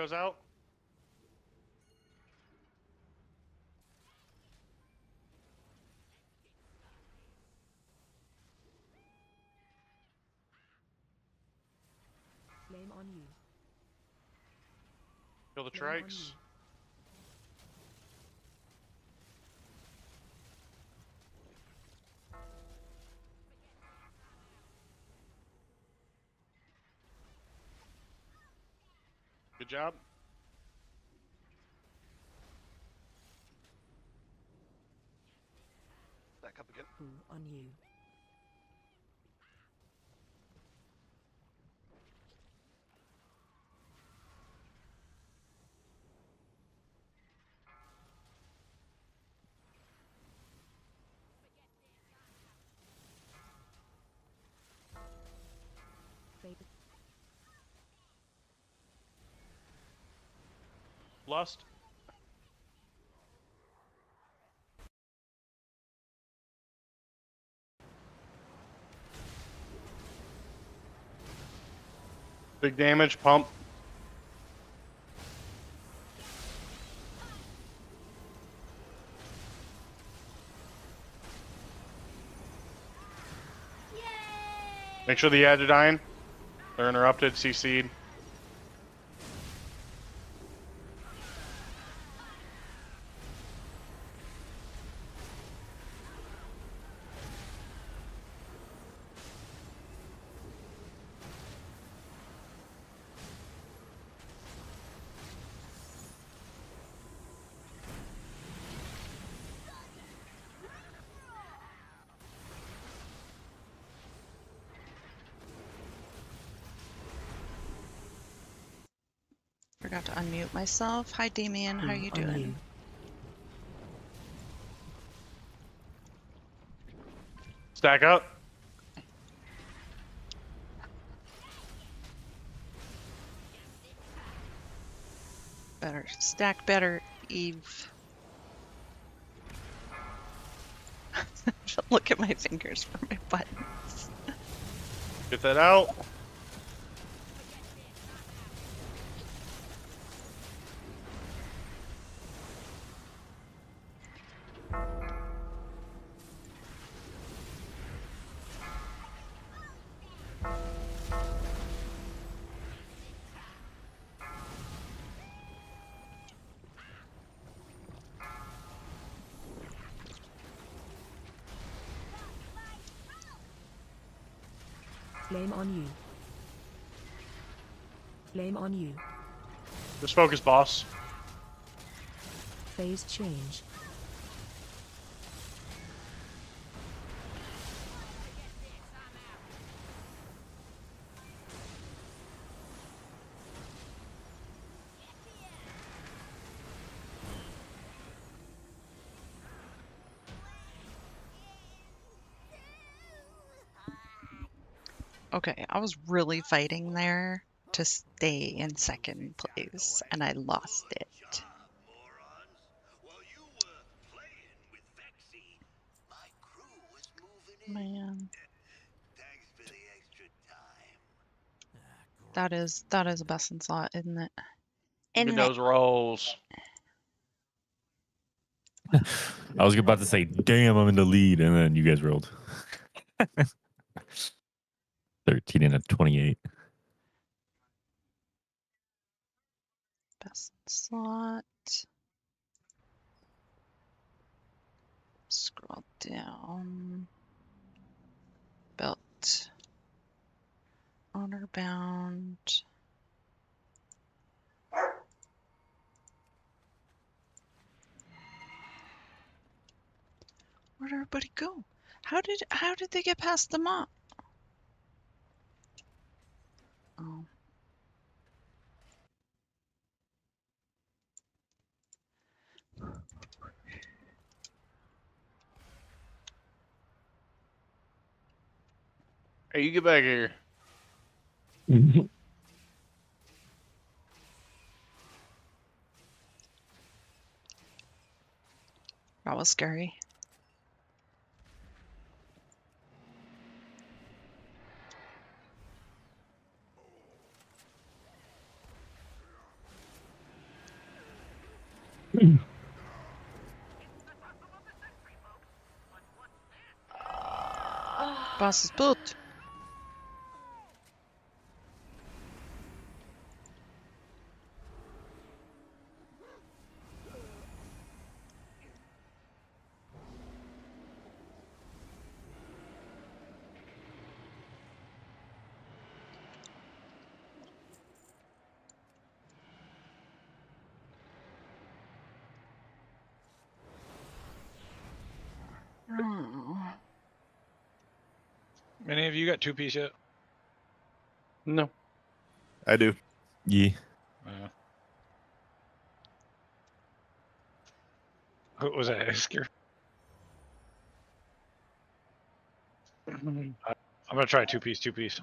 Echo's out. Flame on you. Kill the Flame on trikes. Good job. Back up again. Ooh, on you. Fade. Lust. Big damage, pump. Make sure the ads are dying. They're interrupted, CC'd. Forgot to unmute myself. Hi, Damien. How Ooh, you on doing? you. Stack up. Better stack better, Eve. Look at my fingers for my buttons. Get that out. Flame on you. Flame on you. Just focus, boss. Phase change. Okay, I was really fighting there to stay in second place, and I lost it. Man, that is a best in slot, isn't it? Look at those rolls. I was about to say, damn, I'm in the lead, and then you guys rolled. 13 and a 28. Best in slot. Scroll down. Belt. Honor bound. Where'd everybody go? How did they get past the mob? Oh. Hey, you get back here. That was scary. Boss is booked. Any of you got 2-piece yet? No. I do. Yeah. What was that, Isker? I'm gonna try 2-piece.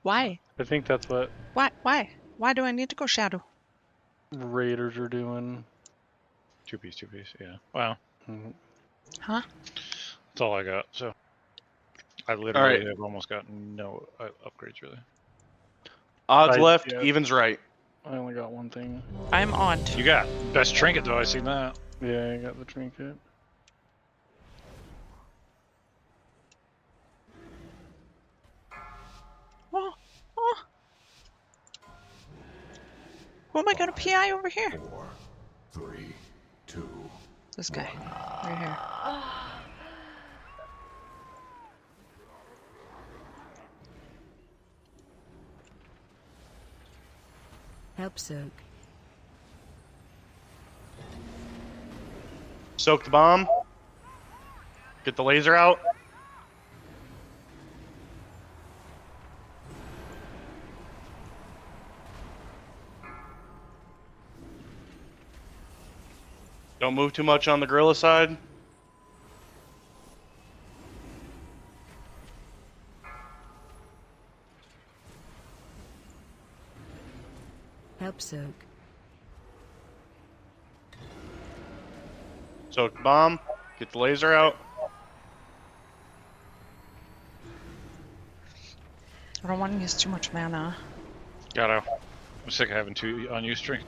Why? I think that's what Why? Why do I need to go shadow? Raiders are doing. 2-piece. Yeah. Wow. Mhm. Huh? That's all I got. So I literally right. have almost got no upgrades really. Odds I- left, yeah. evens right. I only got one thing. I'm on. You got best trinket though. I seen that. Yeah, I got the trinket. Oh, oh. Who am I gonna PI over here? 4, 3, 2. This guy. Right here. Help soak. Soak the bomb. Get the laser out. Don't move too much on the gorilla side. Help soak. Soak the bomb. Get the laser out. I don't want to use too much mana. Gotta. I'm sick of having 2 unused string.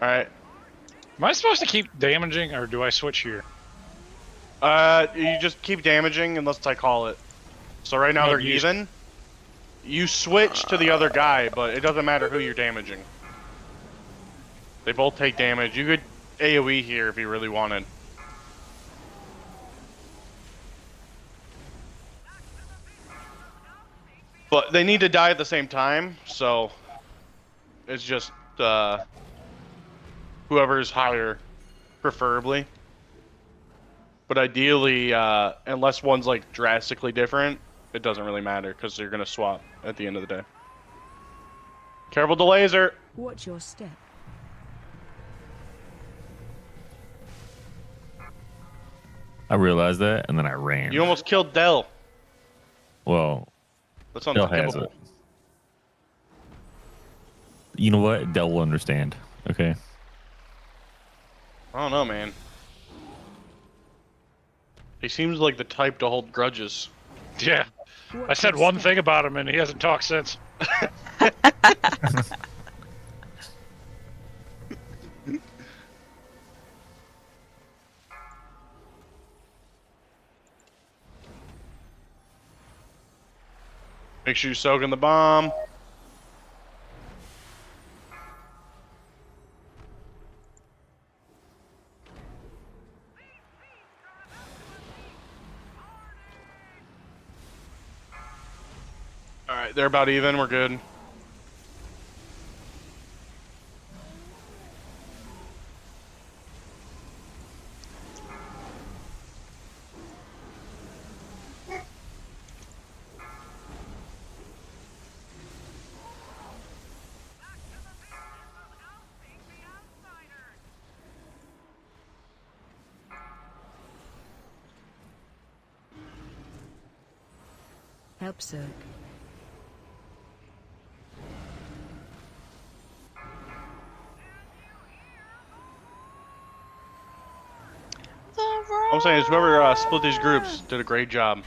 Alright. Am I supposed to keep damaging or do I switch here? You just keep damaging unless I call it. So right now No, they're you just- even. You switch to the other guy, but it doesn't matter who you're damaging. They both take damage. You could AoE here if you really wanted. But they need to die at the same time, so it's just whoever's higher, preferably. But ideally, unless one's like drastically different, it doesn't really matter because you're gonna swap at the end of the day. Careful the laser. Watch your step. I realized that, and then I ran. You almost killed Dell. Well, That's Dell has unforgivable. it. You know what? Dell will understand. Okay. I don't know, man. He seems like the type to hold grudges. Yeah. I said one thing about him and he hasn't talked since. Make sure you soak in the bomb. Alright, they're about even, we're good. Help soak. I'm saying is whoever split these groups did a great job.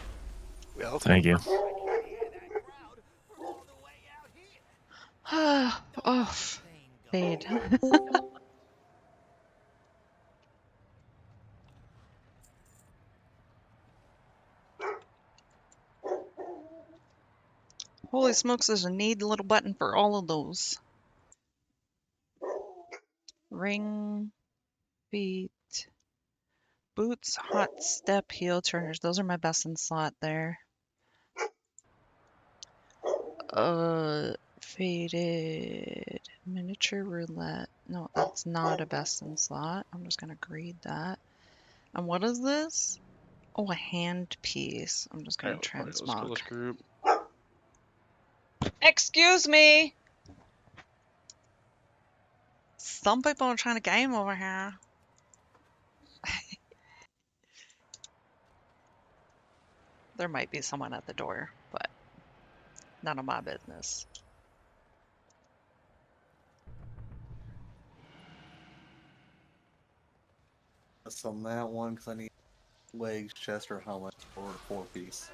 Well, Thank you. Oh, fade. Holy smokes, there's a neat little button for all of those. Ring, feet, boots, hot step, heel turners. Those are my best in slot there. Faded miniature roulette. No, that's not a best in slot. I'm just gonna grade that. And what is this? Oh, a hand piece. I'm just gonna Alright, let's kill transmog. this group. Excuse me. Some people are trying to game over here. There might be someone at the door, but none of my business. That's on that one because I need legs, chest, or helmet for a 4-piece.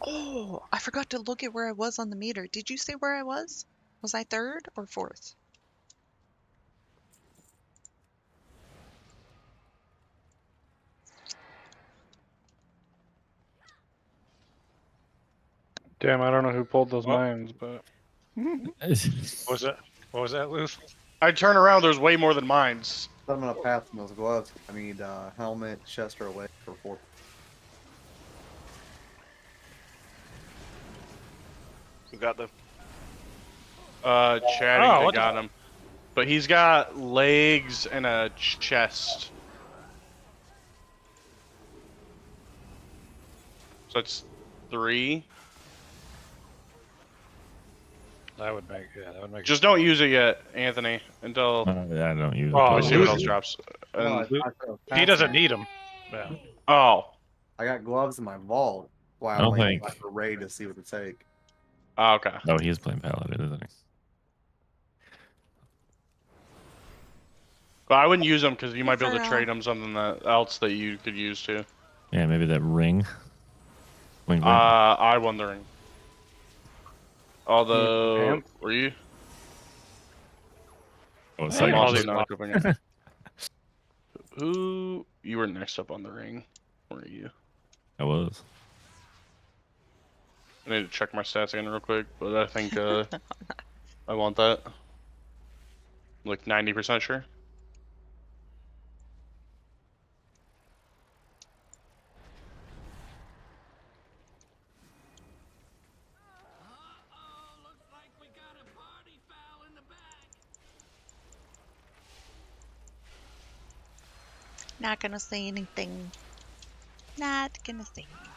Oh, I forgot to look at where I was on the meter. Did you say where I was? Was I third or fourth? damn, I don't know who pulled those Well- mines, but what was that, Luth? I turn around, there's way more than mines. I'm gonna pass from those gloves. I need helmet, chest, or leg for 4. Who got them? Chatting, Oh, they what the- got him. But he's got legs and a chest. So it's 3. That would make that would make. Just don't use it yet, Anthony, until Yeah, I don't use Oh, we it. see what else drops. And, He doesn't need them. Yeah. oh. I got gloves in my vault while I don't I'm waiting think- for Ray to see what to take. Oh, okay. No, he is playing Paladin, isn't he? But I wouldn't use them because you might be able to For, trade them something else that you could use too. Yeah, maybe that ring. Wing, wing. I wondering. Although, Pam? were you? Oh, Hey, I'm all also these not equipping it. Who? You were next up on the ring. Were you? I was. I need to check my stats again real quick, but I think I want that. Like 90% sure. Not gonna say anything. Not gonna say anything.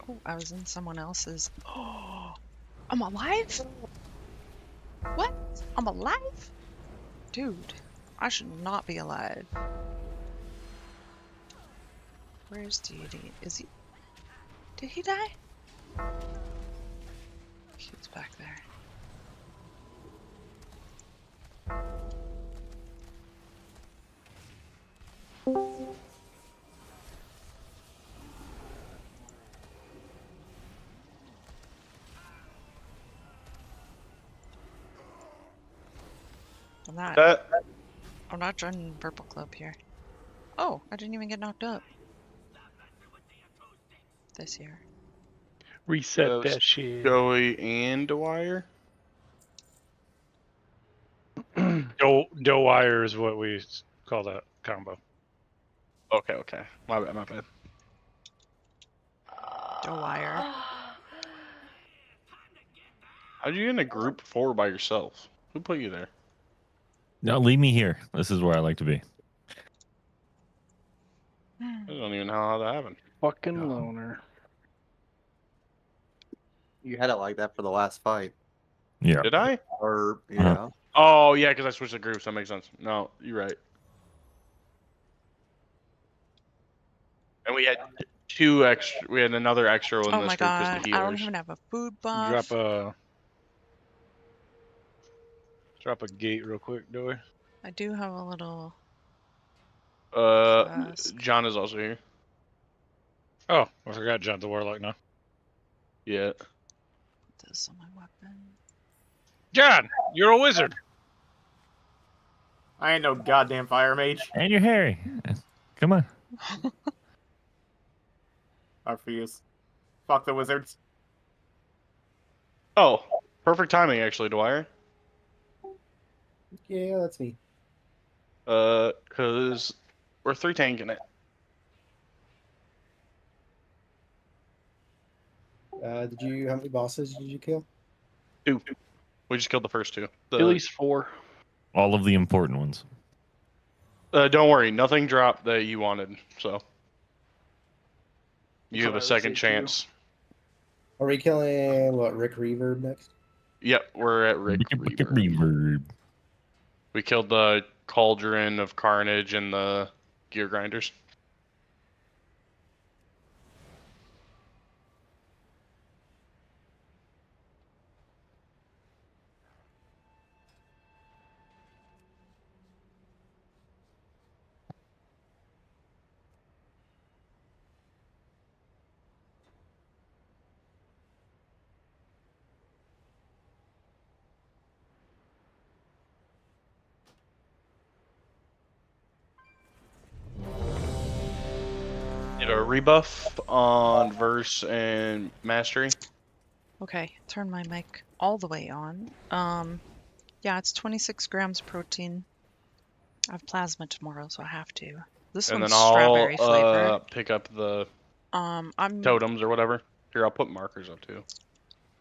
Oh, I was in someone else's. Oh, I'm alive? What? I'm alive? Dude, I should not be alive. Where's Deity? Is he? Did he die? He's back there. I'm not joining Purple Club here. Oh, I didn't even get knocked up. This year. Reset that shit. Joey and Dwyer. Doe wire is what we call that combo. Okay, okay. My bad, my bad. Wire. How'd you get in a group 4 by yourself? Who put you there? No, leave me here. This is where I like to be. I don't even know how that happened. Fucking loner. You had it like that for the last fight. Yeah. Did I? Or, yeah. Oh, yeah, because I switched the groups. That makes sense. No, you're right. And we had 2 extra. We had another extra one Oh this my week because god, the I don't healers. even have a food buff. Drop a gate real quick, do we? I do have a little. John is also here. Oh, I forgot John the Warlock now. Yeah. Put this on my weapon. John, you're a wizard. I ain't no goddamn fire mage. And you're hairy. Come on. I refuse. Fuck the wizards. Oh, perfect timing actually, Dwyer. Yeah, that's me. Cause we're 3 tanking it. Did you? How many bosses did you kill? 2. We just killed the first 2. At least 4. All of the important ones. Don't worry, nothing dropped that you wanted, so you That's have what a I second received too. chance. Are we killing what? Rick Reverb next? Yep, we're at Rick Reaver. Reverb. We killed the Cauldron of Carnage and the Gear Grinders. Did a rebuff on Verse and Mastery. Okay, turn my mic all the way on. Yeah, it's 26 grams protein. I have plasma tomorrow, so I have to. This And one's then strawberry I'll flavored. pick up the I'm. totems or whatever. Here, I'll put markers up too.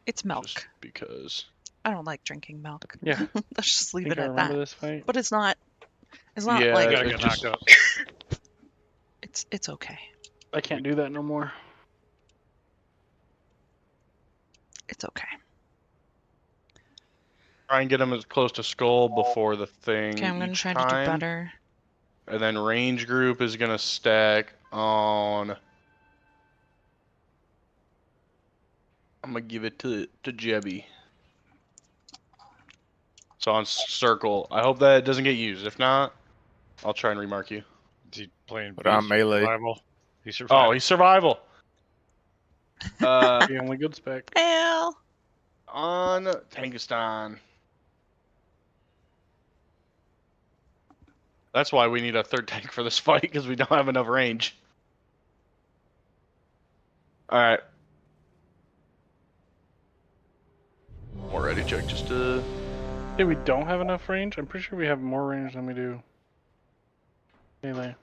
It's milk. Just because. I don't like drinking milk. Yeah. Let's just leave Think it I at remember that. this fight. But it's not. It's not Yeah, You like gotta it get just- knocked out. it's okay. I can't do that no more. It's okay. Try and get him as close to skull before the thing. Okay, I'm gonna each try to do time. better. And then range group is gonna stack on. I'm gonna give it to Jebby. So on circle, I hope that it doesn't get used. If not, I'll try and remark you. Is he playing But I'm beast melee. survival? He Oh, survived. he's survival. The only good spec. Well, On Tangistan. That's why we need a 3rd tank for this fight, because we don't have enough range. Alright. Already check just to... Yeah, we don't have enough range. I'm pretty sure we have more range than we do melee.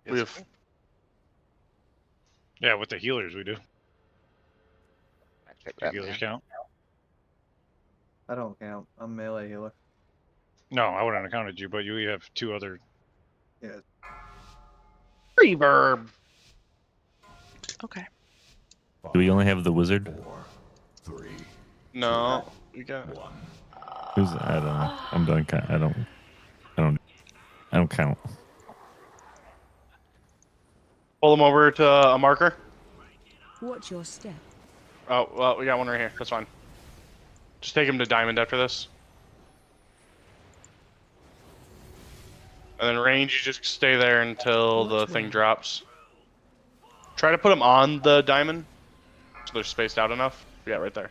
We have... Yeah, with the healers we do. Check The that, healers man. count. I don't count. I'm melee healer. No, I wouldn't have counted you, but you have 2 other. Yeah. Reverb! okay. Do we only have the wizard? 4, 3, No, we got... 1. Who's? I don't know. I'm done. I don't count. Pull him over to a marker. Watch your step. Oh, well, we got one right here. That's fine. Just take him to diamond after this. And then range, you just stay there until the thing drops. Try to put them on the diamond, so they're spaced out enough. Yeah, right there.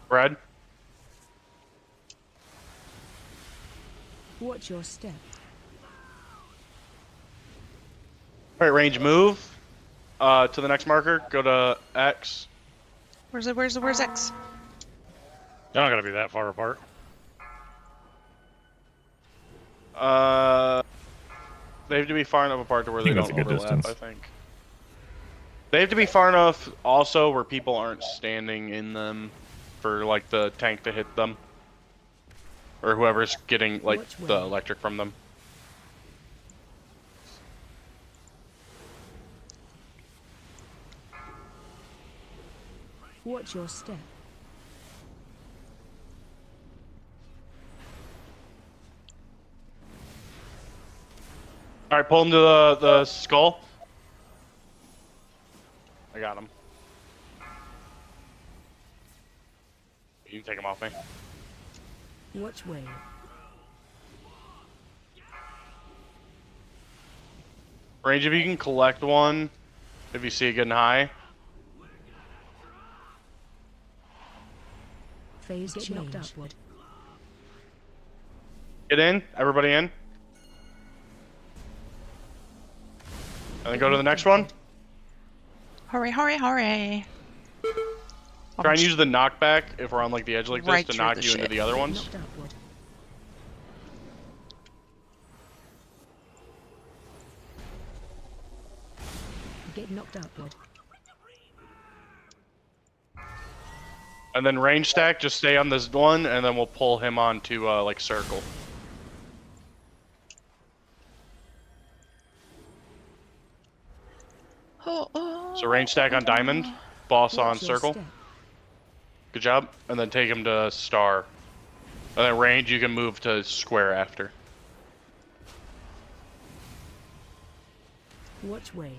Brad? Watch your step. Alright, range move. To the next marker, go to X. Where's X? They're not gonna be that far apart. They have to be far enough apart to where they think that's don't a good overlap, distance. I think. They have to be far enough also where people aren't standing in them for like the tank to hit them. or whoever's getting like Which the way? electric from them. Watch your step. All right, pull him to the skull. I got him. You can take him off me. Watch wave. Range, if you can collect one, if you see it getting high. Phase get knocked upward. Get in, everybody in. And then go to the next one. Hurry, hurry, hurry. Try and use the knockback if we're on like the edge like this Right to through knock the you into shit. the other ones. Knocked upward. Get knocked upward. And then range stack, just stay on this one, and then we'll pull him onto like circle. Oh, oh, So range stack on diamond, boss on Watch your circle. step. Good job. And then take him to star. And then range, you can move to square after. Watch wave.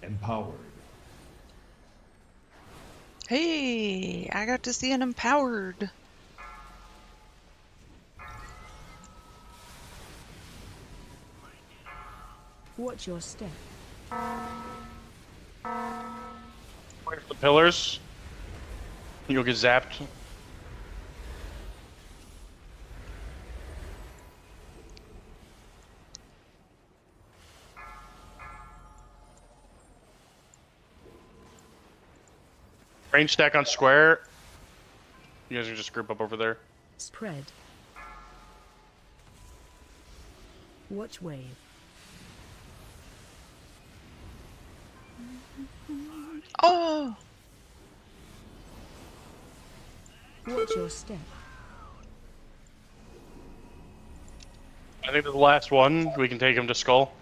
Empowered. Hey, I got to see an empowered. Watch your step. Wait for the pillars. You'll get zapped. Range stack on square. You guys can just group up over there. Spread. Watch wave. Oh, Watch your step. I think the last one, we can take him to skull.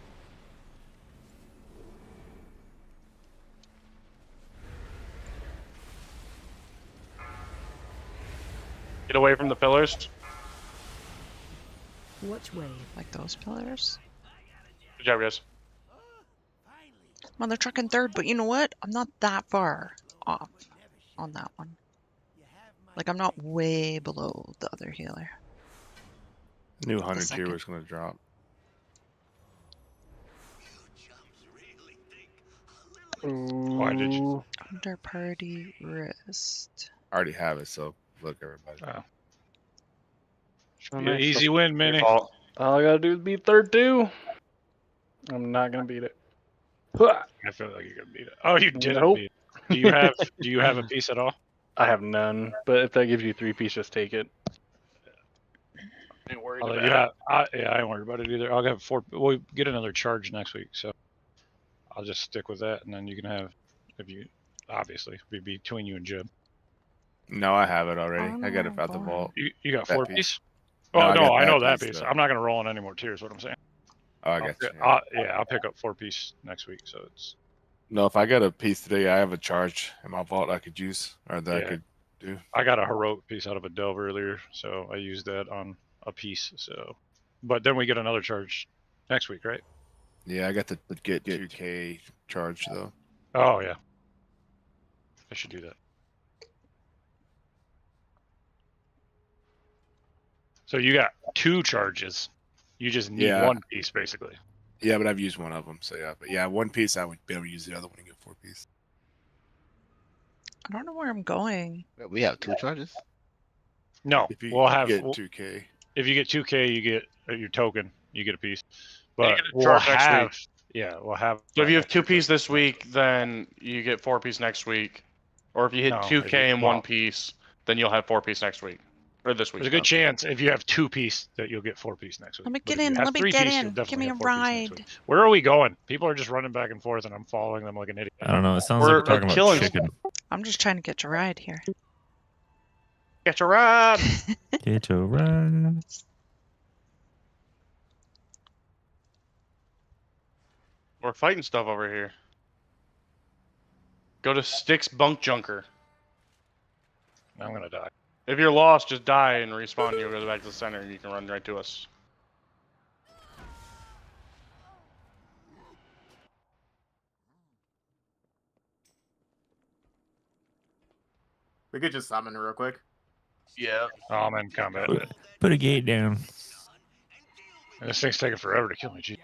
Get away from the pillars. Watch wave. like those pillars. Good job, guys. Well, they're trucking third, but you know what? I'm not that far off on that one. Like, I'm not way below the other healer. New 100 tier second. was going to drop. Why did you? Ooh. Under party wrist. I already have it, so look, everybody. Oh. Oh, Yeah, nice. easy win, Minnie. All All I gotta do is beat third too. I'm not gonna beat it. Huh. I feel like you're gonna beat it. Oh, you didn't Nope. beat it. Do you have a piece at all? I have none, but if that gives you 3 pieces, just take it. Ain't worried Although about it. I ain't worried about it either. I'll have 4. We'll get another charge next week, so I'll just stick with that, and then you can have, if you obviously be between you and Jib. No, I have it already. Oh, I got it no, at the boring. vault. You got That 4 piece. piece? No, Oh I no, got I know that that piece, piece. though. I'm not gonna roll in any more tiers. What I'm saying. Oh, I got you. Yeah, I'll pick up 4 piece next week. So it's No, if I got a piece today, I have a charge in my vault I could use, or that I Yeah. could do. I got a heroic piece out of a delve earlier, so I used that on a piece. So, but then we get another charge next week, right? Yeah, I got the get 2K charge, though. Oh yeah, I should do that. So you got 2 charges. You just need Yeah. 1 piece, basically. Yeah, but I've used one of them, so yeah. But yeah, 1 piece, I would be able to use the other one and get 4 piece. I don't know where I'm going. We have 2 charges. No, If you we'll have. get 2K. If you get 2K, you get your token. You get a piece. But get a we'll charge next have. week. Yeah, we'll have. So if you have 2 piece this week, then you get 4 piece next week. Or if you hit No, 2K if you- and 1 well- piece, then you'll have 4 piece next week. Or this week. There's a good chance if you have 2-piece that you'll get 4-piece next week. Let me But get if you in. have Let me 3-piece, get you'll in. definitely Give me a have 4-piece next ride. week. Where are we going? People are just running back and forth, and I'm following them like an idiot. I don't know. It sounds We're like we're talking about killing- chicken. I'm just trying to get your ride here. Get your ride. Get your ride. We're fighting stuff over here. Go to Styx Bunk Junker. I'm gonna die. If you're lost, just die and respawn. You'll go back to the center and you can run right to us. We could just summon real quick. Yeah. Oh, I'm in combat. Put a gate down. And this thing's taking forever to kill me. Gee.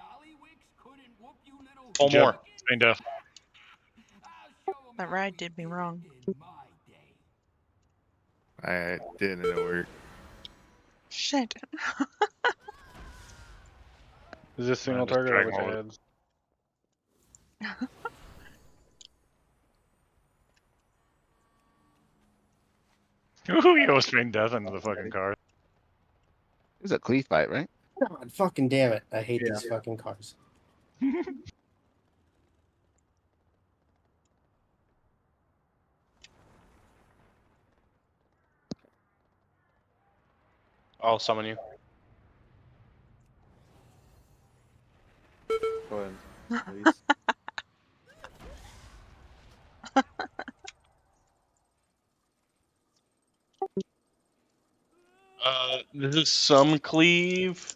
Pull more. Staying deaf. That ride did me wrong. I didn't. It worked. Shit. Is this single just target or drag which them all heads? Ooh, you almost trained death into the fucking car. It was a cleave fight, right? God fucking damn it. I hate these fucking cars. I'll summon you. Go ahead, please. This is some cleave.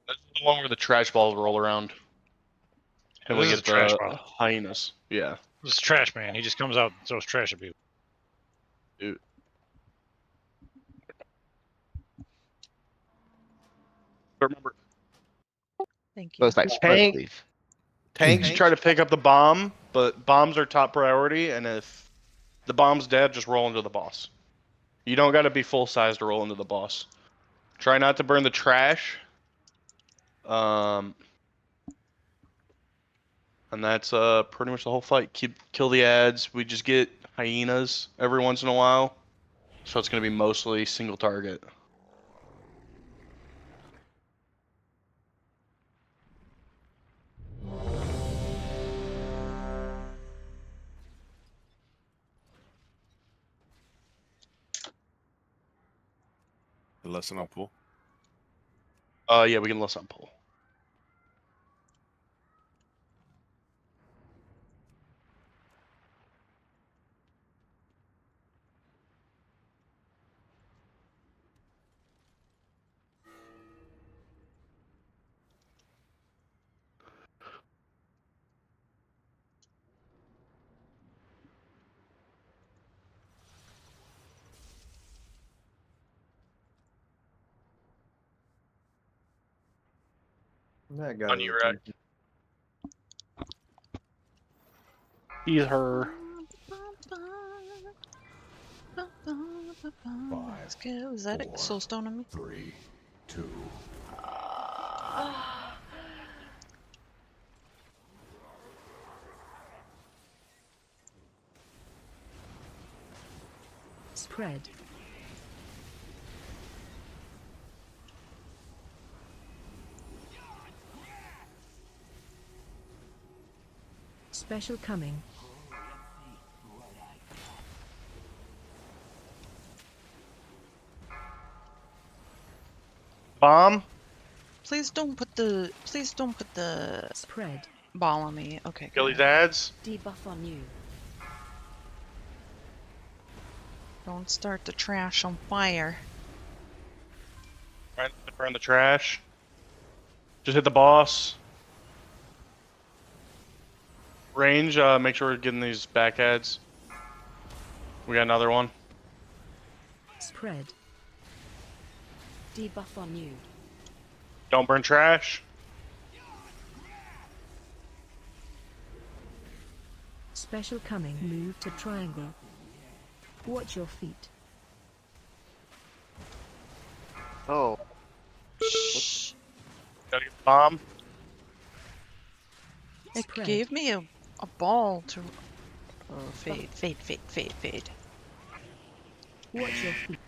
This is the one where the trash balls roll around. And we This is get a trash the ball. hyenas. Yeah. This is trash man. He just comes out and throws trash at people. Dude. But remember, Thank So you. it's like spread Tank- cleave. tanks try to pick up the bomb, but bombs are top priority, and if the bomb's dead, just roll into the boss. You don't gotta be full size to roll into the boss. Try not to burn the trash. And that's pretty much the whole fight. Kill the ads. We just get hyenas every once in a while. So it's gonna be mostly single target. The lesson on pool. Yeah, we can listen pull. That guy On was your a right. He's her. Let's go. Is that it? Soulstone on me? 3, 2. Spread. Special coming. Bomb. Please don't put the. Please don't put the Spread. ball on me. Okay. Kill good. these ads. Debuff on you. Don't start the trash on fire. Right, burn the trash. Just hit the boss. Range. Make sure we're getting these back ads. We got another one. Spread. Debuff on you. Don't burn trash. Special coming. Move to triangle. Watch your feet. Oh, Gotta get the bomb. It Spread. gave me a ball to. Oh, fade, fade, fade, fade, fade. Watch your feet.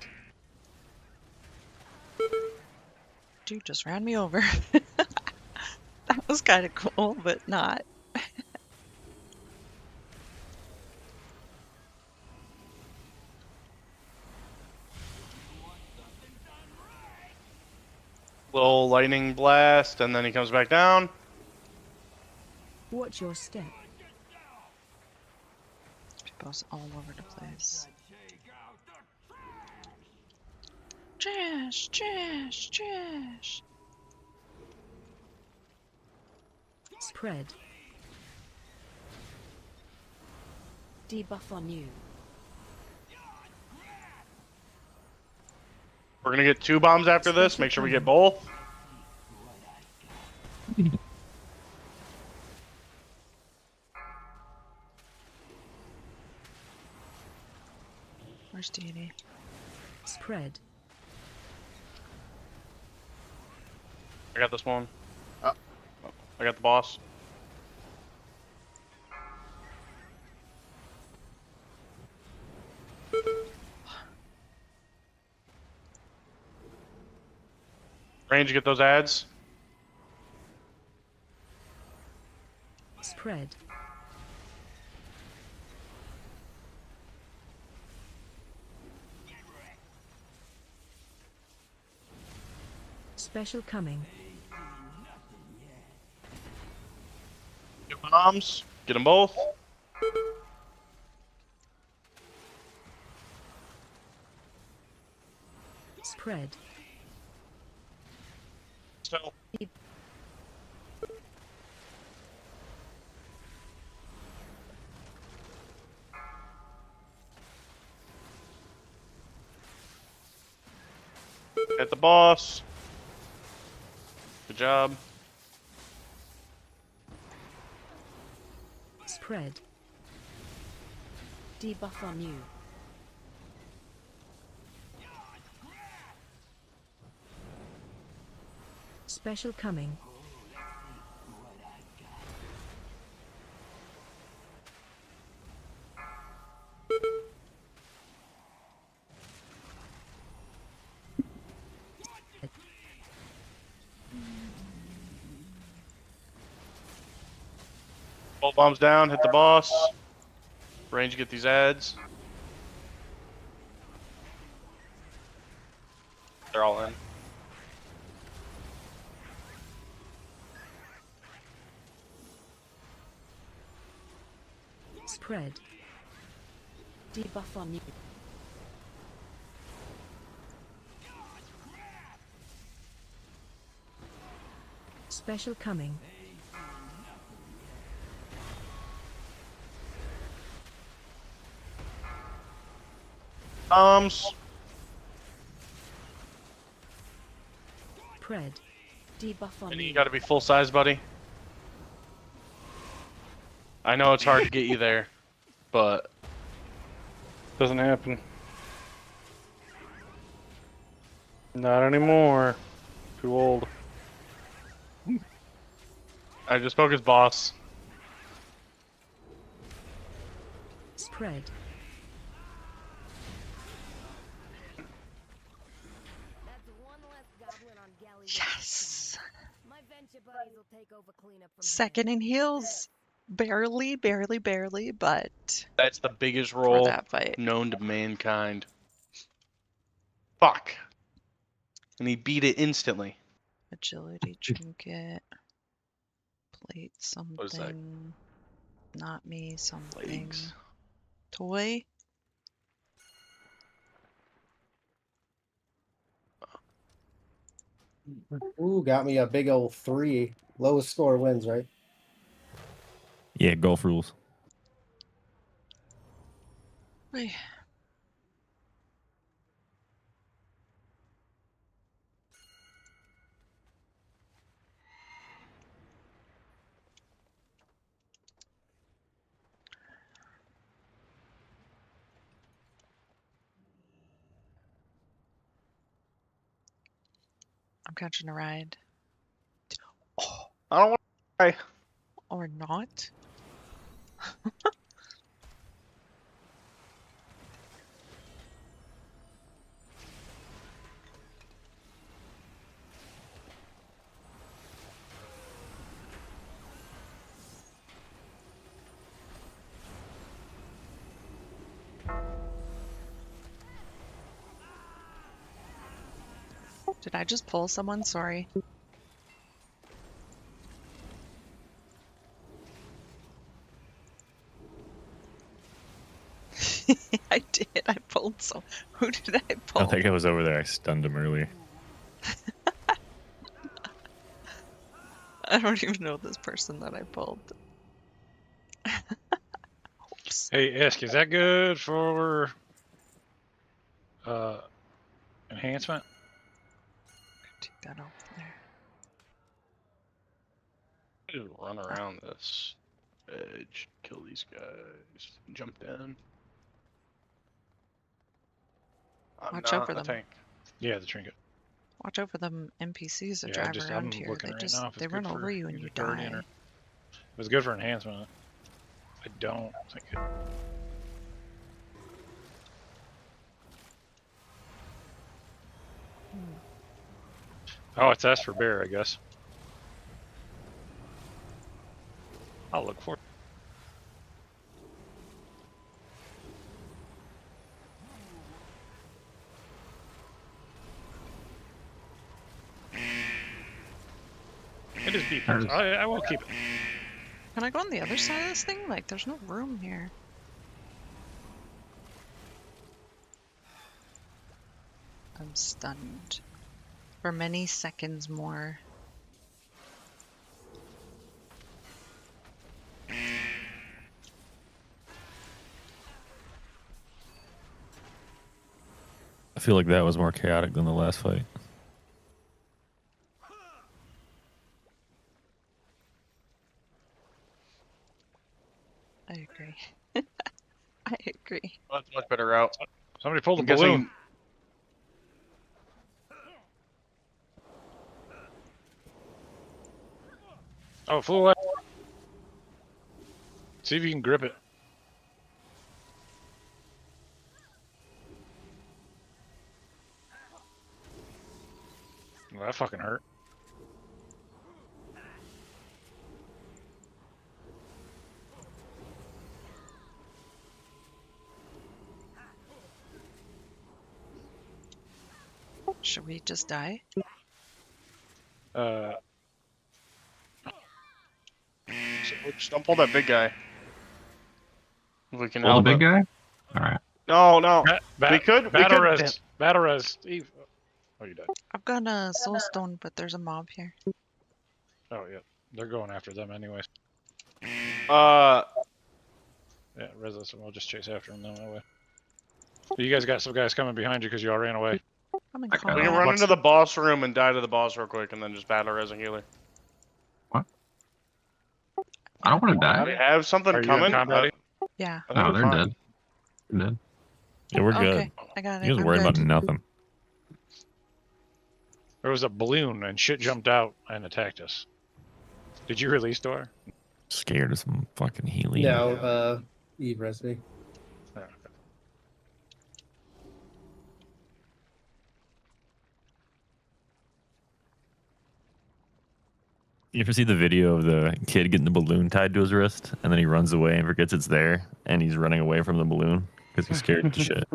Dude just ran me over. That was kind of cool, but not. Little lightning blast, and then he comes back down. Watch your step. People's all over the place. Trash, trash, trash. Spread. Debuff on you. We're gonna get 2 bombs after this. Make sure we get both. Where's Deity? Spread. I got this one. Oh. I got the boss. Range, get those ads. Spread. Special coming. 2 bombs. Get them both. Spread. So. Hit the boss. Good job. Spread. Debuff on you. Special coming. Both bombs down, hit the boss. Range, get these ads. They're all in. Spread. Debuff on you. Special coming. Bombs. Spread. Debuff on And you. you gotta be full size, buddy. I know it's hard to get you there, but Doesn't happen. Not anymore. Too old. I just focus boss. Spread. Yes. Second in heals. Barely, barely, barely, but That's the biggest for roll that fight. known to mankind. Fuck. And he beat it instantly. Agility trinket. Plate What is that? something. Not me something. Legs. Toy. Ooh, got me a big old 3. Lowest score wins, right? Yeah, golf rules. Wait. I'm catching a ride. Oh, I don't want to die. Or not? Did I just pull someone? Sorry. I did. I pulled some. Who did I pull? I think I was over there. I stunned him earlier. I don't even know this person that I pulled. Oops. Hey, Isk, is that good for enhancement? Take that off there. Just run around this edge, kill these guys, jump down. Watch out for a them. tank. Yeah, the trinket. Watch out for them NPCs that Yeah, drive just, around I'm here. looking They right just now if it's they good run for over you and either you guardian die. or- If it's good for enhancement, I don't think it. Oh, it's S for bear, I guess. I'll look for it. It is B+. I will keep it. Can I go on the other side of this thing? Like, there's no room here. I'm stunned. For many seconds more. I feel like that was more chaotic than the last fight. I agree. I agree. That's a much better route. Somebody pulled a I'm balloon. guessing. Oh, it flew away. See if you can grip it. Well, that fucking hurt. Should we just die? Just don't pull that big guy. If we can Pull help the big it. guy? Alright. No, no. We could. Battle res. Battle res. Steve. Oh, you died. I've got a soul stone, but there's a mob here. Oh, yeah. They're going after them anyways. Uh, Yeah, res us and we'll just chase after them that way. You guys got some guys coming behind you because you all ran away. I'm in we combat. can run into the boss room and die to the boss real quick, and then just battle res a healer. I don't want to Do we die. have something Are you in coming? combat? Yeah. I think No, we're they're fine. dead. They're dead. Yeah, we're good. Okay, I got it. You guys I'm worry good. about nothing. There was a balloon and shit jumped out and attacked us. Did you release door? Scared of some fucking helium. No, Eve res me. Oh, okay. You ever see the video of the kid getting the balloon tied to his wrist, and then he runs away and forgets it's there, and he's running away from the balloon because he's scared to shit?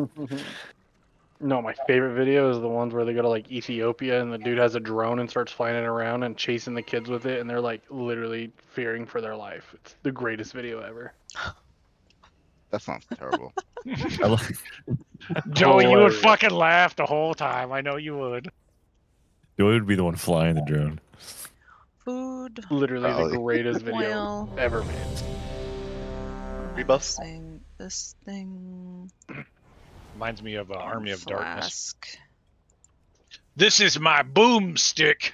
No, my favorite video is the ones where they go to like Ethiopia and the dude has a drone and starts flying it around and chasing the kids with it, and they're like literally fearing for their life. It's the greatest video ever. That sounds terrible. Joey, you would Hilarious. fucking laugh the whole time. I know you would. Joey would be the one flying the drone. Food. Literally the Probably. greatest video Oil. ever made. What am I Rebuff? missing? This thing. Reminds me of Army of Darkness. Flask. This is my boomstick.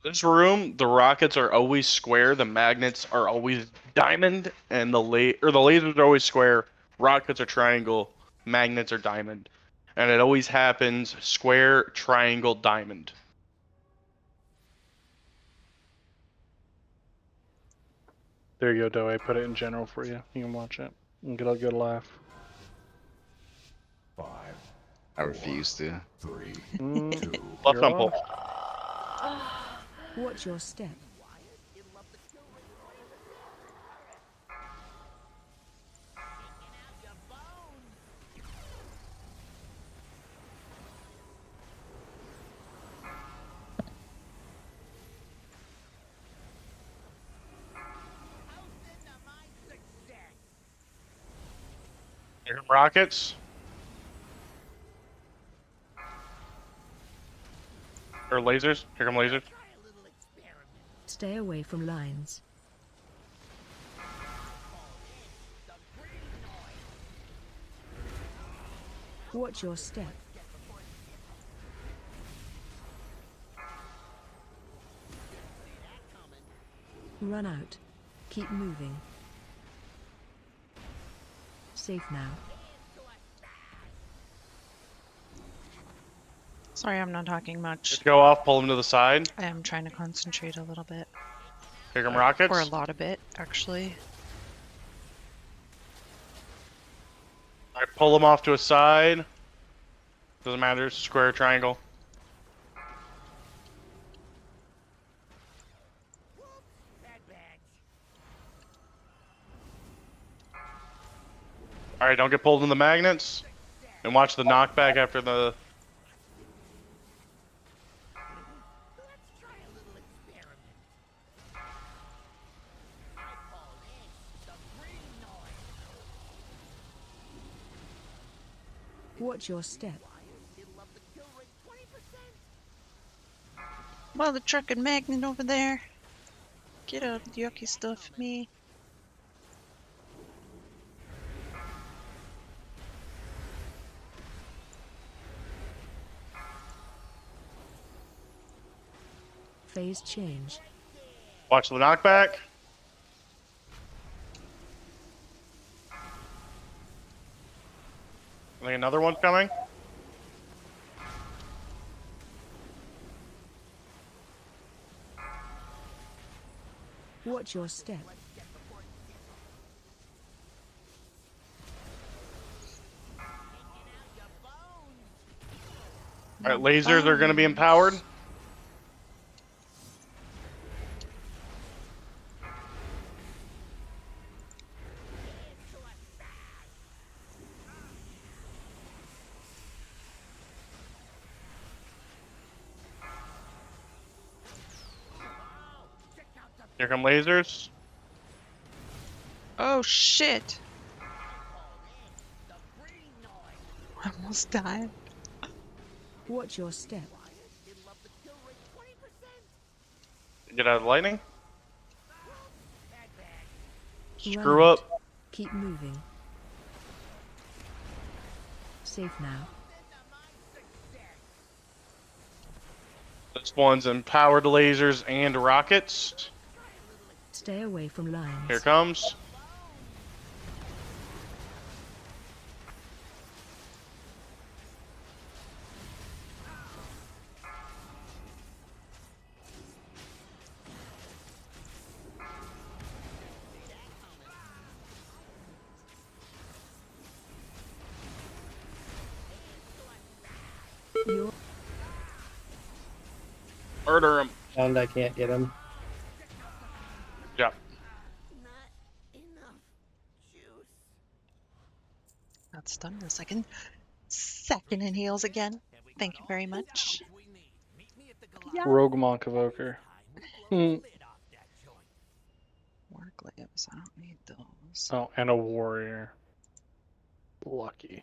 This room, the rockets are always square, the magnets are always diamond, and the lasers are always square, rockets are triangle, magnets are diamond. And it always happens square, triangle, diamond. There you go, Doe. I put it in general for you. You can watch it and get a good laugh. 5, I refuse to. 3, Left You're on pull. Watch your step. Here come rockets. Or lasers. Here come lasers. Stay away from lines. Watch your step. Run out. Keep moving. Safe now. Sorry, I'm not talking much. Just go off, pull them to the side. I am trying to concentrate a little bit. Here come rockets. Or a lot of it, actually. Alright, pull them off to a side. Doesn't matter, square, triangle. Alright, don't get pulled in the magnets. And watch the knockback after the... Watch your step. Mother trucking magnet over there. Get out of the yucky stuff, me. Phase change. Watch the knockback. I think another one's coming. Watch your step. Alright, lasers are going to be empowered. Here come lasers. Oh shit! I almost died. Watch your step. Get out of the lightning. Run Screw out. up. Keep moving. Safe now. This one's empowered lasers and rockets. Stay away from lines. Here comes. Your Murder him. And I can't get him. Yeah. Got stunned in a second. Second inhales again. Thank you very much. Rogue Monk Evoker. Work lives. I don't need those. Oh, and a warrior. Lucky.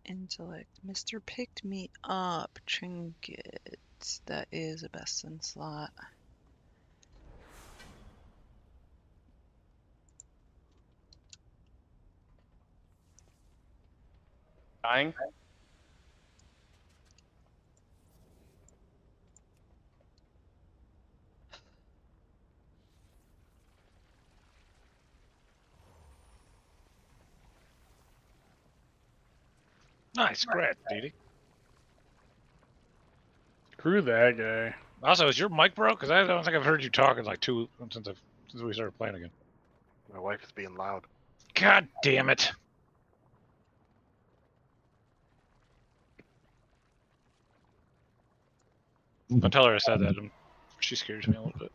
Intellect. Mr. Picked Me Up. Trinket. That is a best in slot. Dying. Nice, great, Didi. Screw that guy. Also, is your mic broke? Because I don't think I've heard you talking like since we started playing again. My wife is being loud. God damn it. Don't tell her I said that. She scares me a little bit.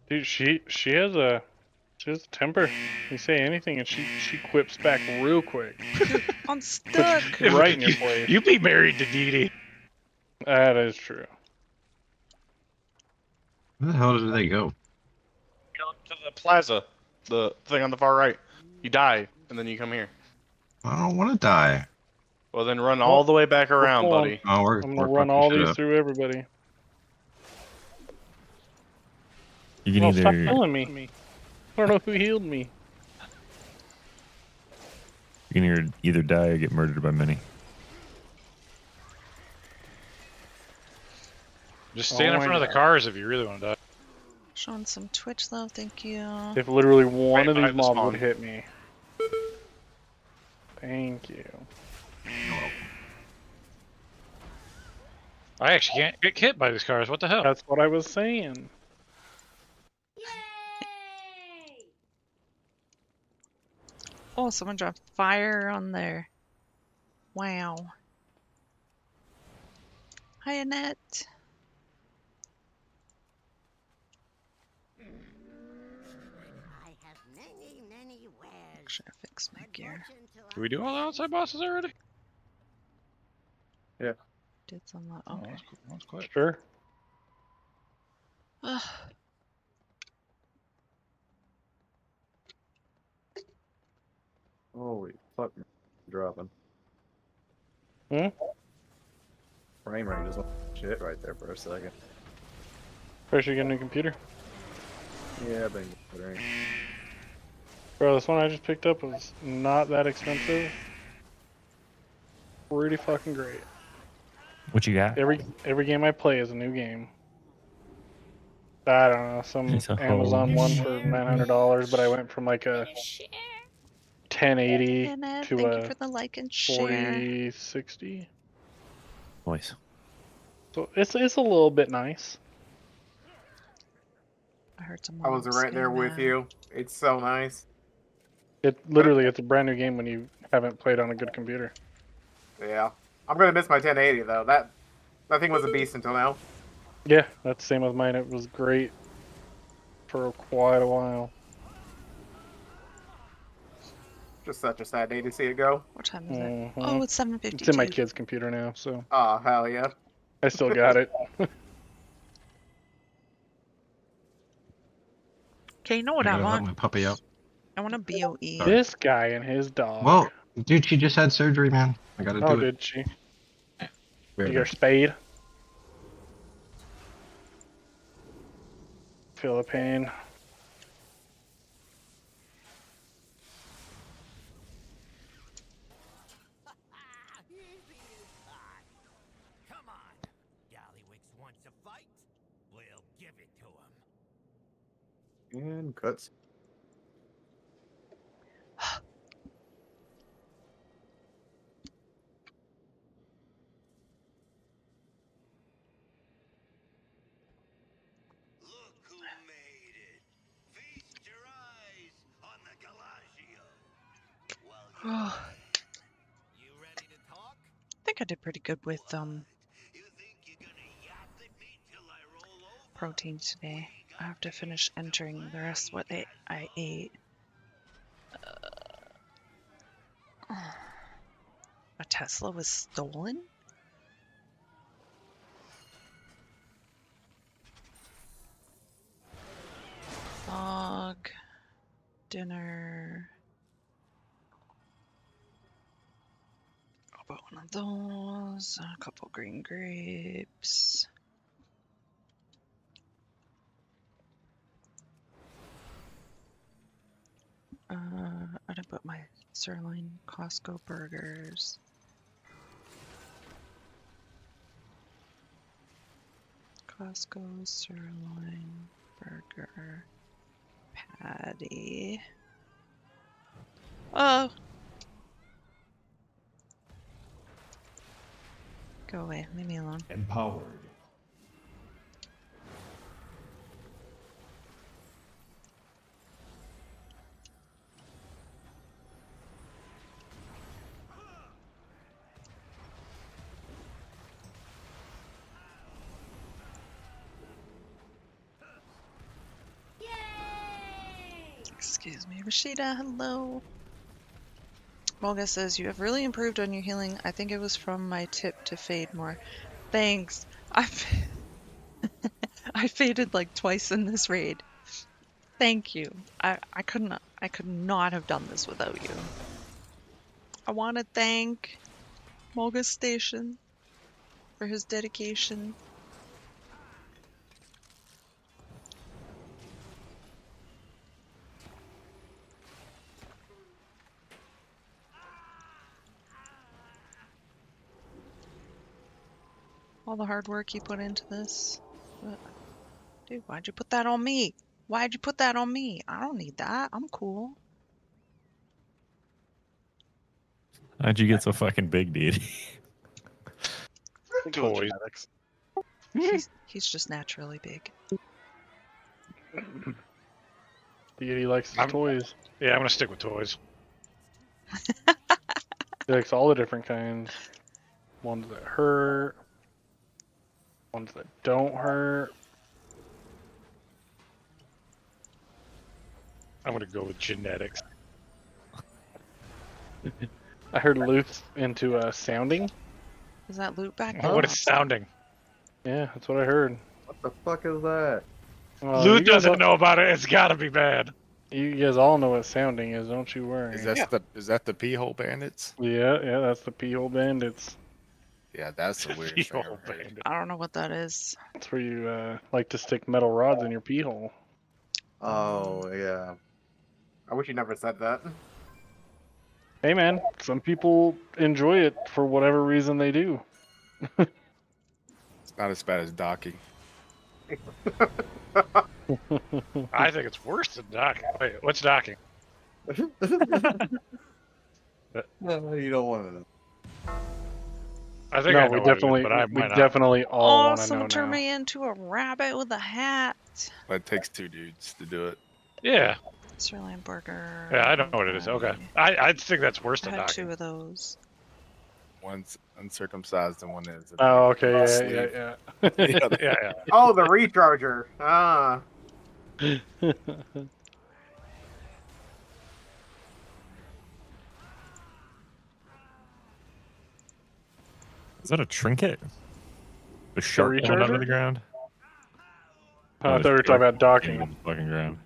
Dude, she has a temper. You say anything and she quips back real quick. I'm stuck. Right in your place. You be married to Dee Dee. That is true. Where the hell did they go? Go to the plaza, the thing on the far right. You die, and then you come here. I don't want to die. Well, then run all the way back around, hold on. buddy. Oh, I'm gonna run all these through everybody. You can No, stop either killing me. I don't know who healed me. you can either die or get murdered by many. Just stand in my front of the God. cars if you really want to die. Showing some Twitch love, thank you. If literally one Right of these behind the mobs spawn. would hit me. Thank you. I actually can't get hit by these cars. What the hell? That's what I was saying. Oh, someone dropped fire on there. Wow. Hi, Annette. Should I fix my gear? Did we do all the outside bosses already? Yeah. Did some lot. Oh, Okay. that's cool. That's quick. Sure. Ugh. Holy fuck, dropping. Hmm? Frame rate just went shit right there for a second. First, you get a new computer. Yeah, I've been considering. Bro, this one I just picked up was not that expensive. Pretty fucking great. What you got? Every game I play is a new game. I don't know, some It's a Amazon whole- one for $900, but I went from like a 1080 Annette, to thank you a for the like and share. 4060. Voice. So it's a little bit nice. I heard some I was mobs right there getting with mad. you. It's so nice. It's a brand new game when you haven't played on a good computer. Yeah. I'm gonna miss my 1080 though. That thing was a beast until now. Yeah, that's the same with mine. It was great for quite a while. Just such a sad day to see it go. What time is it? Mhm. Oh, it's 7:52. It's in my kid's computer now, so Oh hell yeah. I still got it. Okay, you know what I I gotta let want? my puppy out. I want a BOE. This guy and his dog. Well, dude, she just had surgery, man. I gotta Oh, do it. did she? Where You is got her it? spayed? Feel the pain. And cuts. I think I did pretty good with protein today. I have to finish entering the rest of what I ate. A Tesla was stolen? Dog. Dinner. I'll put one of those. A couple green grapes. I didn't put my sirloin Costco burgers. Costco sirloin burger patty. Oh! Go away, leave me alone. Empowered. Excuse me, Rashida, hello. Molga says, you have really improved on your healing. I think it was from my tip to fade more. Thanks. I faded like twice in this raid. Thank you. I could not have done this without you. I want to thank Molga Station for his dedication. All the hard work you put into this. Dude, why'd you put that on me? Why'd you put that on me? I don't need that. I'm cool. How'd you get so fucking big, dude? Toys. He's just naturally big. He likes his toys. Yeah, I'm gonna stick with toys. He likes all the different kinds. Ones that hurt. Ones that don't hurt. I'm gonna go with genetics. I heard Luke's into sounding. Is that loot back What is sounding? Yeah, that's what I heard. What the fuck is that? Luke doesn't know about it. It's gotta be bad. You guys all know what sounding is, don't you worry. Is that the pee hole bandits? Yeah, that's the pee hole bandits. Yeah, that's a weird thing. I've heard. I don't know what that is. That's where you like to stick metal rods in your pee hole. Oh yeah. I wish you never said that. Hey man, some people enjoy it for whatever reason they do. It's not as bad as docking. I think it's worse than docking. Wait, what's docking? No, you don't want to know. I think no, I know we what it is, definitely, but I we might not. definitely all want to know Someone turned now. me into a rabbit with a hat. But it takes two dudes to do it. Yeah. Australian burger. Yeah, I don't know what it is. Okay. I think that's worse I than had docking. 2 of those. One's uncircumcised and one is. Oh, okay, yeah. Yeah. Oh, the recharger. Ah. Is that a trinket? A shark coming out of recharger? the ground? Oh, I thought we were talking about docking. On the fucking ground.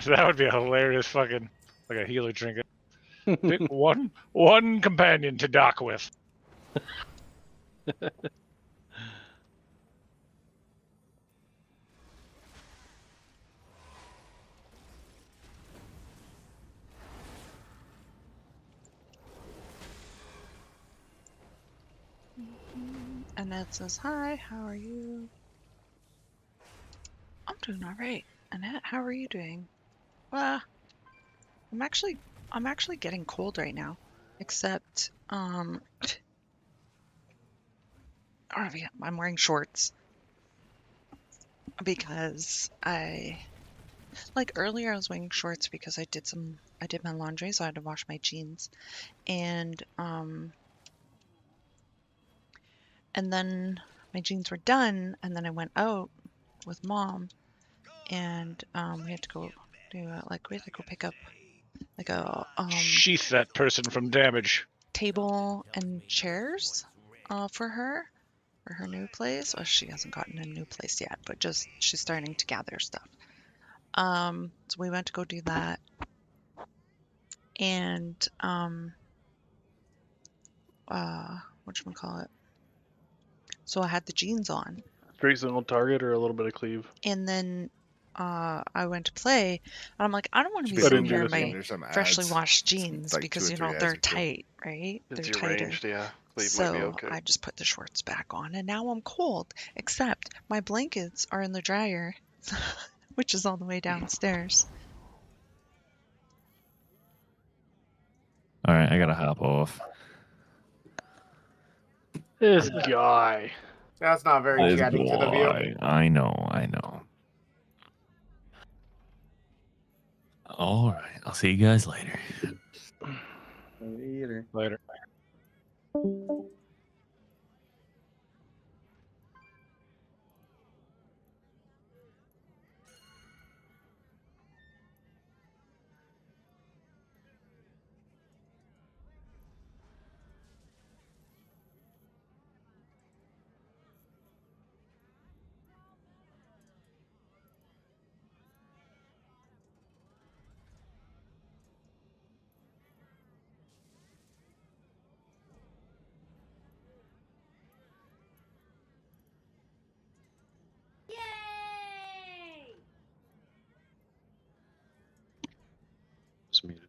That would be a hilarious fucking like a healer trinket. Pick one companion to dock with. Annette says, hi, how are you? I'm doing alright. Annette, how are you doing? Well, I'm actually getting cold right now. Except, I'm wearing shorts. Because earlier I was wearing shorts because I did my laundry, so I had to wash my jeans. And then my jeans were done, and then I went out with Mom, and we had to go pick up like a Sheath that person from damage. table and chairs for her new place. Well, she hasn't gotten a new place yet, but just she's starting to gather stuff. So we went to go do that, and whatchamacallit? So I had the jeans on. Straight single target or a little bit of cleave? And then I went to play, and I'm like, I don't want to be I sitting didn't here do in this my one. freshly ads. washed jeans like because 2 or 3 ads they're you kill. tight, right? It's They're tighter. arranged, yeah. Cleave So might be okay. I just put the shorts back on, and now I'm cold. Except my blankets are in the dryer, which is all the way downstairs. All right, I gotta hop off. This guy. That's not very This chatty to the view. boy. I know. All right, I'll see you guys later. Later. was muted.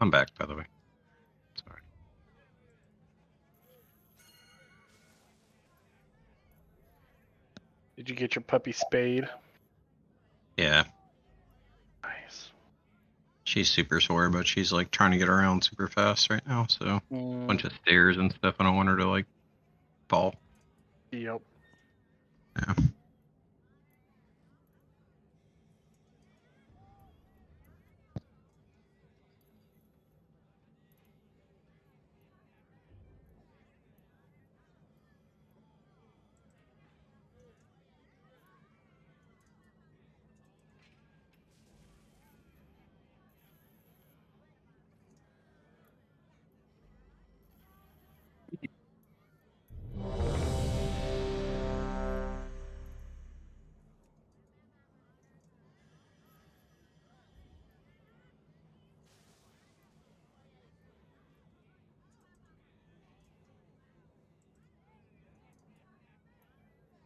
I'm back, by the way. Sorry. Did you get your puppy spayed? Yeah, Nice. she's super sore, but she's like trying to get around super fast right now. So bunch of stairs and stuff. I don't want her to like fall. Yep. Yeah.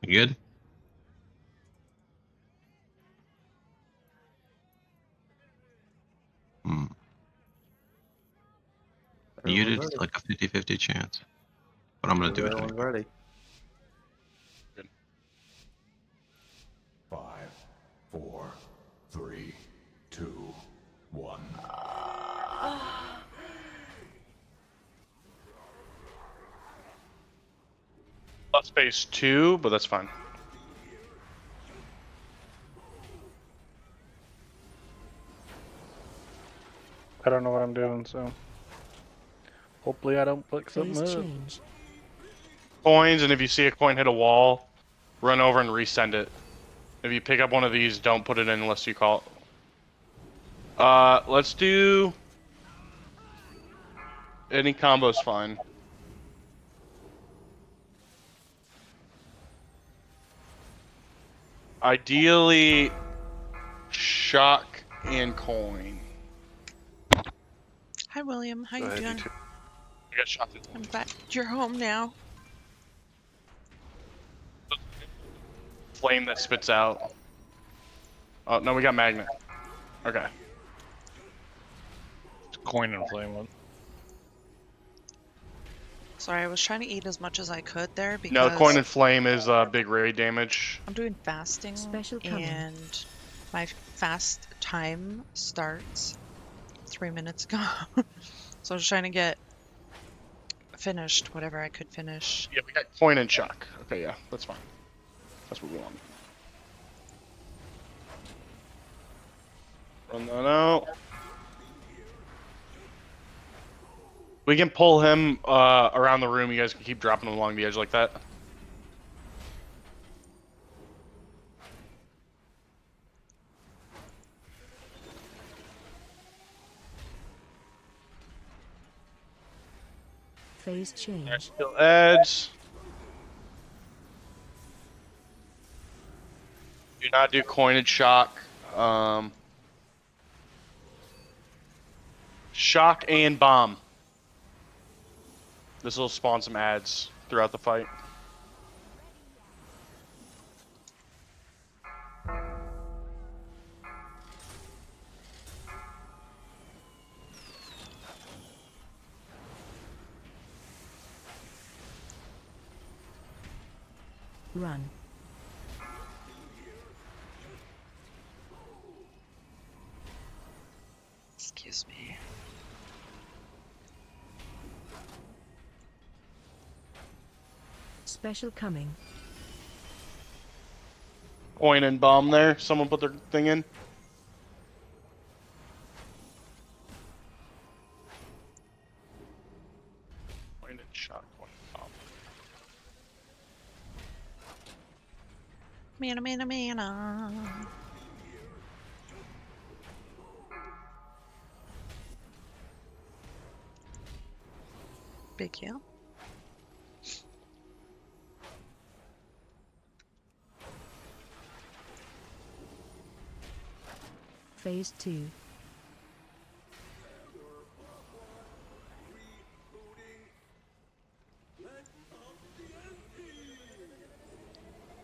You good? Hmm. Muted, it's like a 50-50 chance. But I'm gonna do it Everyone's anyway. ready. 5, 4, 3, 2, 1. Plus base 2, but that's fine. I don't know what I'm doing, so hopefully I don't fuck something Phase up. change. Coins, and if you see a coin hit a wall, run over and resend it. If you pick up one of these, don't put it in unless you call it. Let's do... Any combo's fine. Ideally, shock and coin. Hi, William. How you doing? I got shock and coin. I'm glad you're home now. Flame that spits out. Oh, no, we got magnet. Okay. Coin and flame one. Sorry, I was trying to eat as much as I could there because No, the coin and flame is big raid damage. I'm doing fasting Special coming. and my fast time starts 3 minutes ago. So I was trying to get finished whatever I could finish. Yeah, we got coin and shock. Okay, yeah, that's fine. That's what we want. Run that out. We can pull him around the room. You guys can keep dropping him along the edge like that. Phase change. Still edge. Do not do coinage shock. Shock and bomb. This will spawn some ads throughout the fight. Run. Excuse me. Special coming. Coin and bomb there. Someone put their thing in. Coin and shock. Coin and bomb. Mana. Big heal. Phase 2.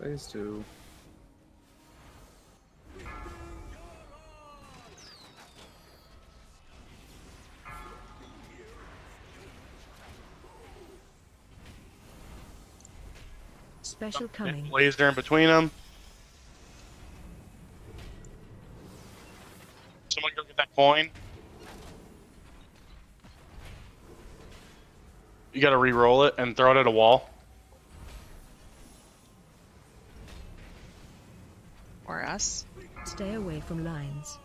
Phase 2. Special coming. Laser in between them. Someone go get that coin. You gotta re-roll it and throw it at a wall. Or us. Stay away from lines.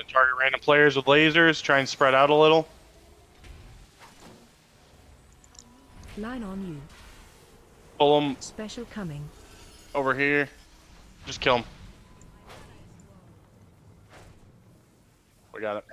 Target random players with lasers. Try and spread out a little. Line on you. Pull them Special coming. over here. Just kill them. We got it.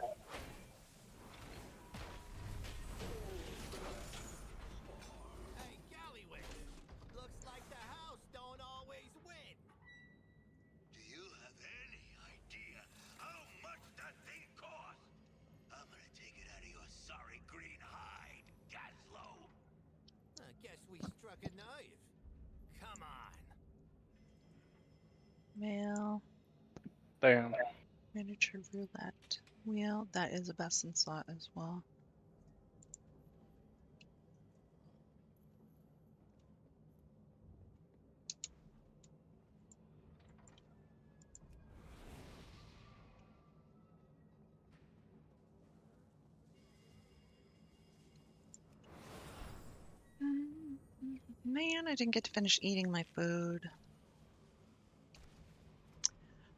Mail. Damn. Miniature roulette wheel. That is a best in slot as well. Man, I didn't get to finish eating my food.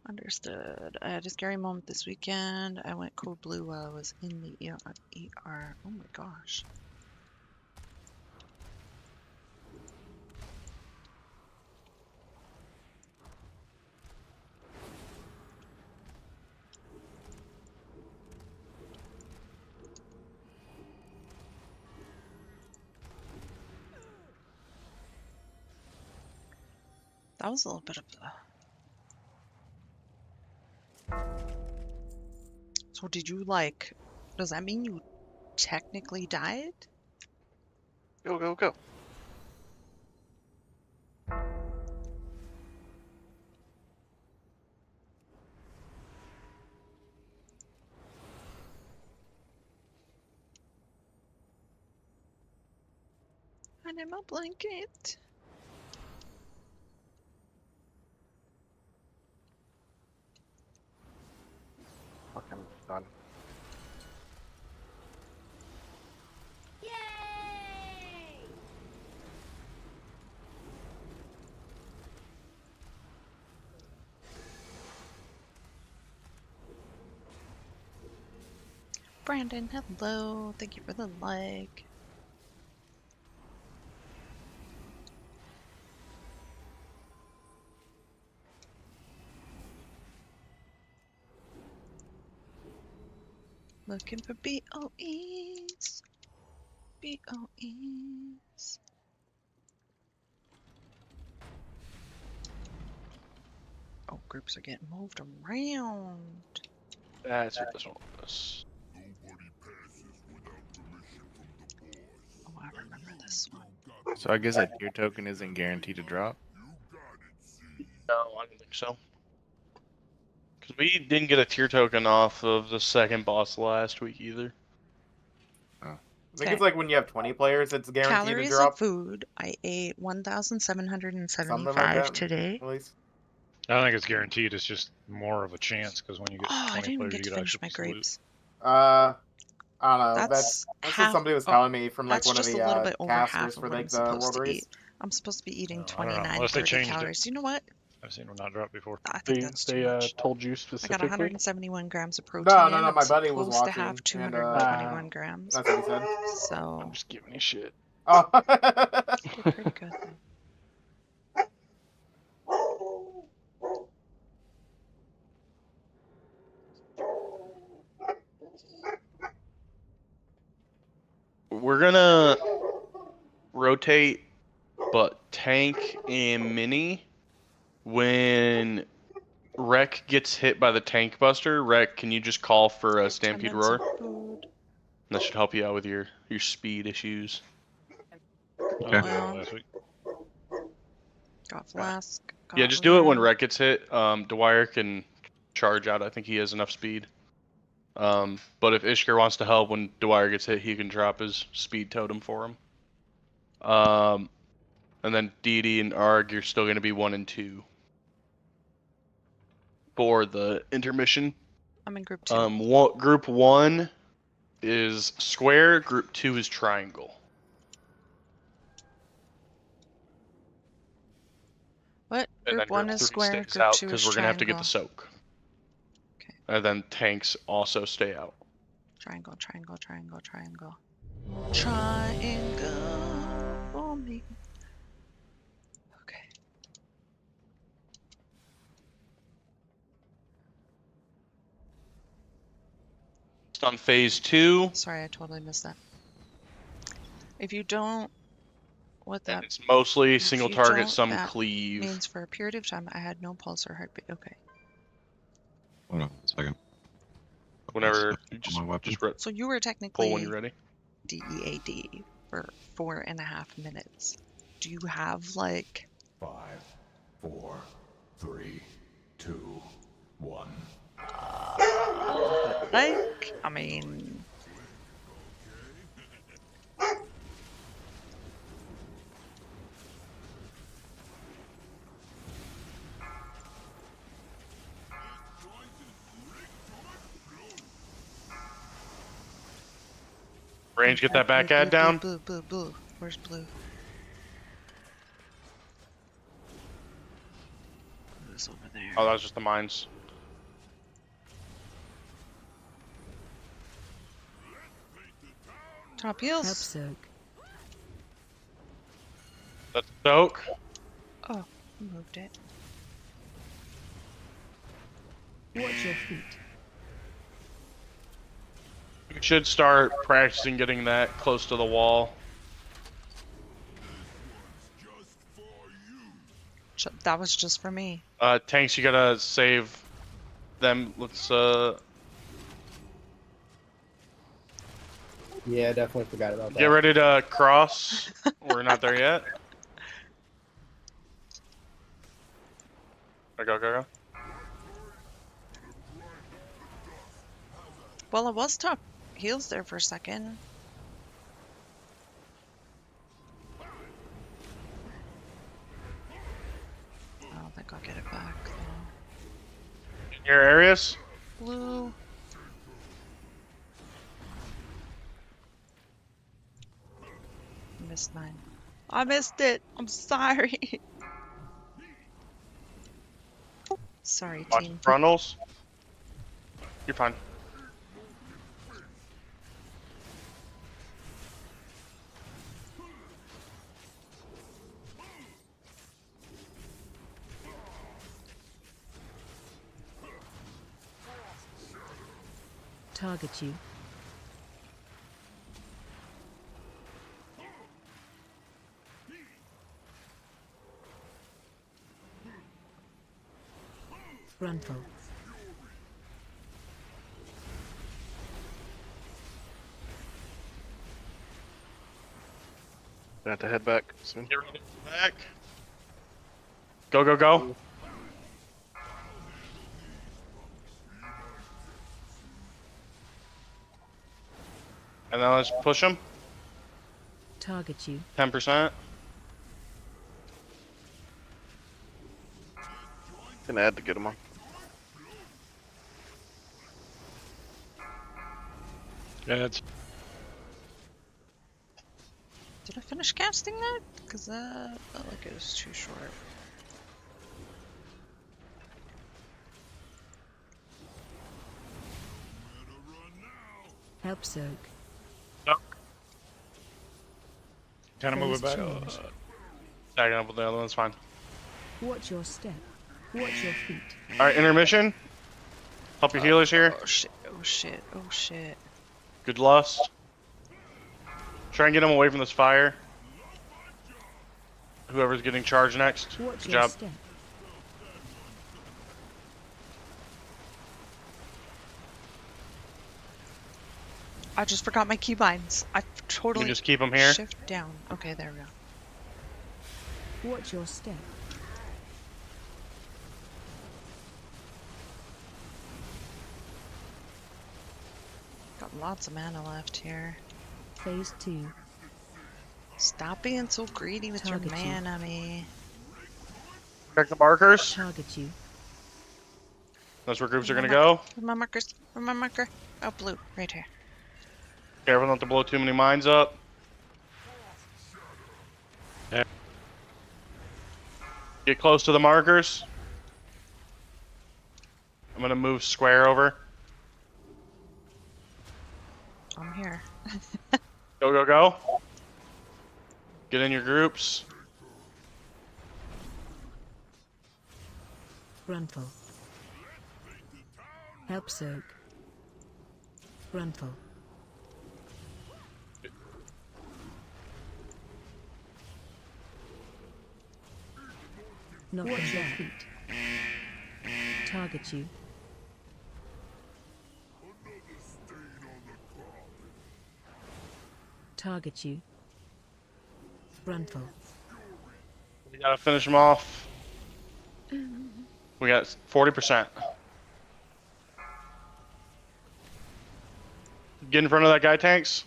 Understood. I had a scary moment this weekend. I went code blue while I was in the ER. Oh my gosh. That was a little bit of a... So did you like... Does that mean you technically died? Go, go, go. I need my blanket. Fucking done. Brandon, hello. Thank you for the like. Looking for BOEs. BOEs. Oh, groups are getting moved around. That's what this one was. Oh, I remember this one. So I guess that tier token isn't guaranteed to drop. No, I don't think so. Because we didn't get a tier token off of the second boss last week either. I think it's like when you have 20 players, it's guaranteed Calories to drop. of food. I ate 1,775 Something like that, today. at least. I don't think it's guaranteed. It's just more of a chance because when you get Oh, I 20 didn't even players, get you to get finish actual my piece of loot. grapes. I don't know. That's That's half, what somebody was oh, telling me from like that's one of just the a little bit over half casters of for what like I'm the supposed World to Race. eat. I'm supposed to be eating I don't know. 29, Unless they 30 changed it. calories. You know what? I've seen them not drop before. I think that's too much. told you I got specifically? 171 grams of protein No, in. no, no. I'm My buddy was supposed to watching, have and 221 grams. that's what he said. So I'm just giving you shit. Oh. did pretty good. We're gonna rotate, but tank and mini. When Wreck gets hit by the tank buster, Wreck, can you just call for a Stampede minutes of Roar? food. That should help you out with your speed issues. Okay. Well, Last week. got flask. Yeah, got just do it when lamp. Wreck gets hit. Dwyer can charge out. I think he has enough speed. But if Ishkar wants to help when Dwyer gets hit, he can drop his speed totem for him. And then DD and Arg, you're still going to be 1 and 2 for the intermission. I'm in group 2. Group 1 is square. Group 2 is triangle. What? And Group then 1 group is 3 square, stays group out 2 is because we're going to have to get the triangle. soak. Okay. And then tanks also stay out. Triangle, triangle, triangle, triangle. Triangle for me. Okay. Just on phase 2. Sorry, I totally missed that. If you don't, what that? It's mostly if single you target, don't, some that cleave. means for a period of time I had no pulse or heartbeat. Okay. Hold on a second. Whenever you On my weapon. just So you were pull when technically you're ready. DEAD for 4.5 minutes. Do you have like 5, 4, 3, 2, 1. like? I mean, Range, get that back blue, ad down. Blue, blue, blue, blue. Where's blue? Blue's over there. Oh, that was just the mines. Top Help heals. soak. That's soak. Oh, you moved it. Watch your feet. You should start practicing getting that close to the wall. That was just for me. Tanks, you gotta save them. Let's Yeah, definitely forgot about that. get ready to cross. We're not there yet. Go, go, go. Well, it was top heals there for a second. I don't think I'll get it back though. In your areas? Blue. Missed mine. I missed it. I'm sorry. Sorry, Watch team. frontals. You're fine. Target you. Frontal. I have to head back soon. Get ready to back. Go, go, go. And then let's push them. Target you. 10%. Can add to get them on. Yeah, it's Did I finish casting that? Because that felt like it was too short. Help soak. kind of move it back. Change. Stacking up with the other one's fine. Watch your step. Watch your feet. Alright, intermission. Help your healers here. Oh shit, oh shit, oh shit. Good lust. Try and get them away from this fire. Whoever's getting charged next. Watch Good your job. step. I just forgot my keybinds. I totally just keep 'em here? Shift down. Okay, there we go. Watch your step. lots of mana left here. Phase 2. Stop being so greedy with Target your you. mana, me. Check the markers. Target you. That's where groups are Where's gonna my go. Where's my markers? Where's my marker? Oh, blue. Right here. Careful not to blow too many mines up. Yeah. Get close to the markers. I'm gonna move square over. I'm here. Go, go, go. Get in your groups. Brunful. Help soak. Brunful. Knock them back. Target you. Target you. Brunful. We gotta finish them off. We got 40%. Get in front of that guy, tanks.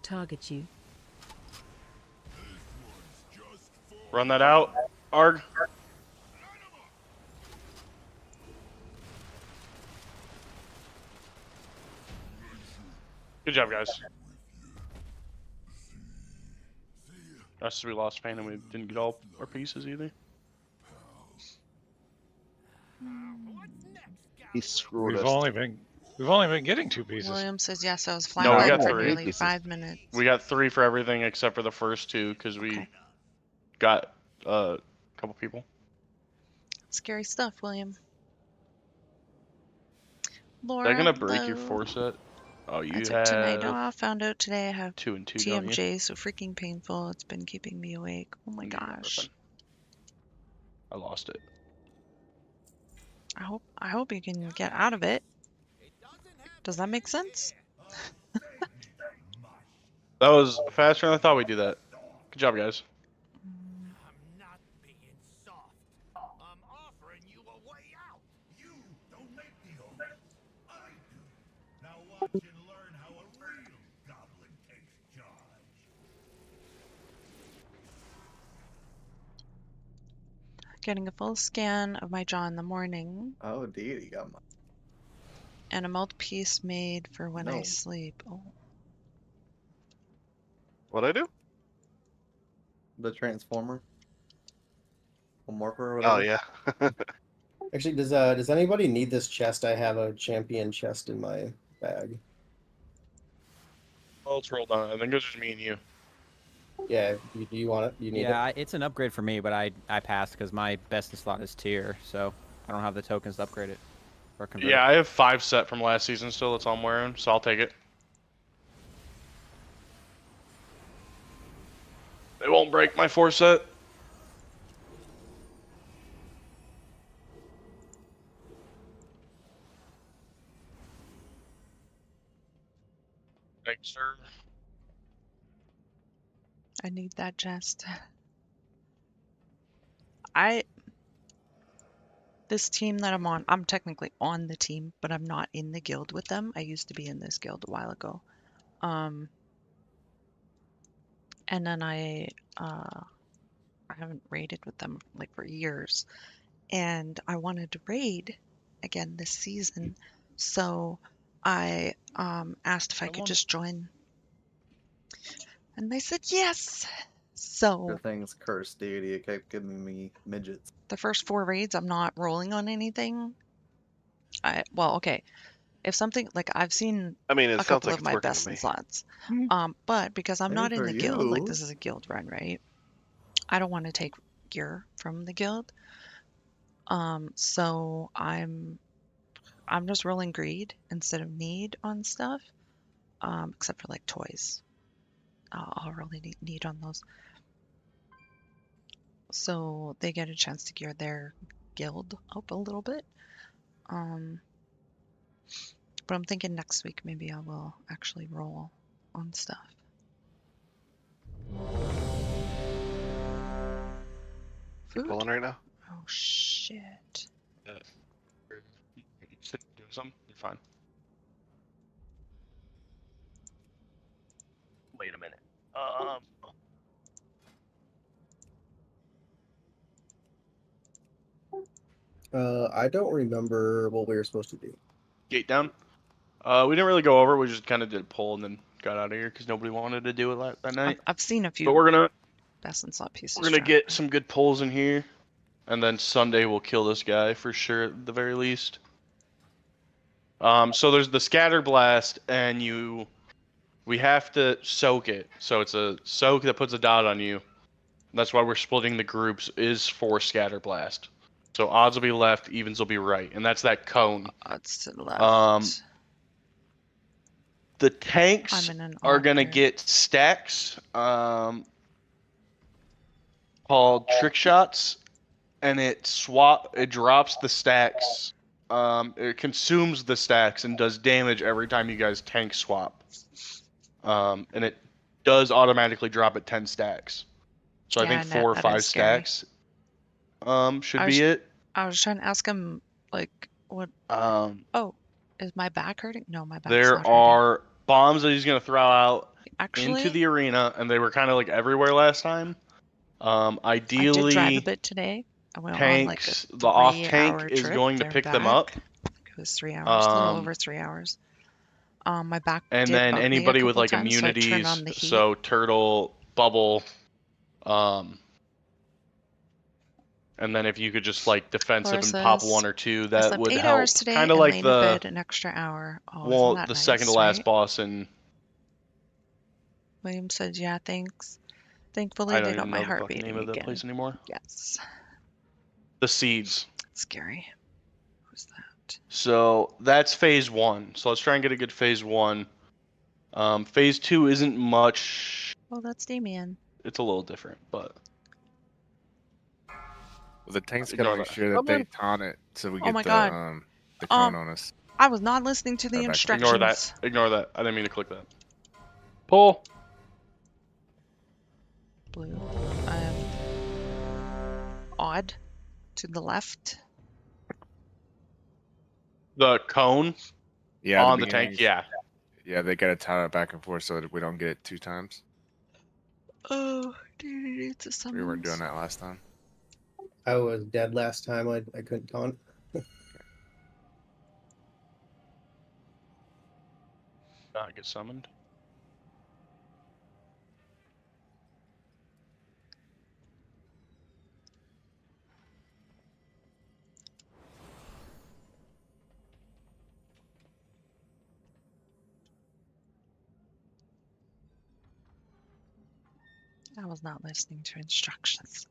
Target you. Run that out. Arg. Good job, guys. Us, we lost pain and we didn't get all our pieces either. He screwed We've us. only been getting 2 pieces. William says yes. I was flying No, we around got for 3 nearly 5 minutes. We got 3 for everything except for the first 2 because we got a couple people. Scary stuff, William. They're gonna Laura, break your hello. 4 set. Oh, you I took tonight have off. Found out today I have 2 and 2, don't you? TMJ, so freaking painful. It's been keeping me awake. Oh my gosh. I lost it. I hope you can get out of it. Does that make sense? That was faster than I thought we'd do that. Good job, guys. Getting a full scan of my jaw in the morning. Oh, indeed, he got my. And a mouthpiece made for when I No. sleep. Oh. What'd I do? The transformer. A marker or Oh whatever. yeah. Actually, does anybody need this chest? I have a champion chest in my bag. Oh, let's roll down. I think it's just me and you. Yeah, do you want it? You need it? Yeah, it's an upgrade for me, but I passed because my best in slot is tier, so I don't have the tokens to upgrade it or convert. Yeah, I have 5 set from last season still. That's all I'm wearing, so I'll take it. They won't break my 4 set. Thanks, sir. I need that chest. This team that I'm on, I'm technically on the team, but I'm not in the guild with them. I used to be in this guild a while ago. And then I haven't raided with them like for years. And I wanted to raid again this season. So I asked if I could just join. And they said yes. So Good thing's cursed deity. It kept giving me midgets. the first 4 raids, I'm not rolling on anything. Well, okay. If something like I've seen I mean, it a sounds couple like of it's my working to best in me. slots. But because I'm Maybe not in for the guild, like you. this is a guild run, right? I don't want to take gear from the guild. So I'm just rolling greed instead of need on stuff. Except for like toys. I'll really need on those. So they get a chance to gear their guild up a little bit. But I'm thinking next week maybe I will actually roll on stuff. You pulling right now? Oh shit. Doing something? You're fine. I don't remember what we were supposed to do. Gate down. We didn't really go over. We just kind of did a poll and then got out of here because nobody wanted to do it that night. I've seen a few. But we're gonna best in slot pieces. get some good pulls in here, and then Sunday we'll kill this guy for sure at the very least. So there's the scatter blast, and we have to soak it. So it's a soak that puts a dot on you. That's why we're splitting the groups is for scatter blast. So odds will be left, evens will be right, and that's that cone. Odds to the left. The tanks I'm in an are gonna altar. get stacks called trick shots, and it drops the stacks. It consumes the stacks and does damage every time you guys tank swap. And it does automatically drop at 10 stacks. So I Yeah, think no, 4 or that 5 is scary. stacks should be it. I was trying to ask him like what. Oh, is my back hurting? No, my back's There not hurting. are bombs that he's gonna throw out Actually, into the arena, and they were kind of like everywhere last time. I did drive a Ideally, bit today. I went tanks, on like the a off 3-hour tank is trip going to there and pick them up. back. I think it was 3 hours, a little over 3 hours. My back And did then bug me a anybody with couple like times, so I turned immunities, on the heat. so turtle, bubble, and then if you could just like defensive and pop Says, 1 or 2, I that slept would 8 help. hours today Kind of and like laid in the bed an extra hour. Oh, isn't that the nice, second to last right? boss in. William said, "Yeah, thanks. Thankfully, I they don't got even my know the heart fucking beating name of that again." place anymore. Yes. The seeds. Scary. Who's that? So that's phase 1. So let's try and get a good phase 1. Phase 2 isn't much. Oh, that's Damien. It's a little different, but Well, the tank's Ignore gotta make that. sure that Come they in. taunt it so we Oh get my god. the cone on us. I was not listening to the Right back. instructions. ignore that. Ignore that. I didn't mean to click that. Pull. Blue. Odd. To the left. The cone Yeah, on the tank. beginnings. Yeah. Yeah, they gotta tie it back and forth so that we don't get it 2 times. Oh, it's a summons. We weren't doing that last time. I was dead last time. I couldn't taunt. Not get summoned. I was not listening to instructions.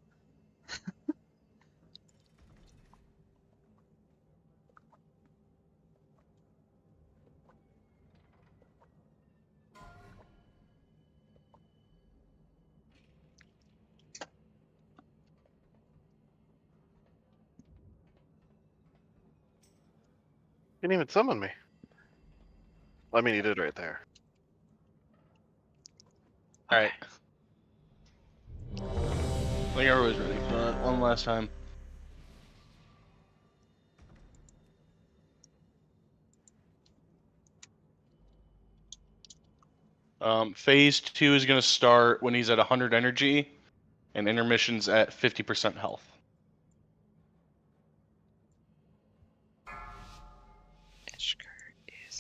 Didn't even summon me. I mean, he did right there. All right. I think everybody's ready for that one last time. Phase 2 is going to start when he's at 100 energy, and intermission's at 50% health.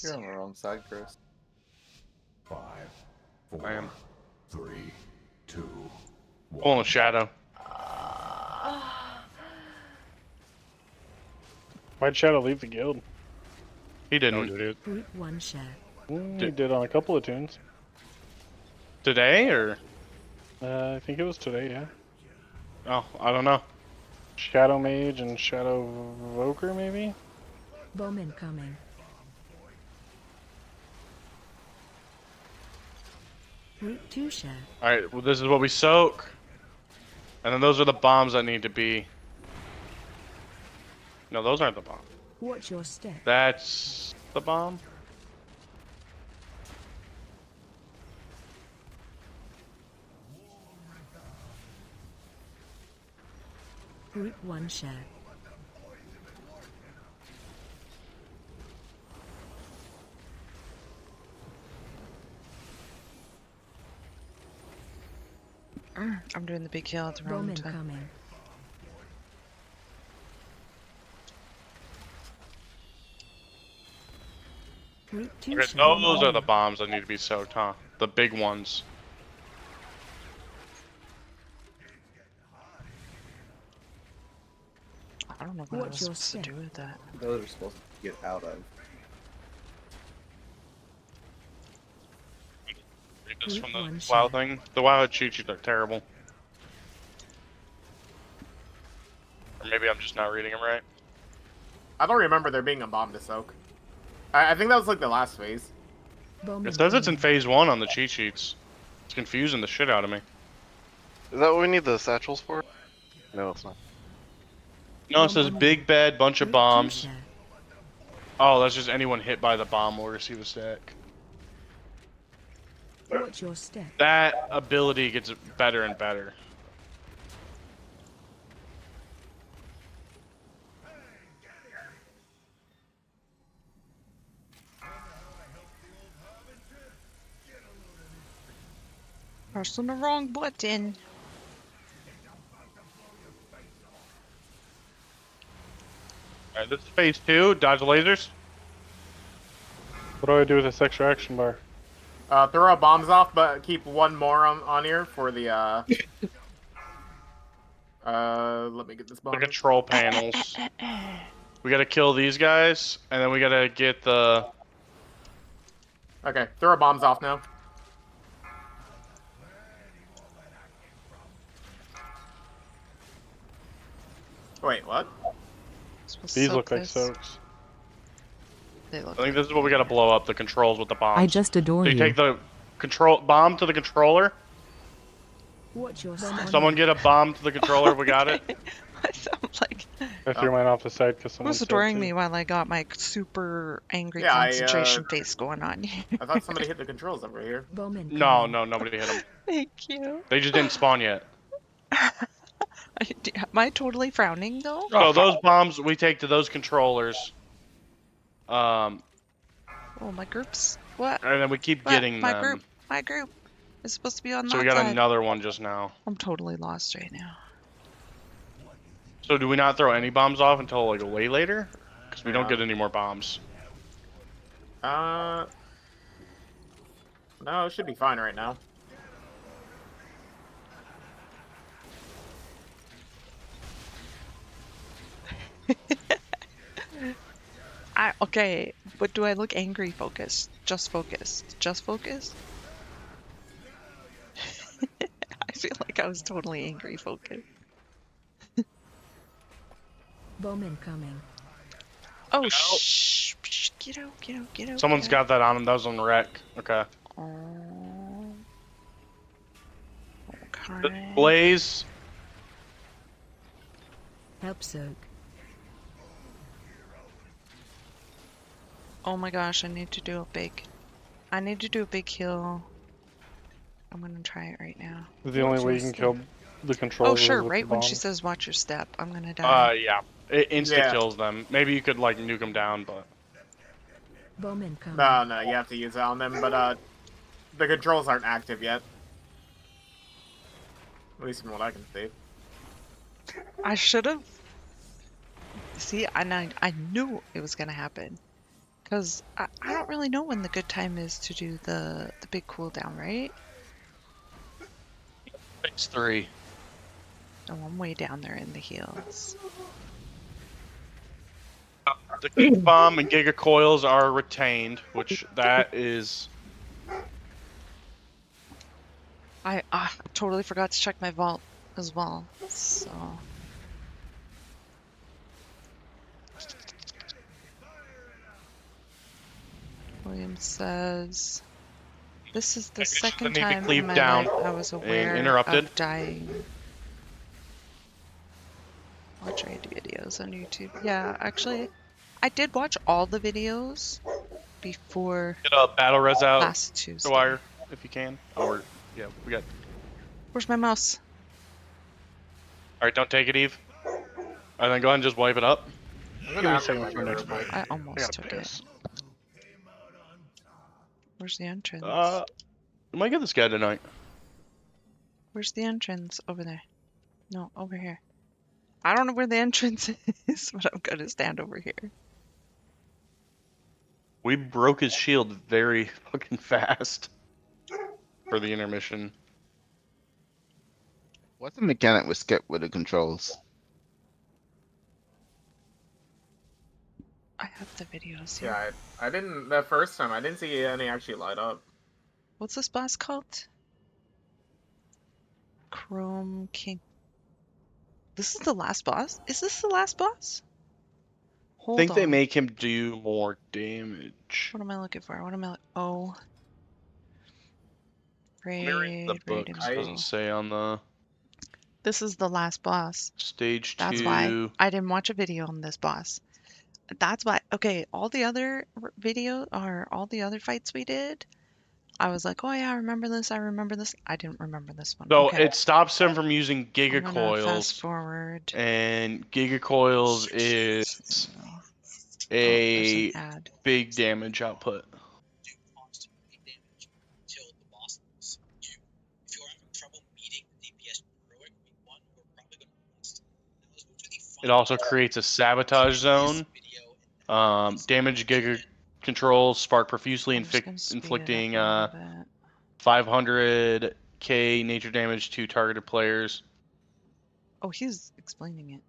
You're on the wrong side, Chris. 5, 4, I am 3, 2, pulling a shadow. Why'd Shadow leave the guild? He didn't. Group 1 share. He did on a couple of tunes. Today or? I think it was today, yeah. Oh, I don't know. Shadow Mage and Shadow Voker, maybe? Bomb incoming. Group 2 share. Alright, well, this is what we soak. And then those are the bombs that need to be. No, those aren't the bombs. Watch your step. That's the bomb. Group 1 share. I'm doing the big kill at the Bomb wrong time. incoming. Group 2 Okay, shall those are the begin. bombs that need to be soaked, huh? The big ones. I don't know what I Watch was your supposed to step. do with that. Those are supposed to get out of. Read this from the Group 1 WoW shall. thing. The WoW cheat sheets are terrible. Or maybe I'm just not reading them right. I don't remember there being a bomb to soak. I think that was like the last phase. It says it's in phase 1 on the cheat sheets. It's confusing the shit out of me. Is that what we need the satchels for? No, it's not. No, it says big bad bunch of bombs. Oh, that's just anyone hit by the bomb will receive a stack. Watch your step. That ability gets better and better. Pressing the wrong button. Alright, this is phase 2. Dodge lasers. What do I do with this extra action bar? Throw our bombs off, but keep one more on here for the let me get this bomb. The control panels. We gotta kill these guys, and then we gotta get the... Okay, throw our bombs off now. Wait, what? These look like soaks. They look I think this is what we gotta blow up, the controls with the bombs. I just adore so you you. take the control bomb to the controller. Watch your step. Someone get a bomb to the controller, we got it. I sound like... I threw mine off the side because someone Who's adoring me while I got my super angry Yeah, concentration face going on here? I thought somebody hit the controls over here. No, nobody hit them. Thank you. They just didn't spawn yet. Am I totally frowning though? So those bombs we take to those controllers. Oh, my groups. What? And then we keep What? getting my them. group. My group is supposed to be on So that we got side. another one just now. I'm totally lost right now. So do we not throw any bombs off until like way later? Because we don't get any more bombs. No, it should be fine right now. Okay, but do I look angry focused? Just focused? Just focused? I feel like I was totally angry focused. Bowman coming. Oh, shh, shh, get out, get out, get out. Someone's got that on him. That was on wreck. Okay. Okay. Blaze. Help soak. Oh my gosh, I need to do a big heal. I'm gonna try it right now. The only way you can kill the controller. Oh sure, is with right the when she bombs. says watch your step, I'm gonna die. Yeah. It insta kills Yeah. them. Maybe you could like nuke them down, but Bowman coming. No, you have to use it on them, but the controls aren't active yet. At least from what I can see. I should have. See, I knew it was gonna happen. Cause I don't really know when the good time is to do the big cooldown, right? phase 3. Oh, I'm way down there in the heals. The Giga Bomb and Giga Coils are retained, which that is... I totally forgot to check my vault as well, so... William says... This is the second need to time cleave in my down life I was and aware interrupted. of dying. Watch raid videos on YouTube. Yeah, actually, I did watch all the videos before Get a battle res out last Tuesday. the wire if you can. Or, yeah, we got... Where's my mouse? Alright, don't take it, Eve. And then go ahead and just wipe it up. Give me a second for next one. I almost took it. Where's the entrance? We might get this guy tonight. Where's the entrance? Over there. No, over here. I don't know where the entrance is, but I'm gonna stand over here. We broke his shield very fucking fast for the intermission. What's the mechanic with skip with the controls? I have the videos here. Yeah, I didn't the first time. I didn't see any actually light up. What's this boss called? Chrome King. This is the last boss? Is this the last boss? I Hold think on. they make him do more damage. What am I looking for? What am I? Oh. Let me read the Raid, book. raid 'Cause it doesn't info. say on the This is the last boss. stage 2. That's why I didn't watch a video on this boss. That's why. Okay, all the other all the other fights we did, I was like, oh yeah, I remember this. I remember this. I didn't remember this one. So Okay. it stops him from using I'm Giga gonna Coils. fast forward. And Giga Coils is a ad. big damage output. It also creates a sabotage zone. Damage Giga controls spark profusely, inflicting 500k nature damage to targeted players. Oh, he's explaining it.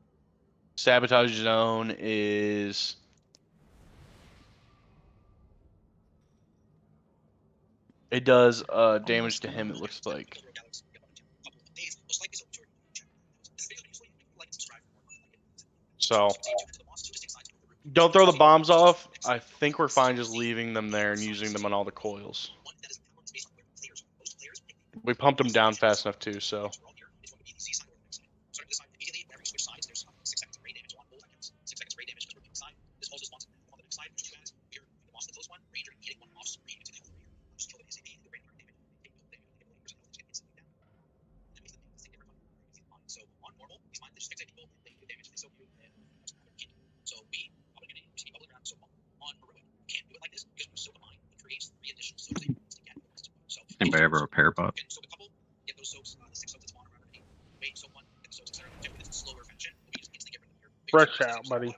Sabotage zone is it does damage to him, it looks like. So don't throw the bombs off. I think we're fine just leaving them there and using them on all the coils. We pumped them down fast enough too, so. Anybody ever repair bot? Fresh out, buddy.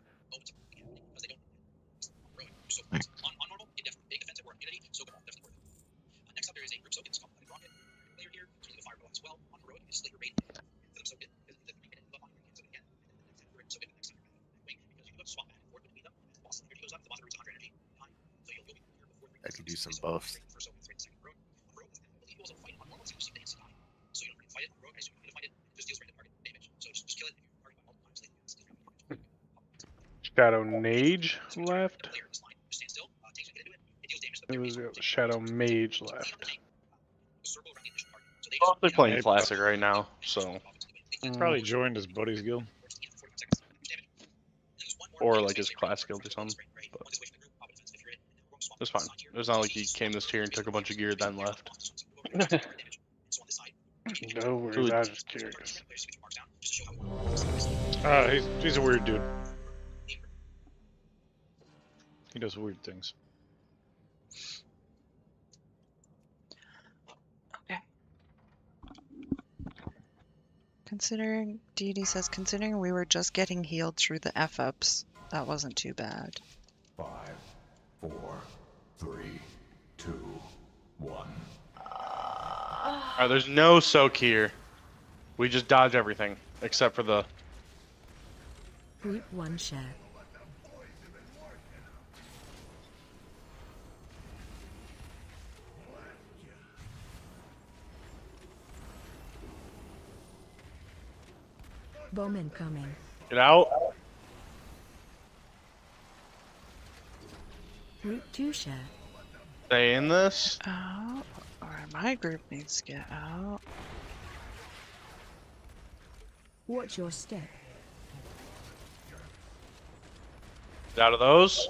I could do some buffs. Shadow Mage left. It was Shadow Mage left. They're playing Classic right now, so. Probably joined his buddy's guild. Or like his class guild or something. But it's fine. It's not like he came this tier and took a bunch of gear then left. No worries, I was just curious. He's a weird dude. He does weird things. Okay. Considering, Deity says, considering we were just getting healed through the F-ups, that wasn't too bad. 5, 4, 3, 2, 1. Alright, there's no soak here. We just dodge everything, except for the... Group 1 share. Bomb incoming. Get out. Group 2 share. Stay in this. Oh, alright, my group needs to get out. Watch your step. Get out of those.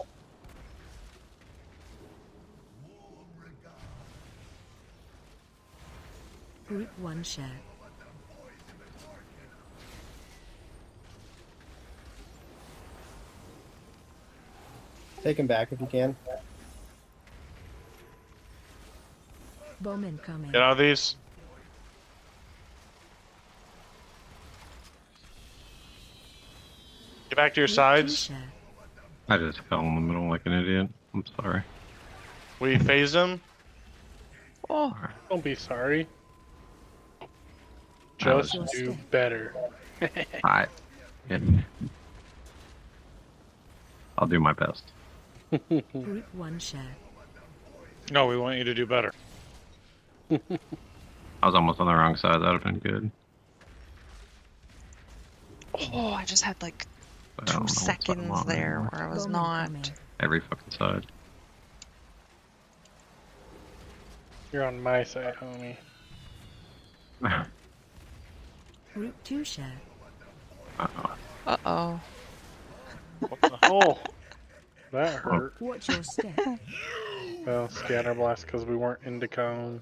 Group 1 share. Take him back if you can. Bomb incoming. Get out of these. Get back to your sides. I just fell in the middle like an idiot. I'm sorry. We phased him. Oh, Don't be sorry. That was- Just do better. Alright. Yeah. I'll do my best. Group 1 share. No, we want you to do better. I was almost on the wrong side. That would have been good. oh, I just had like But I don't know 2 what side I'm seconds on there anymore. where I was Bomb not. incoming. Every fucking side. You're on my side, homie. Group 2 share. Uh-oh. Uh-oh. Oh, that hurt. Watch your step. Well, scatter blast because we weren't into cone.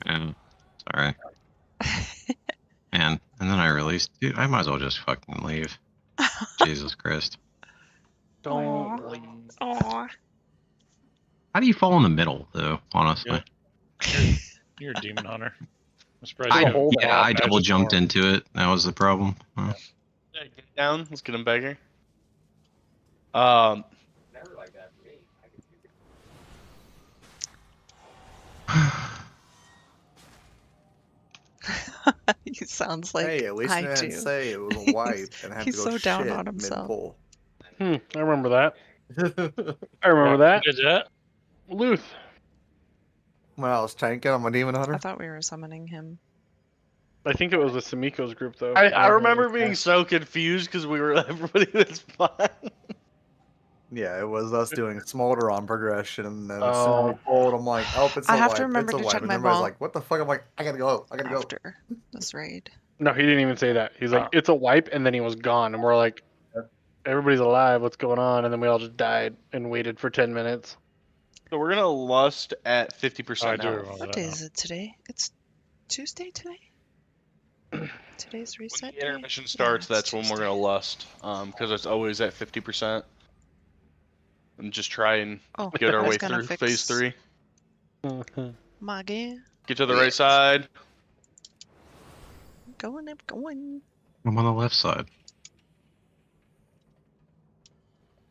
Yeah. Sorry. Man, and then I released. Dude, I might as well just fucking leave. Jesus Christ. Don't leave. Aw. How do you fall in the middle, though, honestly? You're a demon hunter. I'm surprised I, you haven't yeah, fought I double magic jumped form. into it. That was the problem. Well, Yeah, get down. Let's get him beggar. Um. He sounds like Hey, at least I I didn't do. say it was a wipe and I had He's to go so down shit on himself. mid-pull. I remember that. I remember that. Did that? Luth. When I was tanking on my demon hunter. I thought we were summoning him. I think it was with Samiko's group, though. I remember being so confused because we were everybody was fine. Yeah, it was us doing smolder on progression, and then as soon as Oh. we pulled, I'm like, oh, it's a I have wipe, to remember it's a to wipe. check And my everybody's ball like, what the fuck? I'm like, I gotta go, I gotta go. after this raid. No, he didn't even say that. He's like, it's a wipe, and then he was gone. And we're like, everybody's alive. What's going on? And then we all just died and waited for 10 minutes. So we're gonna lust at 50% I do now. remember What that day now. is it today? It's Tuesday today? Today's When reset the day? intermission starts, it's that's when we're Tuesday. gonna lust. Because it's always at 50%. And just try and Oh, get our I was way gonna through fix phase 3. my game. Get to the right side. Going, I'm going. I'm on the left side.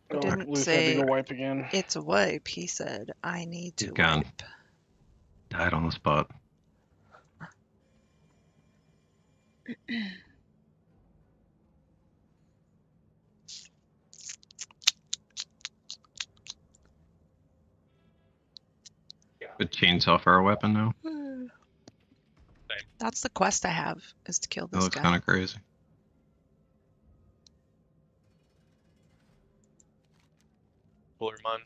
He Oh, didn't Luth had to say go wipe again. it's a wipe. He said, I need to He's gone. wipe. Died on the spot. Good chainsaw for our weapon now. That's the quest I have, is to kill That this looks guy. kind of crazy. Bullerman.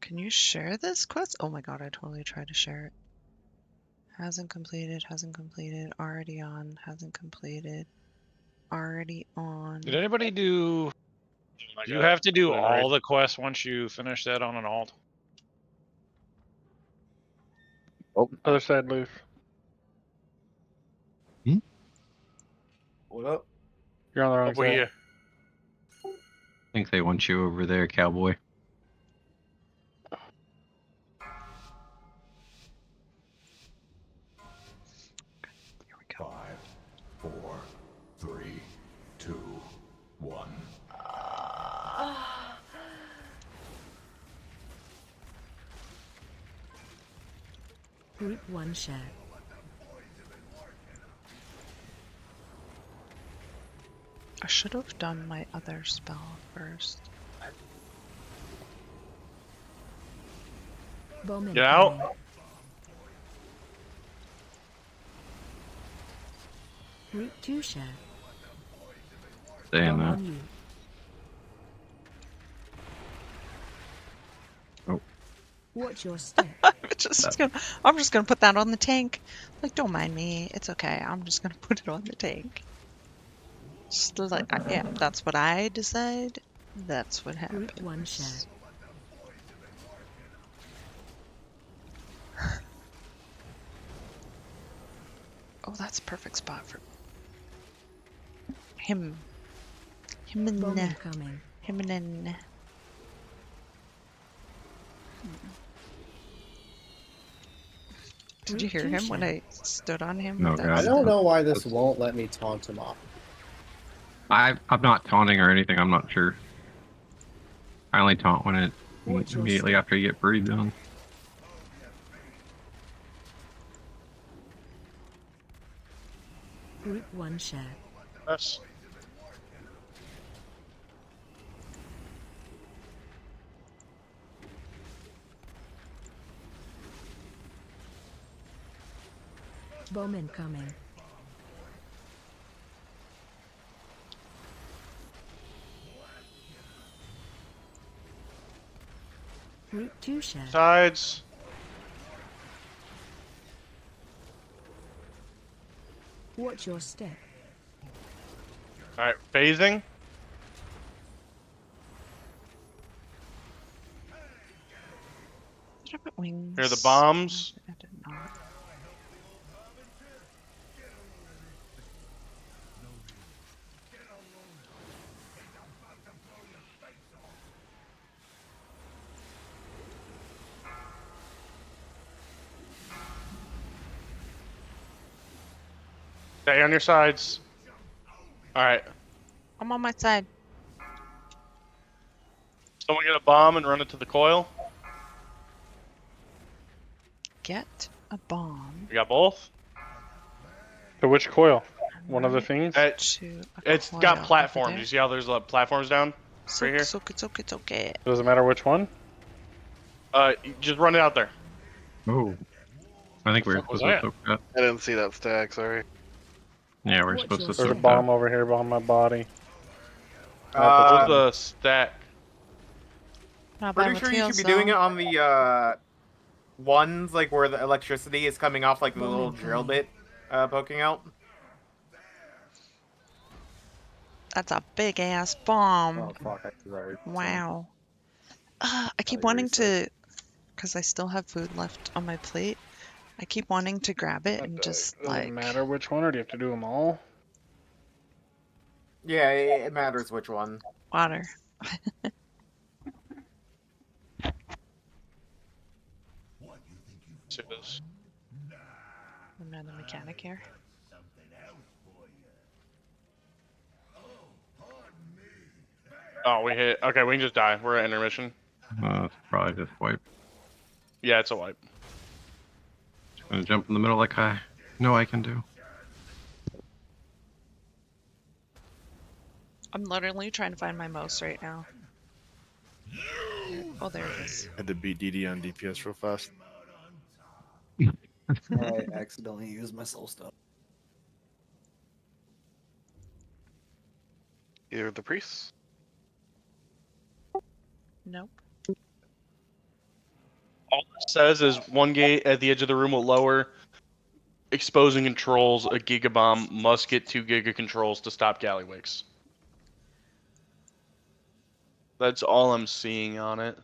Can you share this quest? Oh my god, I totally tried to share it. Hasn't completed, already on, hasn't completed, already on. Did anybody do? Like You a- have to do an all raid. the quests once you finish that on an alt. Other side, Luth. What up? You're on the wrong Over side. here. I think they want you over there, cowboy. Here we go. 5, 4, 3, 2, 1. Group 1 share. I should have done my other spell first. Bomb Get out. incoming. Group 2 share. Stay in Bomb there. on you. Oh. Watch your step. I'm just gonna put that on the tank. Like, don't mind me. It's okay. I'm just gonna put it on the tank. Just like, yeah, that's what I decide. That's what happens. Group 1 share. Oh, that's a perfect spot for him. Him Bomb and incoming. him and. Did you hear him when I stood on him? No, That God. I was- don't know why this won't let me taunt him off. I'm not taunting or anything. I'm not sure. I only taunt when it Watch your Immediately step. after you get breathed on. Group 1 share. Yes. Bomb incoming. Group 2 share. Sides. Watch your step. All right, phasing. Did I put wings? Here are the bombs. I did not. Stay on your sides. All right. I'm on my side. Someone get a bomb and run it to the coil. Get a bomb. We got both. To which coil? One of the things? It's coil got over platforms. there. You see how there's platforms down right here? It's okay. Does it matter which one? You just run it out there. Oh. I think we were supposed to soak that. I didn't see that stack, sorry. Yeah, we're supposed to There's soak a that. bomb over here on my body. What's the stack? Not bad Pretty sure you with should be doing it on the ones like where the electricity is coming off, like the little drill bit poking out. That's a big ass bomb. Oh fuck! Wow. I keep wanting to, because I still have food left on my plate. I keep wanting to grab it and just Does like. it matter which one, or do you have to do them all? Yeah, it matters which one. Water. I'm not the mechanic here. Oh, we hit. Okay, we can just die. We're at intermission. It's probably just wipe. Yeah, it's a wipe. Just gonna jump in the middle like I know I can do. I'm literally trying to find my mouse right now. Oh, there it is. Had to beat DD on DPS real fast. I accidentally used my soul stuff. Either the priests. Nope. All it says is one gate at the edge of the room will lower, exposing controls. A gigabomb must get 2 giga controls to stop Gallywix. That's all I'm seeing on it.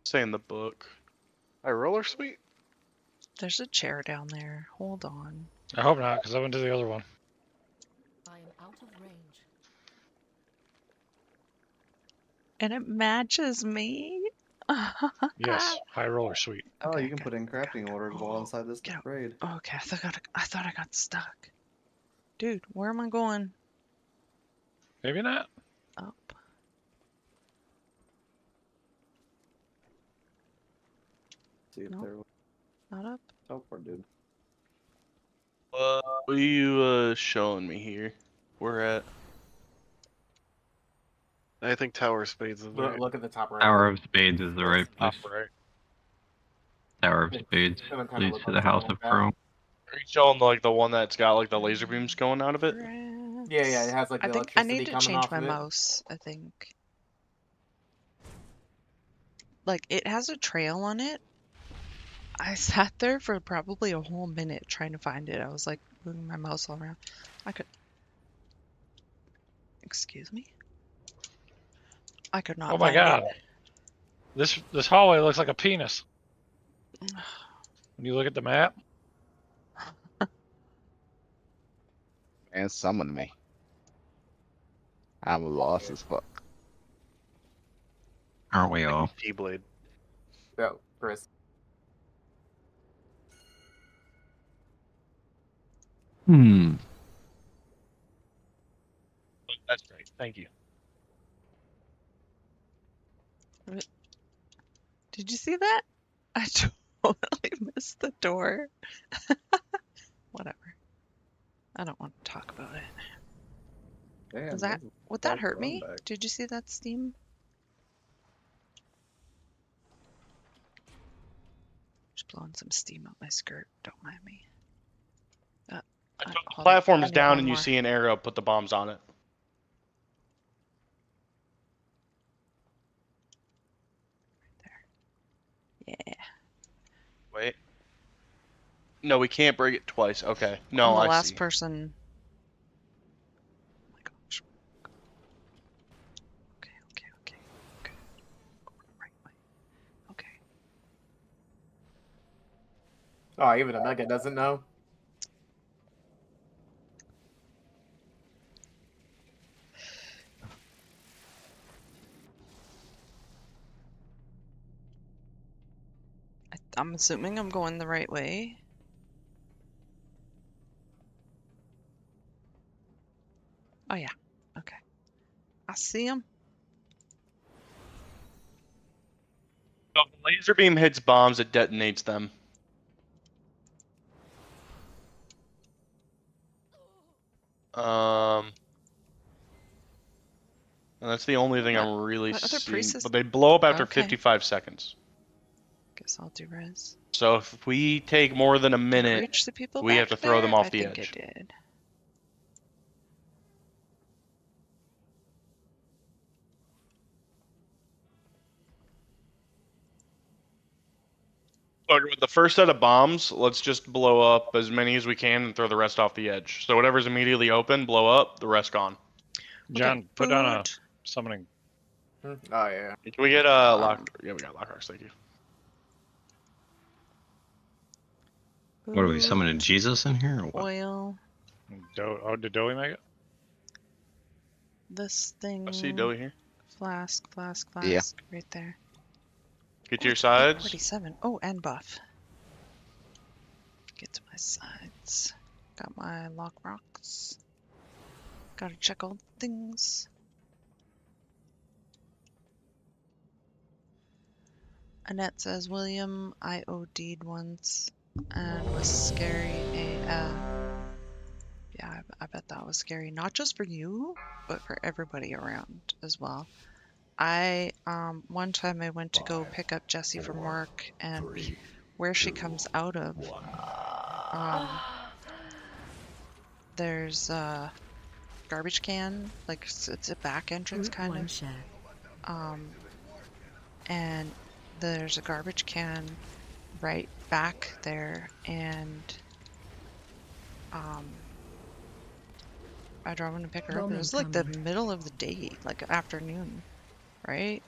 Say in the book. I roller suite? There's a chair down there. Hold on. I hope not, because I went to the other one. I am out of range. And it matches me. Yes, high roller suite. Oh, you can put in crafting orders while inside this raid. Okay, I thought I got stuck. Dude, where am I going? Maybe not. Up. See if Nope. they're Not up. teleport, dude. What are you showing me here? We're at. I think Tower of Spades is right. Look at the top right. Tower of Spades is the right Top place. right. Tower of Spades gonna kinda leads look to like the House something of like that. Chrome. Are you showing like the one that's got like the laser beams going out of it? Yeah, it has like the I think I electricity need to coming change off my of it. mouse, I think. Like, it has a trail on it. I sat there for probably a whole minute trying to find it. I was like moving my mouse all around. I could. Excuse me? I could not Oh my find god. it. This hallway looks like a penis. When you look at the map. And summon me. I'm lost as fuck. Aren't we all? T-Blade. Go, Chris. That's great. Thank you. Did you see that? I totally missed the door. Whatever. I don't want to talk about it. Damn, Was that this is would that fucked hurt run me? back. Did you see that steam? Just blowing some steam out my skirt. Don't mind me. The hold on. platform's I need down one and you more. see an arrow, put the bombs on it. Yeah. Wait. No, we can't break it twice. Okay. I'm No, the I last see. person. Oh my gosh. Okay. Go the right way. Okay. Oh, even Omega doesn't know. I'm assuming I'm going the right way. Oh yeah. Okay. I see him. So if the laser beam hits bombs, it detonates them. And that's the only thing I'm really What other seeing. priests? But they blow up after Okay. 55 seconds. Guess I'll do res. So if we take more than a Did I minute, reach the people we have back to throw there? them off I the think edge. I did. Look, with the first set of bombs, let's just blow up as many as we can and throw the rest off the edge. So whatever's immediately open, blow up, the rest gone. John, Okay, put down a food. summoning. Oh yeah. Can we get lock? Yeah, we got lock rocks. Thank you. What are we Food, summoning Jesus in here or what? Oil. Did Dowie make it? This thing. I see Dowie here. Flask. Yeah. Right there. Get to your It's sides. 47. Oh, and buff. Get to my sides. Got my lock rocks. Gotta check all the things. Annette says, William, I OD'd once and was scary AF. Yeah, I bet that was scary. Not just for you, but for everybody around as well. One time I went to go pick up Jessie from work, and where she comes out of, there's a garbage can, like it's a back entrance kind of. And there's a garbage can right back there, and I drove in to pick her up. It was like the middle of the day, like afternoon, right?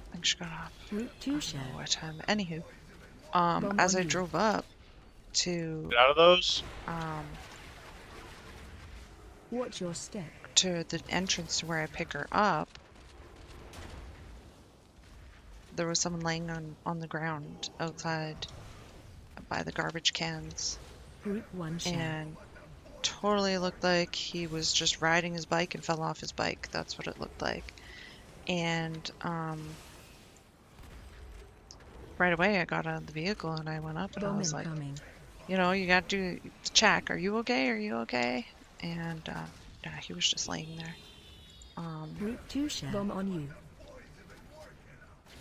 I think she got off. I don't know what time. Anywho, as I drove up to Get out of those. Watch your step. To the entrance to where I pick her up, there was someone laying on the ground outside by the garbage cans. Group 1 share. And totally looked like he was just riding his bike and fell off his bike. That's what it looked like. And right away I got out of the vehicle and I went up and I was like, you know, you got to do the check. Are you okay? Are you okay? And yeah, he was just laying there. Group 2 share. Bomb on you.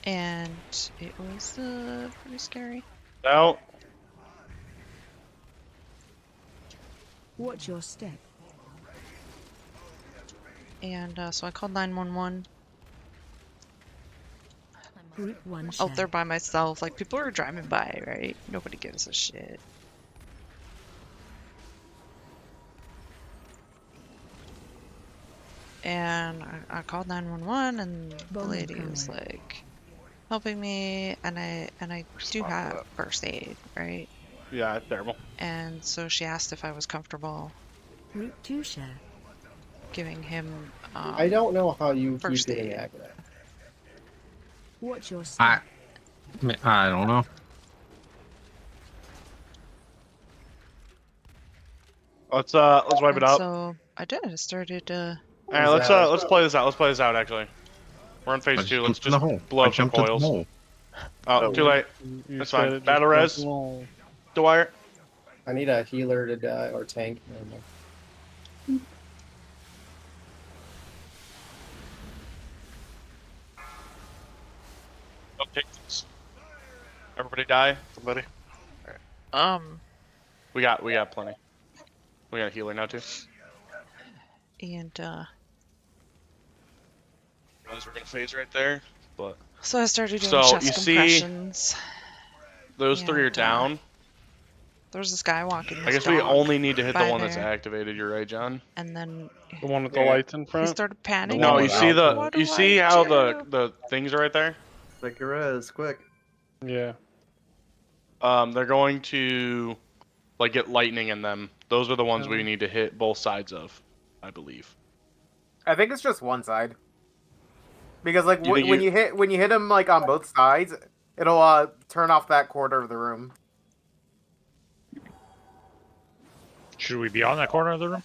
And it was pretty scary. Out. Watch your step. And so I called 911. Group 1 Out there by myself. Like, people are driving by, right? Nobody gives a shit. And I called 911, and the lady was like helping me, and I do have first aid, right? Yeah, it's terrible. And so she asked if I was comfortable Group 2 share. giving him I don't know how you keep first getting aid. accurate. Watch your step. I don't know. Let's wipe it And out. so I did. I started All right, let's play this out. Let's play this out actually. I on phase just 2. Let's jumped in the just hole. blow I up some jumped in the coils. hole. Oh, too late. You That's said fine. it, just Battle jump res. in the hole. Dwyer. I need a healer to die or tank. Never mind. Don't take this. Everybody die. Somebody. We got plenty. We got a healer now too. And Realize we're gonna phase right there, but so I started doing so chest you see compressions. those 3 are and, down. There's this guy walking. I This guess we dog only need to hit the by one that's there, activated. You're right, John. and then The one with the lights in he front. started panicking. No, you without see the- What you do see I how do? the things are right there. Check your res, quick. Yeah. They're going to like get lightning in them. Those are the ones we Oh. need to hit both sides of, I believe. I think it's just one side. Because like You think when you hit him like on both sides, it'll turn off that quarter of the room. Should we be on that corner of the room?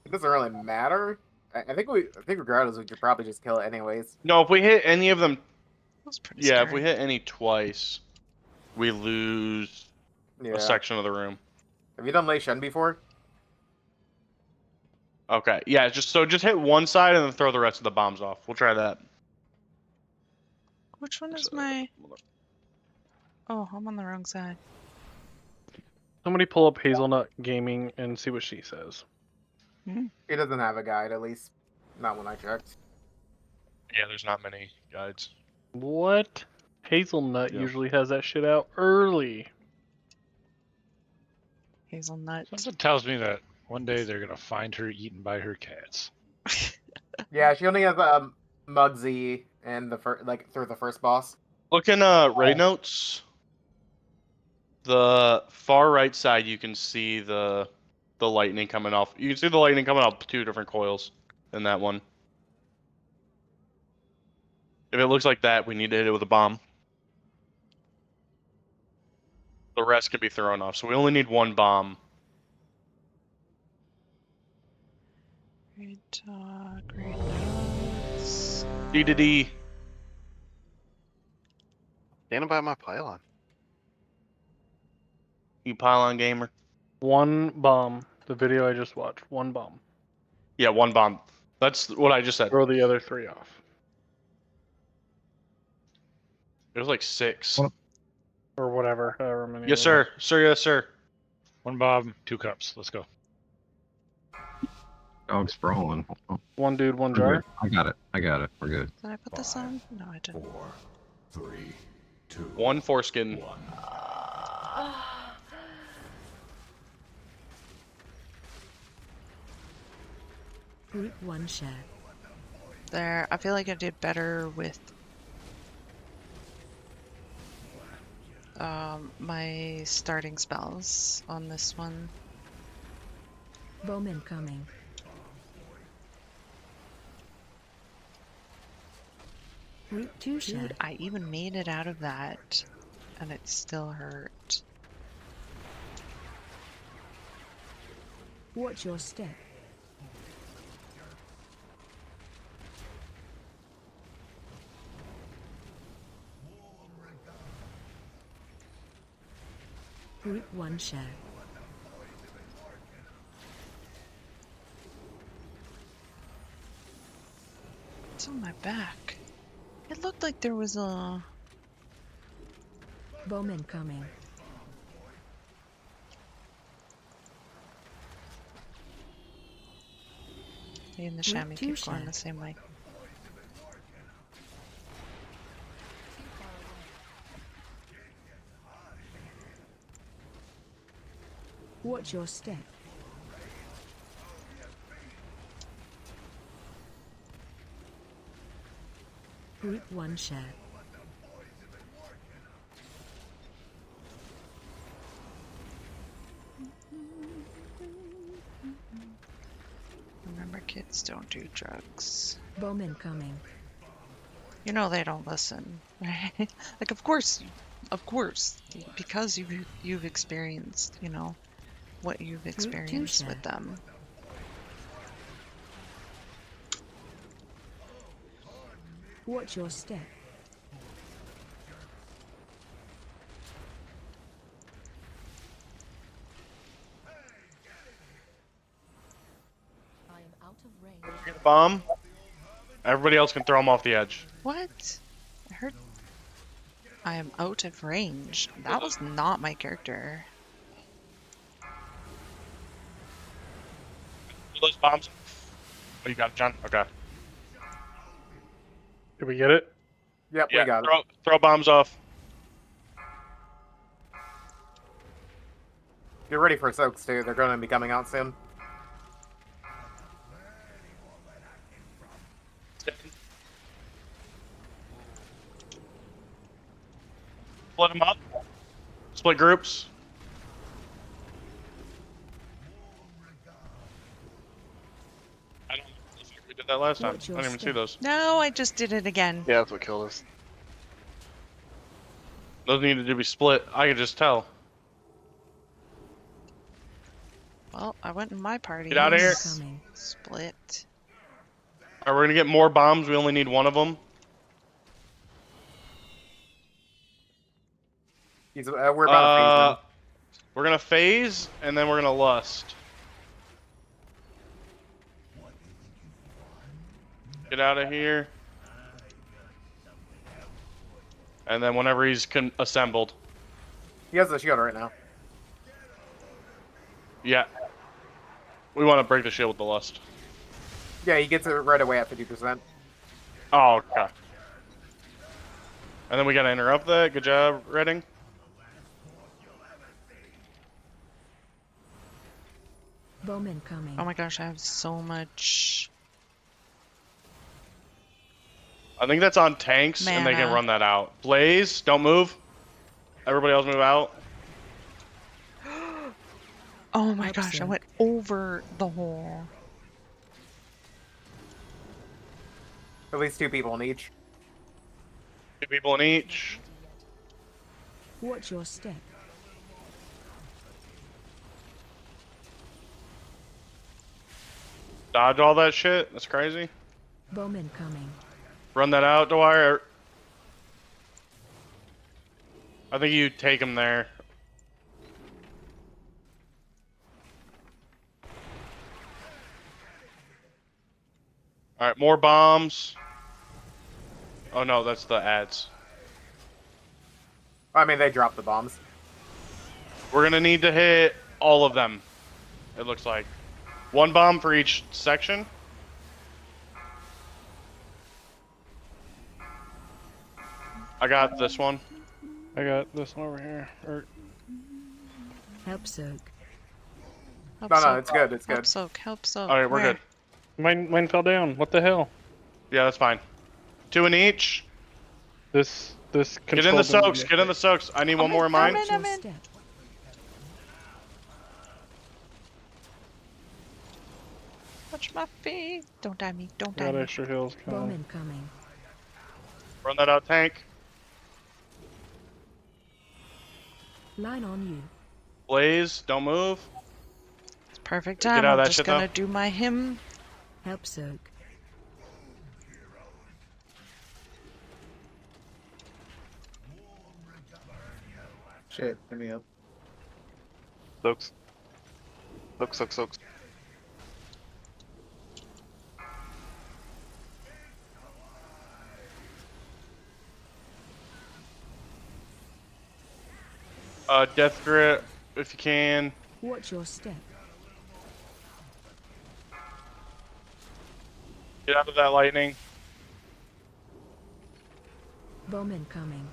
It doesn't really matter. I think regardless we could probably just kill it anyways. No, if we hit any of them, That's pretty yeah, scary. if we hit any twice, we lose Yeah. a section of the room. Have you done Lei Shen before? Okay, yeah, just hit one side and then throw the rest of the bombs off. We'll try that. Which one is my? Oh, I'm on the wrong side. Somebody pull up Hazelnut Gaming and see what she says. He doesn't have a guide, at least not when I checked. Yeah, there's not many guides. What? Hazelnut Yeah. usually has that shit out early. Hazelnut. Something tells me that one day they're gonna find her eaten by her cats. Yeah, she only has Muggsy and through the first boss. Look in raid notes. The far right side, you can see the lightning coming off. You can see the lightning coming off 2 different coils in that one. If it looks like that, we need to hit it with a bomb. The rest can be thrown off, so we only need 1 bomb. Great talk, great notes. D to D. Standing by my pylon. You pylon gamer. One bomb. The video I just watched. One bomb. Yeah, 1 bomb. That's what I just said. Throw the other 3 off. It was like 6. Or whatever. However many. Yes, there sir. Sir, yes, sir. 1 bomb, 2 cups. Let's go. Dog sprawling. are. One dude, one We're jar. good. I got it. We're good. Did I put this on? No, I didn't. 4, 3, 2, 1 foreskin. 1. Group 1 share. There, I feel like I did better with my starting spells on this one. Bomb incoming. Group 2 share. Dude, I even made it out of that, and it still hurt. Watch your step. Group 1 share. It's on my back. It looked like there was a... Bomb incoming. Me and the Group chamois 2 keep going share. the same way. Watch your step. Group 1 share. Remember, kids don't do drugs. Bomb incoming. You know they don't listen, right? Like, of course, because you've experienced, you know, what you've experienced share. with them. Watch your step. I am out of range. Bomb. Everybody else can throw them off the edge. What? I heard. I am out of range. That was not my character. Those bombs. Oh, you got it, John? Okay. Did we get it? Yep, Yeah, we got it. throw bombs off. Get ready for soaks too. They're going to be coming out soon. Split them up. Split groups. I don't know if we did that last time. I didn't even see those. No, I just did it again. Yeah, that's what killed us. Those needed to be split. I could just tell. Well, I went in my party. Get out of here. Split. Alright, we're gonna get more bombs. We only need one of them. We're about to phase We're gonna phase, and then we're gonna lust. Get out of here. And then whenever he's assembled. He has the shield right now. Yeah. We want to break the shield with the lust. Yeah, he gets it right away at 50%. Oh, okay. And then we gotta interrupt that. Good job, Redding. Bowman coming. Oh my gosh, I have so much. I think that's on tanks, and they can Mana. run that out. Blaze, don't move. Everybody else move out. Oh my gosh, I went over the hole. At least 2 people in each. 2 people in each. Watch your step. Dodge all that shit. That's crazy. Bowman coming. Run that out, Dwyer. I think you take him there. Alright, more bombs. Oh no, that's the ads. I mean, they dropped the bombs. We're gonna need to hit all of them, it looks like. 1 bomb for each section. I got this one. I got this one over here. Help soak. No, it's good. It's good. Help soak. Help soak. Alright, we're Where? good. Mine fell down. What the hell? Yeah, that's fine. 2 in each. This Get in the soaks. Get in the soaks. I need one more in mine. I'm in. Watch my feet. Don't die me. Don't die Got me. extra heals coming. Bowman coming. Run that out, tank. Line on you. Blaze, don't move. It's perfect Get time. out of I'm that just shit, gonna though. do my hymn. Help soak. Shit, hit me up. Soaks. Soaks. Death grip, if you can. Watch your step. Get out of that lightning. Bowman coming.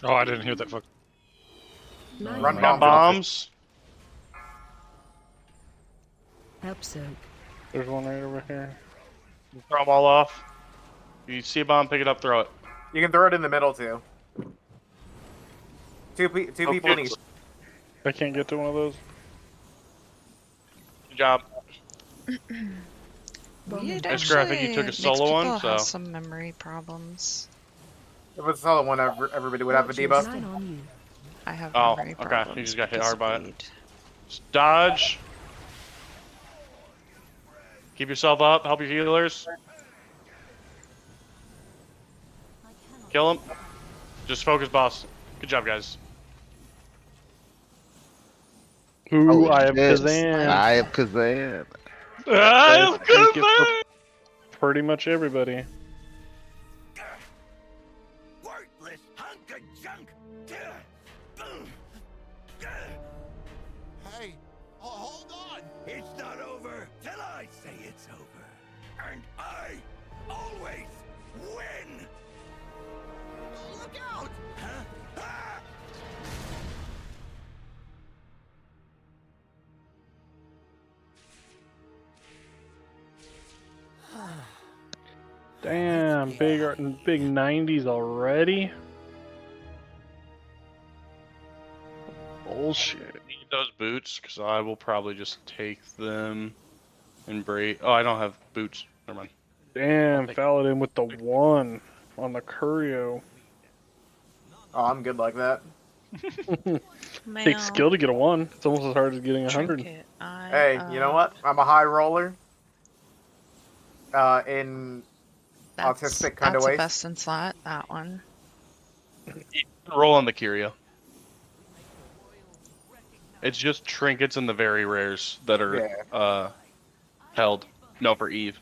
Oh, I didn't hear that fuck. Line Run on Got you. bombs. Help soak. There's one right over here. Throw them all off. You see a bomb, pick it up, throw it. You can throw it in the middle too. Two people in each. I can't get to one of those. Good job. Weird, That's great. I think you took a makes solo one, people have so- some memory problems. If it's a solid one, everybody would have a Watch your debuff. line on you. I have Oh, memory okay. problems. You just got hit because hard by of it. weed. Just dodge. Keep yourself up. Help your healers. Kill him. Just focus, boss. Good job, guys. Ooh, I have shit. Kazan. I have Kazan. I have Kazan. Pretty much everybody. Worthless hunk of junk. Hey, hold on. It's not over till I say it's over. And I always win. Look out! Huh? Ah! Damn, big 90s already. Bullshit. Need those boots, because I will probably just take them and break. Oh, I don't have boots. Never mind. Damn, Paladin with the 1 on the Curio. Oh, I'm good like that. Takes skill to get a 1. It's almost as hard as getting 100. Hey, you know what? I'm a high roller. In autistic kind of That's a ways. best in slot, that one. Roll on the Curio. It's just trinkets and the very rares that are held. No, for Eve.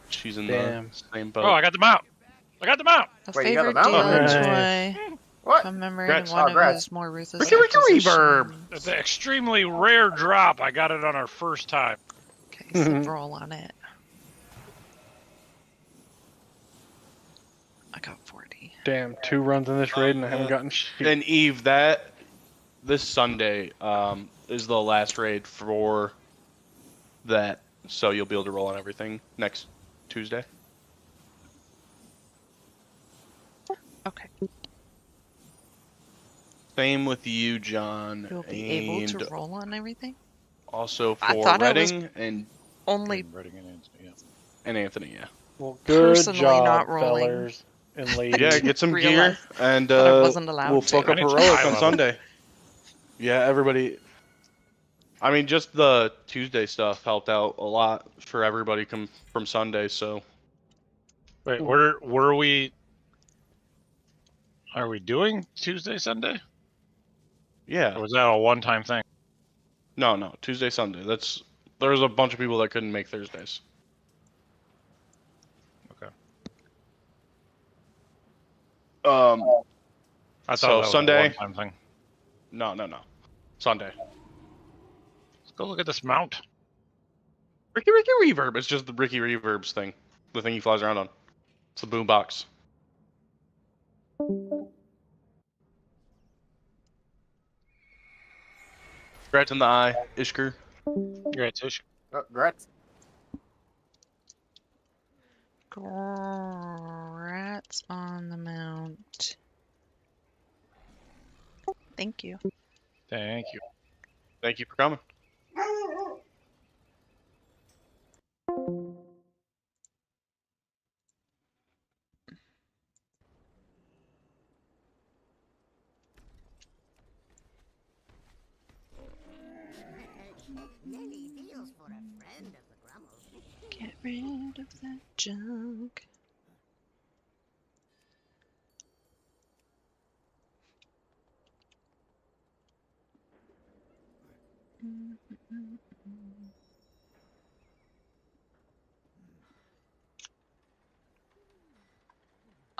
She's in the same boat. Oh, I got them out. I got them out. A Wait, you got favorite them out? dealer Nice. toy. What? Commemorating Congrats. one of Congrats. his more ruthless Ricky Reverb. acquisitions. It's an extremely rare drop. I got it on our first time. Okay, so roll on it. I got 40. Damn, 2 runs in this raid and I haven't gotten shit. And Eve, this Sunday is the last raid for that, so you'll be able to roll on everything next Tuesday. Okay. Same with you, John. You'll be able to and roll on everything? Also I for thought I was Redding and only Anthony, yeah. Well, good personally job, not rolling. fellers and ladies. Yeah, get some gear, Realized and that I wasn't allowed we'll to. fuck up I need heroic high on level. Sunday. Yeah, everybody. I mean, just the Tuesday stuff helped out a lot for everybody from Sunday. So Wait, were we? Are we doing Tuesday, Sunday? yeah, Or was that a one-time thing? no, Tuesday, Sunday. There's a bunch of people that couldn't make Thursdays. Okay. I thought So that was Sunday. a one-time thing. No. Sunday. Let's go look at this mount. Ricky Reverb. It's just the Ricky Reverb's thing. The thing he flies around on. It's the boombox. Congrats in the eye, Ishker. Great, Tish. Congrats. Congrats on the mount. Thank you. Thank you. Thank you for coming. Get rid of that junk.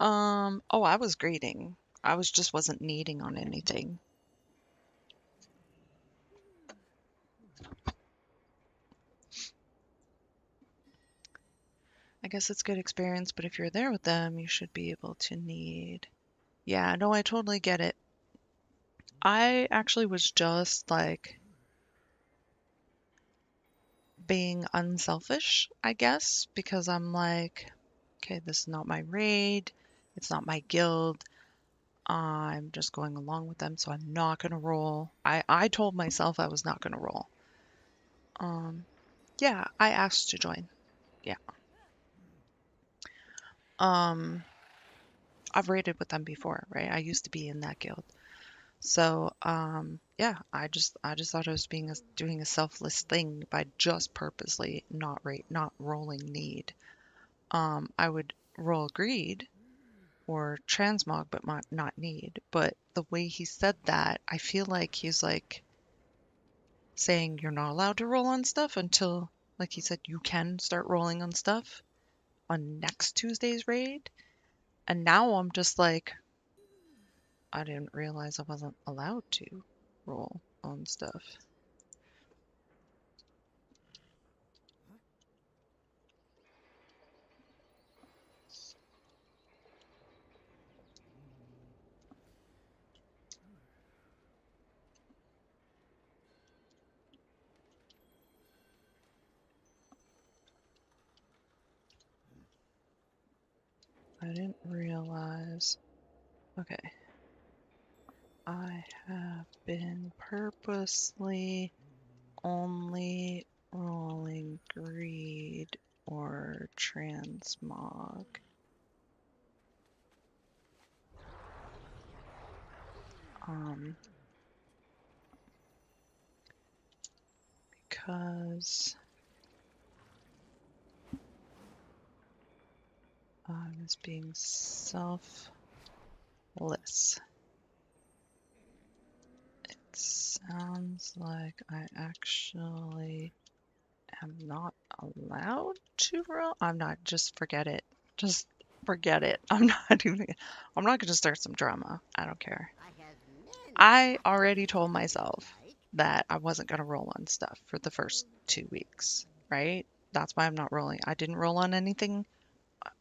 Oh, I was grading. I wasn't needing on anything. I guess it's good experience, but if you're there with them, you should be able to need. Yeah, no, I totally get it. I actually was just like being unselfish, I guess, because I'm like, okay, this is not my raid, it's not my guild. I'm just going along with them, so I'm not gonna roll. I told myself I was not gonna roll. Yeah, I asked to join. Yeah. I've raided with them before, right? I used to be in that guild. So, yeah, yeah, I just thought I was doing a selfless thing by just purposely not rolling need. I would roll greed or transmog, but not need. But the way he said that, I feel like he's like saying you're not allowed to roll on stuff until, like he said, you can start rolling on stuff on next Tuesday's raid. And now I'm just like, I didn't realize I wasn't allowed to roll on stuff. I didn't realize. Okay. I have been purposely only rolling greed or transmog. Because I was being selfless. It sounds like I actually am not allowed to roll. I'm not, just forget it. Just forget it. I'm not gonna start some drama. I don't care. I already told myself that I wasn't gonna roll on stuff for the first 2 weeks, right? That's why I'm not rolling. I didn't roll on anything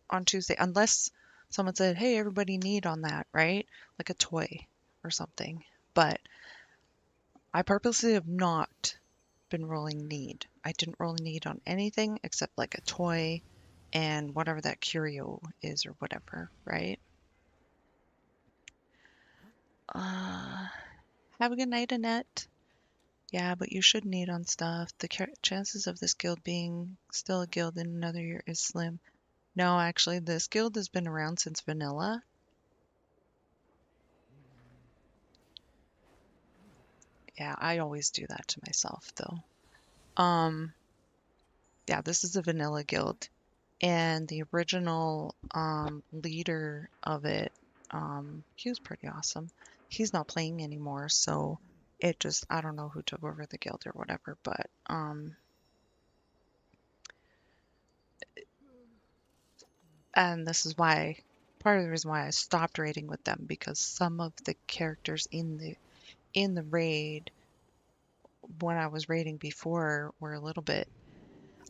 on Tuesday unless someone said, "Hey, everybody need on that," right? Like a toy or something. But I purposely have not been rolling need. I didn't roll need on anything except like a toy and whatever that curio is or whatever, right? Have a good night, Annette. Yeah, but you should need on stuff. The chances of this guild being still a guild in another year is slim. No, actually, this guild has been around since vanilla. Yeah, I always do that to myself, though. Yeah, this is a vanilla guild, and the original leader of it, he was pretty awesome. He's not playing anymore, so it just, I don't know who took over the guild or whatever, but and this is why, part of the reason why I stopped raiding with them, because some of the characters in the raid when I was raiding before were a little bit,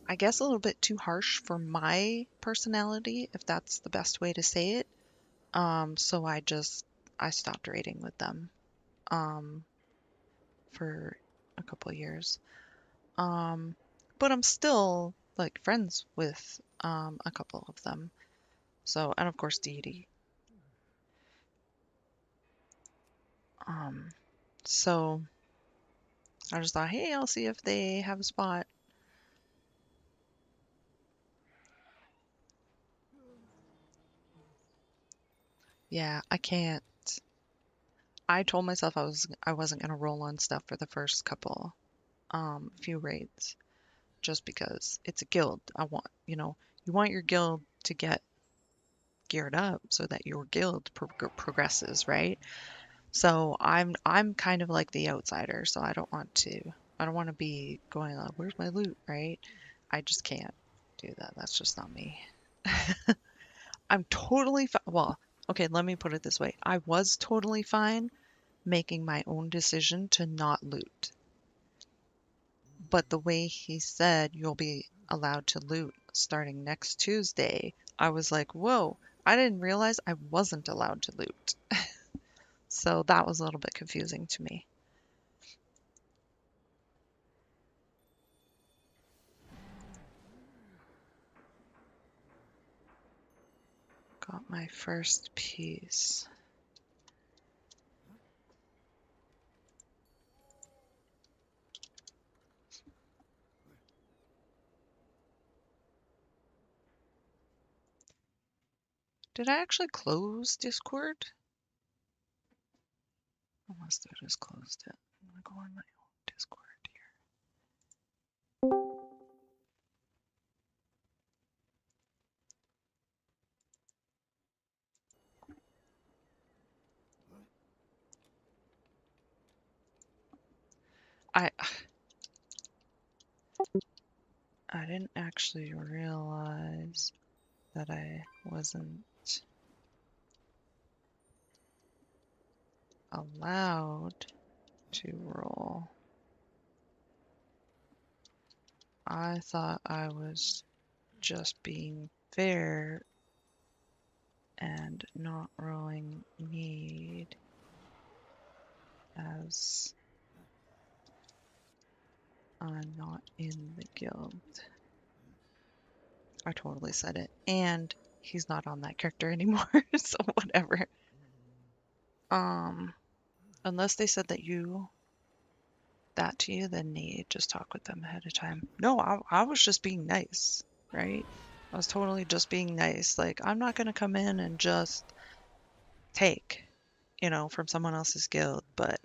I guess, a little bit too harsh for my personality, if that's the best way to say it. So I stopped raiding with them for a couple of years. But I'm still like friends with a couple of them. So, and of course Deity. So I just thought, hey, I'll see if they have a spot. Yeah, I can't. I told myself I wasn't gonna roll on stuff for the first couple few raids, just because it's a guild. I want, you want your guild to get geared up so that your guild progresses, right? So I'm kind of like the outsider, so I don't want to be going like, where's my loot, right? I just can't do that. That's just not me. I'm totally well, okay, let me put it this way. I was totally fine making my own decision to not loot. But the way he said you'll be allowed to loot starting next Tuesday, I was like, whoa, I didn't realize I wasn't allowed to loot. So that was a little bit confusing to me. Got my first piece. Did I actually close Discord? I must have just closed it. to go on my own Discord here. I didn't actually realize that I wasn't allowed to roll. I thought I was just being fair and not rolling need as I'm not in the guild. I totally said it. And he's not on that character anymore, so whatever. Unless they said that to you, then Nate, just talk with them ahead of time. No, I was just being nice, right? I was totally just being nice. Like, I'm not going to come in and just take, from someone else's guild, but it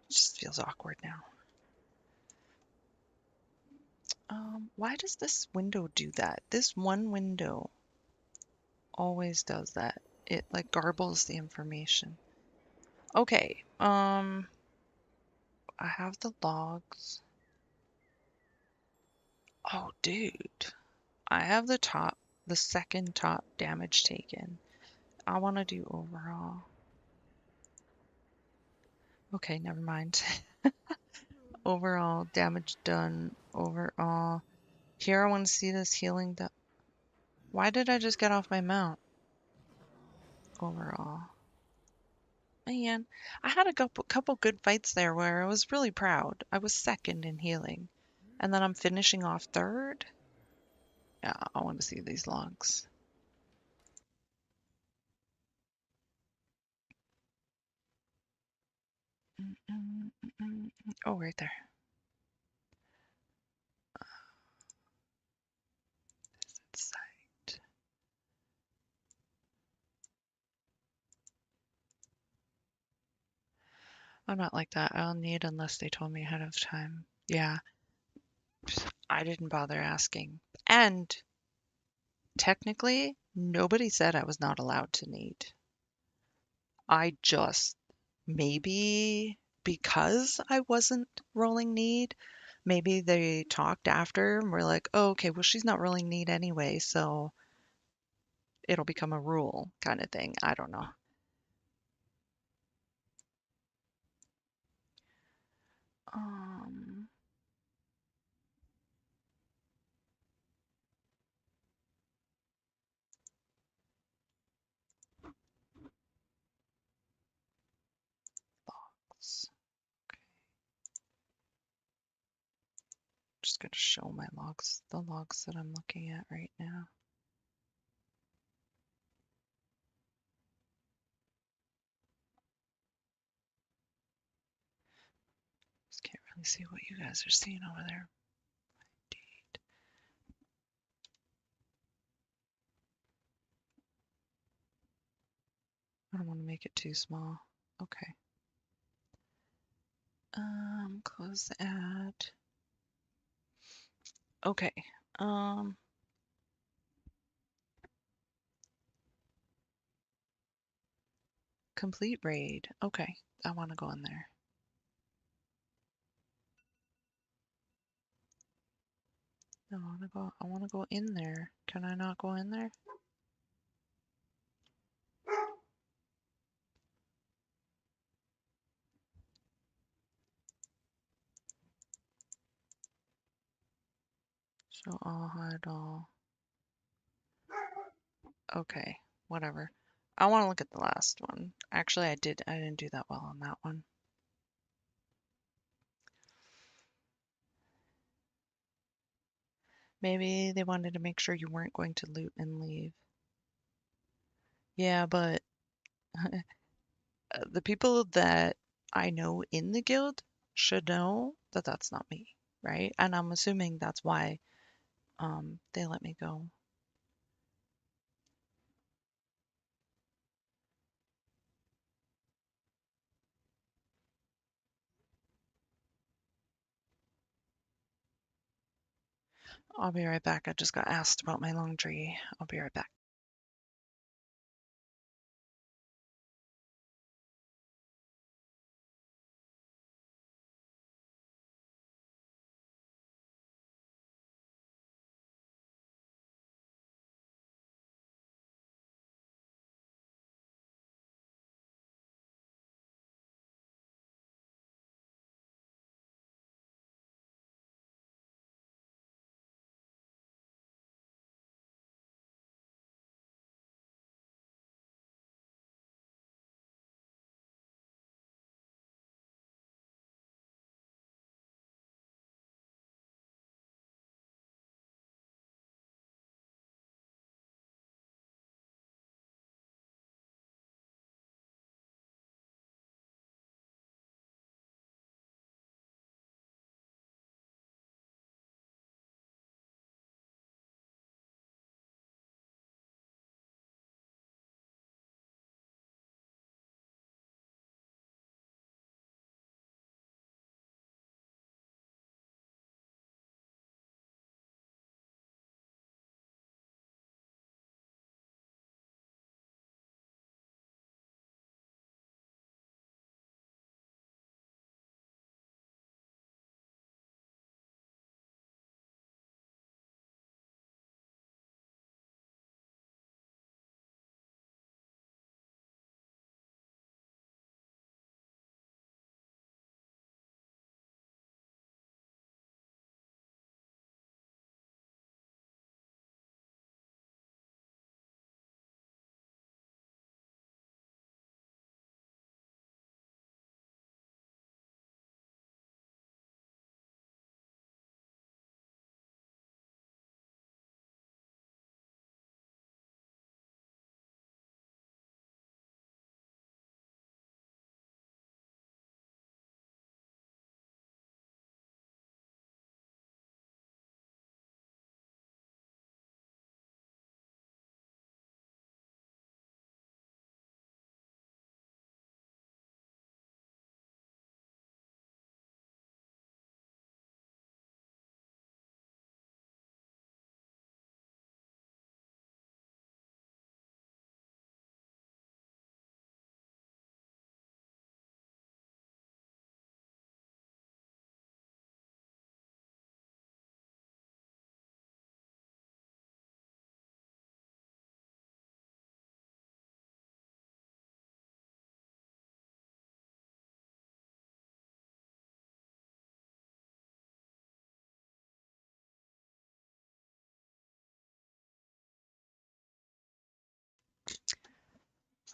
just feels awkward now. Why does this window do that? This one window always does that. It like garbles the information. Okay, I have the logs. Oh, dude. I have the second top damage taken. I want to do overall. Okay, never mind. Overall, damage done. Overall. Here, I want to see this healing. Why did I just get off my mount? Overall. Man, I had a couple good fights there where I was really proud. I was second in healing. And then I'm finishing off third? Yeah, I want to see these logs. Oh, right there. Visit site. I'm not like that. I'll need unless they told me ahead of time. Yeah. I didn't bother asking. And technically, nobody said I was not allowed to need. I just, maybe because I wasn't rolling need, maybe they talked after and were like, oh, okay, well, she's not rolling need anyway, so it'll become a rule kind of thing. I don't know. Logs. Okay. Just gonna show my logs, the logs that I'm looking at right now. Just can't really see what you guys are seeing over there. Indeed. I don't want to make it too small. Okay. Close the ad. Okay. Complete raid. Okay. I want to go in there. I want to go in there. Can I not go in there? So I'll hide all. Okay, whatever. I want to look at the last one. Actually, I didn't do that well on that one. Maybe they wanted to make sure you weren't going to loot and leave. Yeah, but the people that I know in the guild should know that that's not me, right? And I'm assuming that's why they let me go. I'll be right back. I just got asked about my laundry. I'll be right back.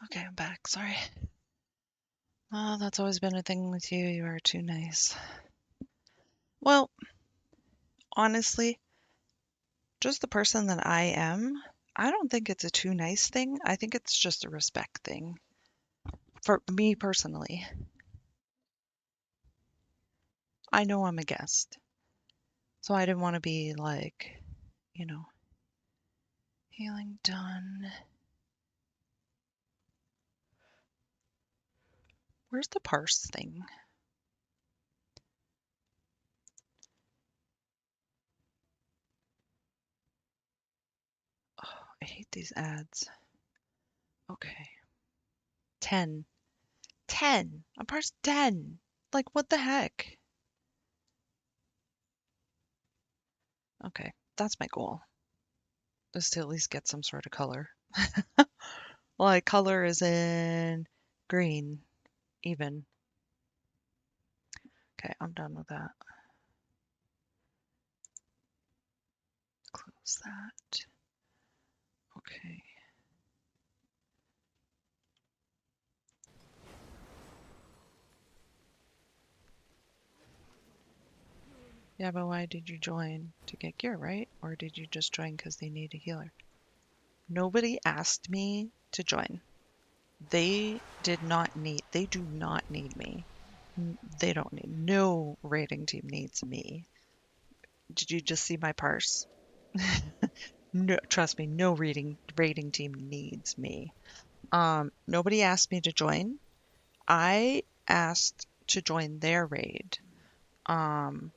Okay, I'm back. Sorry. Oh, that's always been a thing with you. You are too nice. Well, honestly, just the person that I am, I don't think it's a too nice thing. I think it's just a respect thing. For me personally, I know I'm a guest. So I didn't want to be like, you know, healing done. Where's the parse thing? Oh, I hate these ads. Okay. 10. 10. I'm parsed 10. Like, what the heck? Okay, that's my goal. Is to at least get some sort of color. Like, color is in green, even. Okay, I'm done with that. Close that. Okay. Yeah, but why did you join? To get gear, right? Or did you just join because they need a healer? Nobody asked me to join. They do not need me. They don't need, no rating team needs me. Did you just see my parse? No, trust me, no rating team needs me. Nobody asked me to join. I asked to join their raid. And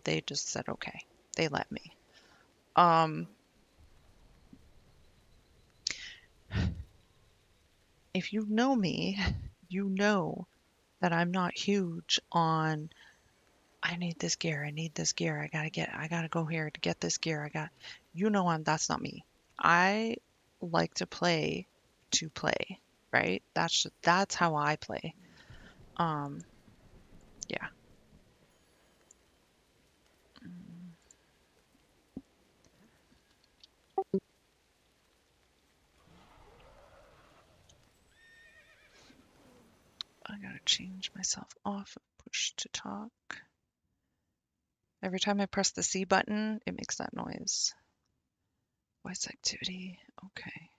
they just said okay. They let me. Um, if you know me, you know that I'm not huge on I need this gear, I need this gear, I gotta go here to get this gear. That's not me. I like to play, right? That's how I play. Yeah. I gotta change myself off and push to talk. Every time I press the C button, it makes that noise. Voice activity, okay.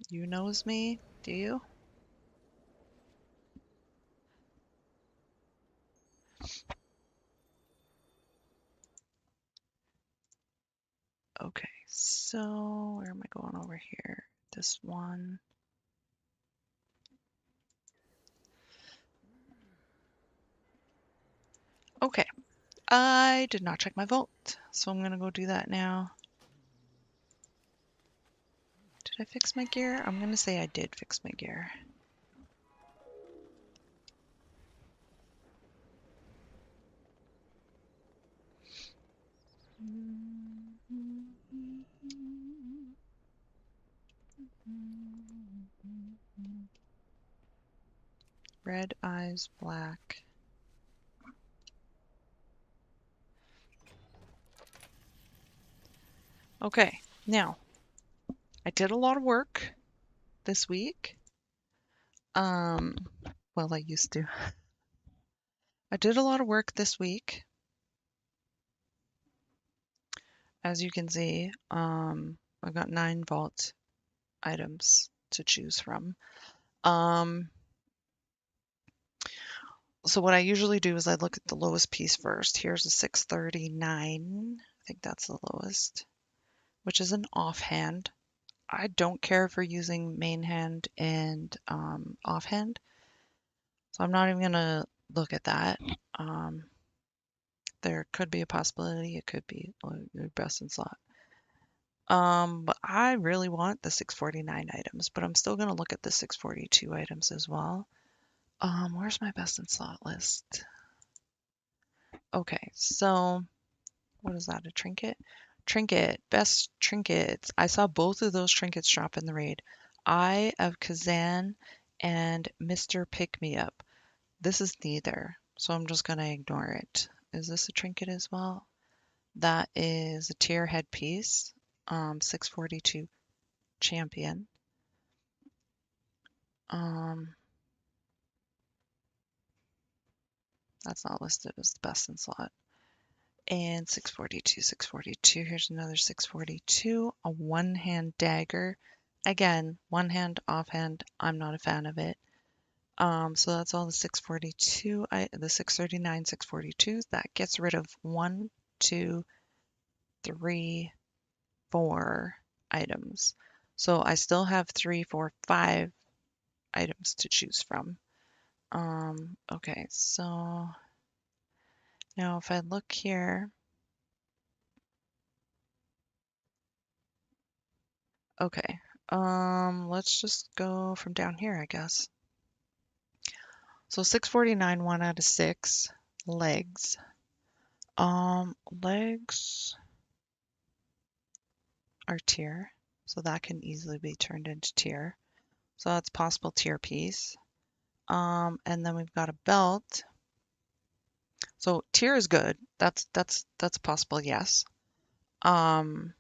You knows me, do you? Okay, so where am I going over here? This one. Okay, I did not check my vault, so I'm gonna go do that now. Did I fix my gear? I'm gonna say I did fix my gear. Red eyes, black. Okay, now I did a lot of work this week. Well, I used to. I did a lot of work this week. As you can see, I've got 9 vault items to choose from. So what I usually do is I look at the lowest piece first. Here's a 639. I think that's the lowest, which is an offhand. I don't care for using main hand and offhand, so I'm not even gonna look at that. There could be a possibility. It could be your best in slot. But I really want the 649 items, but I'm still gonna look at the 642 items as well. Where's my best in slot list? Okay, so what is that? A trinket? Trinket, best trinkets. I saw both of those trinkets drop in the raid. Eye of Kazan and Mr. Pick Me Up. This is neither, so I'm just gonna ignore it. Is this a trinket as well? That is a tier headpiece, 642 champion. That's not listed as the best in slot. And 642, 642. Here's another 642. A one-hand dagger. Again, one hand, offhand. I'm not a fan of it. So that's all the 642. The 639, 642s. That gets rid of 1, 2, 3, 4 items. So I still have 3, 4, 5 items to choose from. Okay, so now if I look here, okay, let's just go from down here, I guess. So 649, 1 out of 6 legs. Legs are tier, so that can easily be turned into tier. So that's possible tier piece. And then we've got a belt. So tier is good. That's possible, yes. The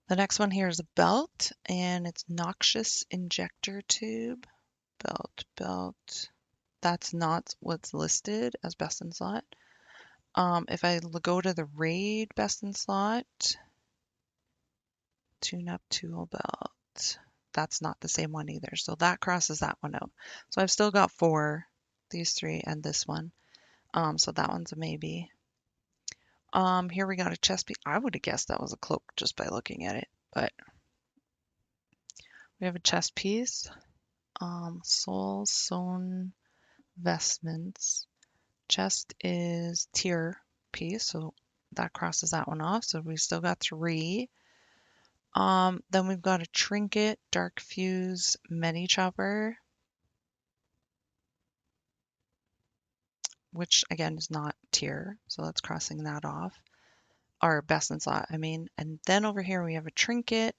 next one here is a belt, and it's noxious injector tube. Belt. That's not what's listed as best in slot. If I go to the raid best in slot, tune-up tool belt. That's not the same one either. So that crosses that one out. So I've still got 4, these 3 and this one. So that one's a maybe. Here we got a chest piece. I would have guessed that was a cloak just by looking at it, but we have a chest piece. Soul sewn vestments. Chest is tier piece, so that crosses that one off. So we still got 3. Then we've got a trinket, dark fuse, medi chopper, which again is not tier, so that's crossing that off. Our best in slot, I mean. And then over here we have a trinket,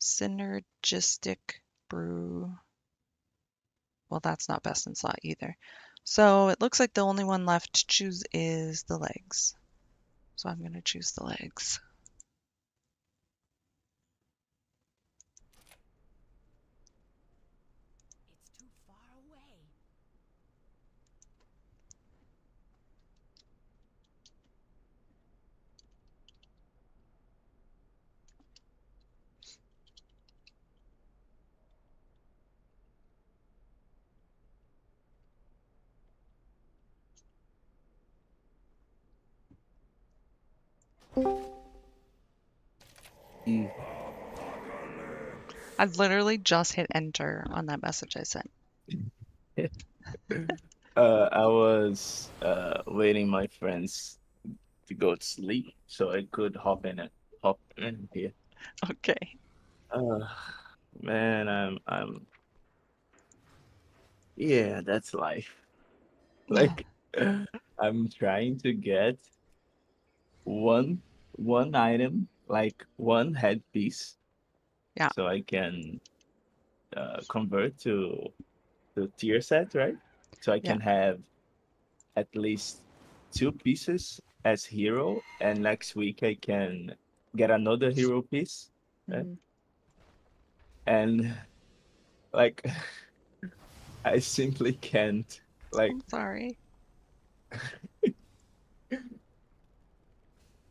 synergistic brew. Well, that's not best in slot either. So it looks like the only one left to choose is the legs. So I'm going to choose the legs. I literally just hit enter on that message I sent. I was waiting my friends to go to sleep so I could hop in here. Okay. Man, yeah, that's life. Like I'm trying to get one item, like one headpiece, yeah, so I can convert to tier set, right? So I yeah. can have at least 2 pieces as hero, and next week I can get another hero piece, right? Mhm. And like I simply can't. Like I'm sorry.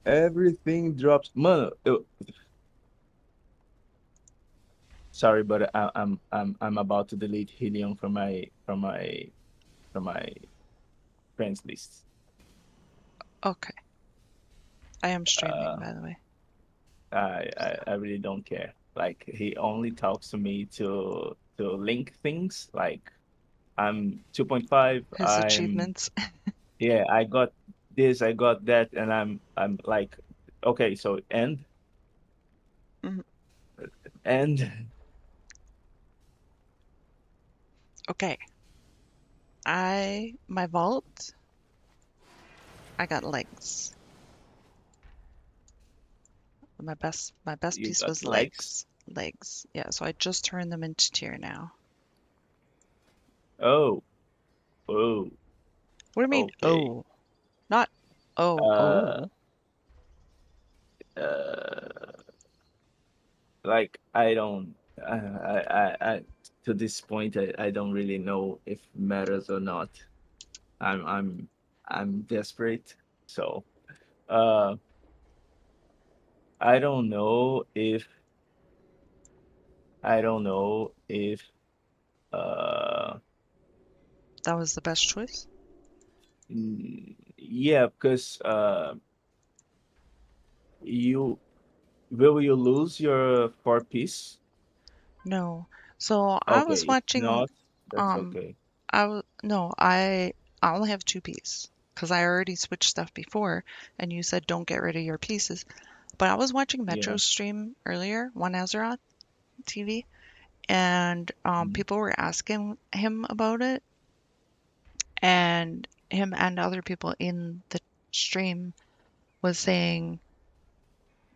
everything drops. Man, sorry, but I'm about to delete Helium from my friends list. Okay. I am streaming, Uh, by the way. I really don't care. Like he only talks to me to link things. Like I'm 2.5. His achievements. Yeah, I got this, I got that, and I'm like, okay, so Mhm. and Okay. My vault, I got legs. My best you piece got was legs. legs. Legs. Yeah, so I just turned them into tier now. Oh, oh, What do you mean? okay. Oh. Not oh, Uh, oh. uh, like I don't, I to this point, I don't really know if matters or not. I'm, I'm, I'm desperate. So, uh, I don't know if, I don't know if, uh, That was the best choice? yeah, because you will you lose your 4 piece? No. So I was Okay, if watching not, that's um okay. I only have 2 pieces because I already switched stuff before and you said don't get rid of your pieces. But I was watching Yeah. Metro's stream earlier, One Azeroth TV, and Mhm. people were asking him about it, and him and other people in the stream was saying,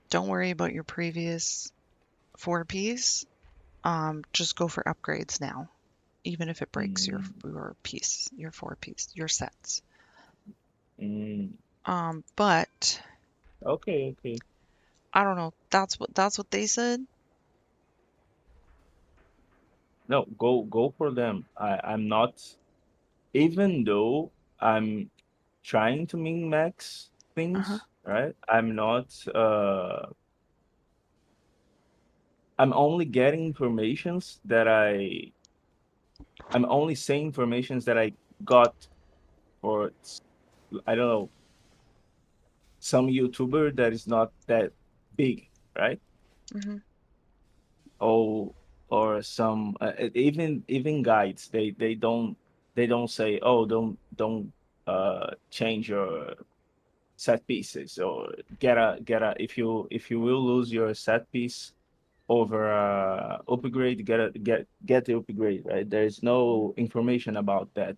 don't worry about your previous 4 piece. Just go for upgrades now, even if it breaks your Mm, piece, your 4 piece, your sets. mm. But Okay, okay. I don't know. That's what they said. No, go for them. I'm not, even though I'm trying to min max Uh-huh. things, right? I'm not I'm only getting informations that I'm only saying informations that I got for I don't know some YouTuber that is not that big, right? Mm-hmm. Or some even guides, they don't say, oh, don't change your set pieces, or get a if you will lose your set piece over upgrade, get the upgrade, right? There's no information about that.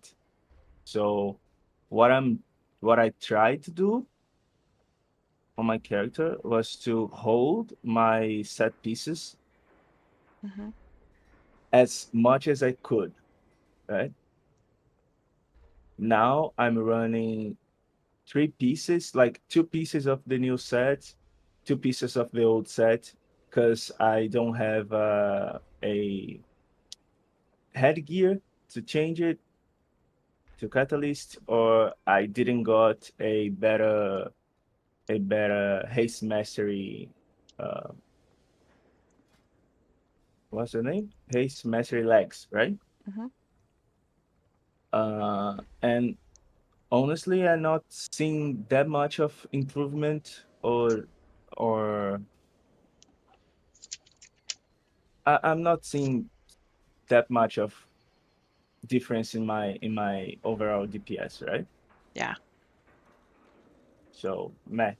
So what I tried to do on my character was to hold my set pieces Mm-hmm. as much as I could, right? Now I'm running 3 pieces, like 2 pieces of the new set, 2 pieces of the old set, because I don't have a headgear to change it to Catalyst, or I didn't got a better haste mastery. Uh, what's the name? Haste mastery legs, right? Mm-hmm. And honestly, I'm not seeing that much of improvement, or I'm not seeing that much of difference in my overall DPS, right? Yeah. So, meh.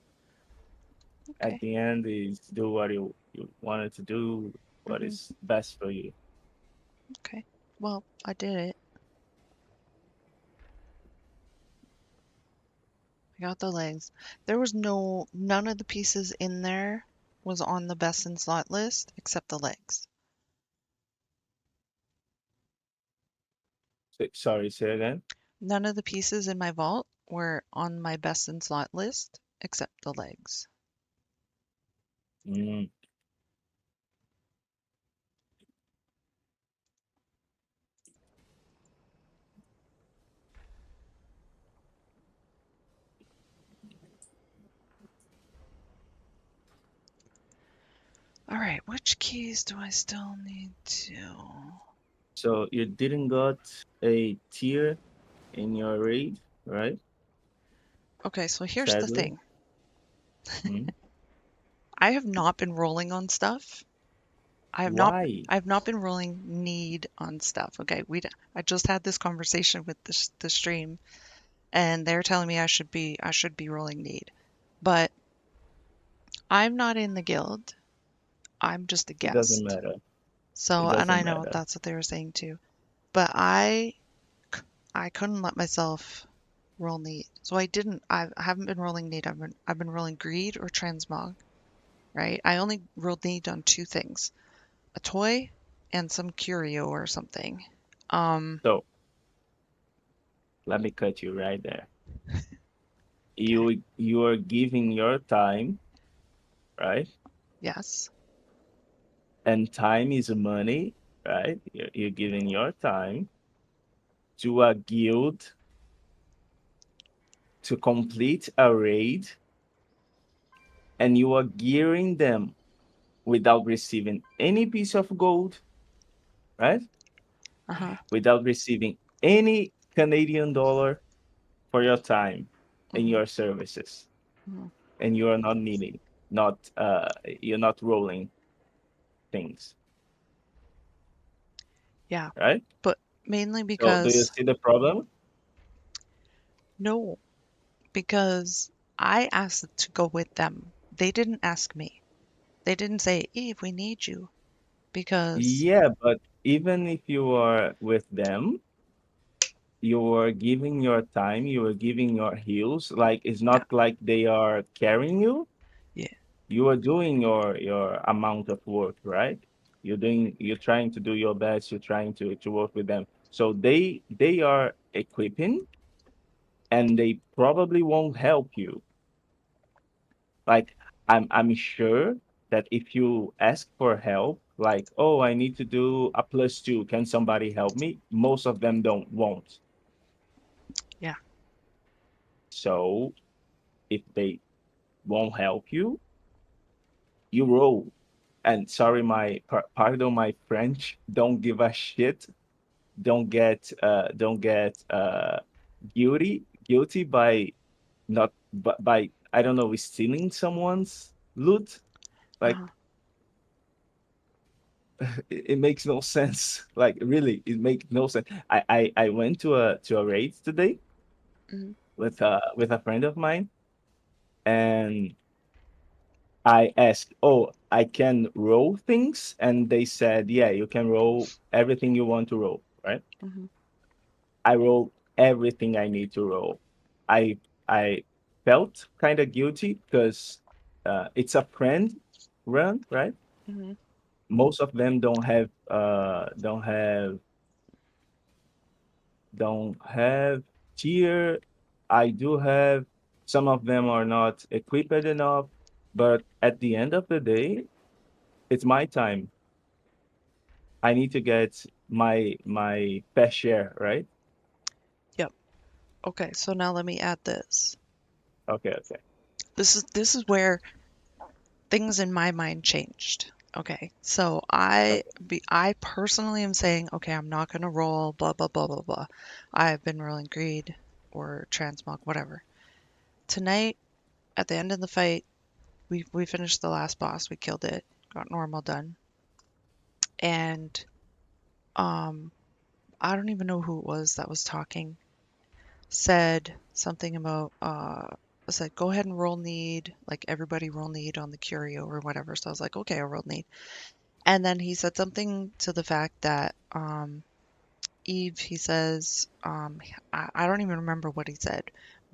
At Okay. the end is do what you wanted to do, what Mm-hmm. is best for you. Okay. Well, I did it. I got the legs. There was none of the pieces in there was on the best in slot list except the legs. Sorry, say again. None of the pieces in my vault were on my best in slot list except the legs. Mm. All right, which keys do I still need to? So you didn't got a tier in your raid, right? Okay, so here's the Sadly. thing. Mm. I have not been rolling on stuff. Why? I have not been rolling need on stuff. Okay, I just had this conversation with the stream, and they're telling me I should be rolling need, but I'm not in the guild. I'm just a It doesn't guest. matter. It So, and I doesn't know matter. that's what they were saying too. But I couldn't let myself roll need. So I didn't. I haven't been rolling need. I've been rolling greed or transmog, right? I only rolled need on 2 things: a toy and some curio or something. So let me cut you right there. You are giving your time, right? Yes. And time is money, right? You're giving your time to a guild to complete a raid, and you are gearing them without receiving any piece of gold, right? Uh-huh. Without receiving any Canadian dollar for your time and Mm-hmm. your services. Mm-hmm. And you are not needing, not you're not rolling things, Yeah. right? But mainly So do you because see the problem? no, because I asked to go with them. They didn't ask me. They didn't say, Eve, we need you. Because Yeah, but even if you are with them, you are giving your time, you are giving your heals. Like it's yeah, not like they are carrying you. yeah, You are doing your amount of work, right? You're trying to do your best, you're trying to work with them. So they are equipping, and they probably won't help you. Like I'm sure that if you ask for help, like, oh, I need to do a +2, can somebody help me? Most of them don't won't. yeah. So if they won't help you, you roll. And sorry, pardon my French. Don't give a shit. Don't get guilty by not by I don't know, stealing someone's loot. Like it makes no sense. Like really, it makes no sense. I went to a raid today with a friend of mine, and I asked, "Oh, I can roll things," and they said, "Yeah, you can roll everything you want to roll." Right? I rolled everything I need to roll. I felt kind of guilty because it's a friend run, right? Most of them don't have tier. I do have. Some of them are not equipped enough, but at the end of the day, it's my time. I need to get my fair share, right? Yep. Okay, so now let me add this. Okay. This is where things in my mind changed. Okay, so I personally am saying, okay, I'm not gonna roll blah blah blah blah blah. I've been rolling greed or transmog, whatever. Tonight, at the end of the fight, we finished the last boss. We killed it, got normal done, and um, I don't even know who it was that was talking. Said something about said go ahead and roll need, like everybody roll need on the curio or whatever. So I was like, okay, I rolled need. And then he said something to the fact that Eve, he says, I don't even remember what he said,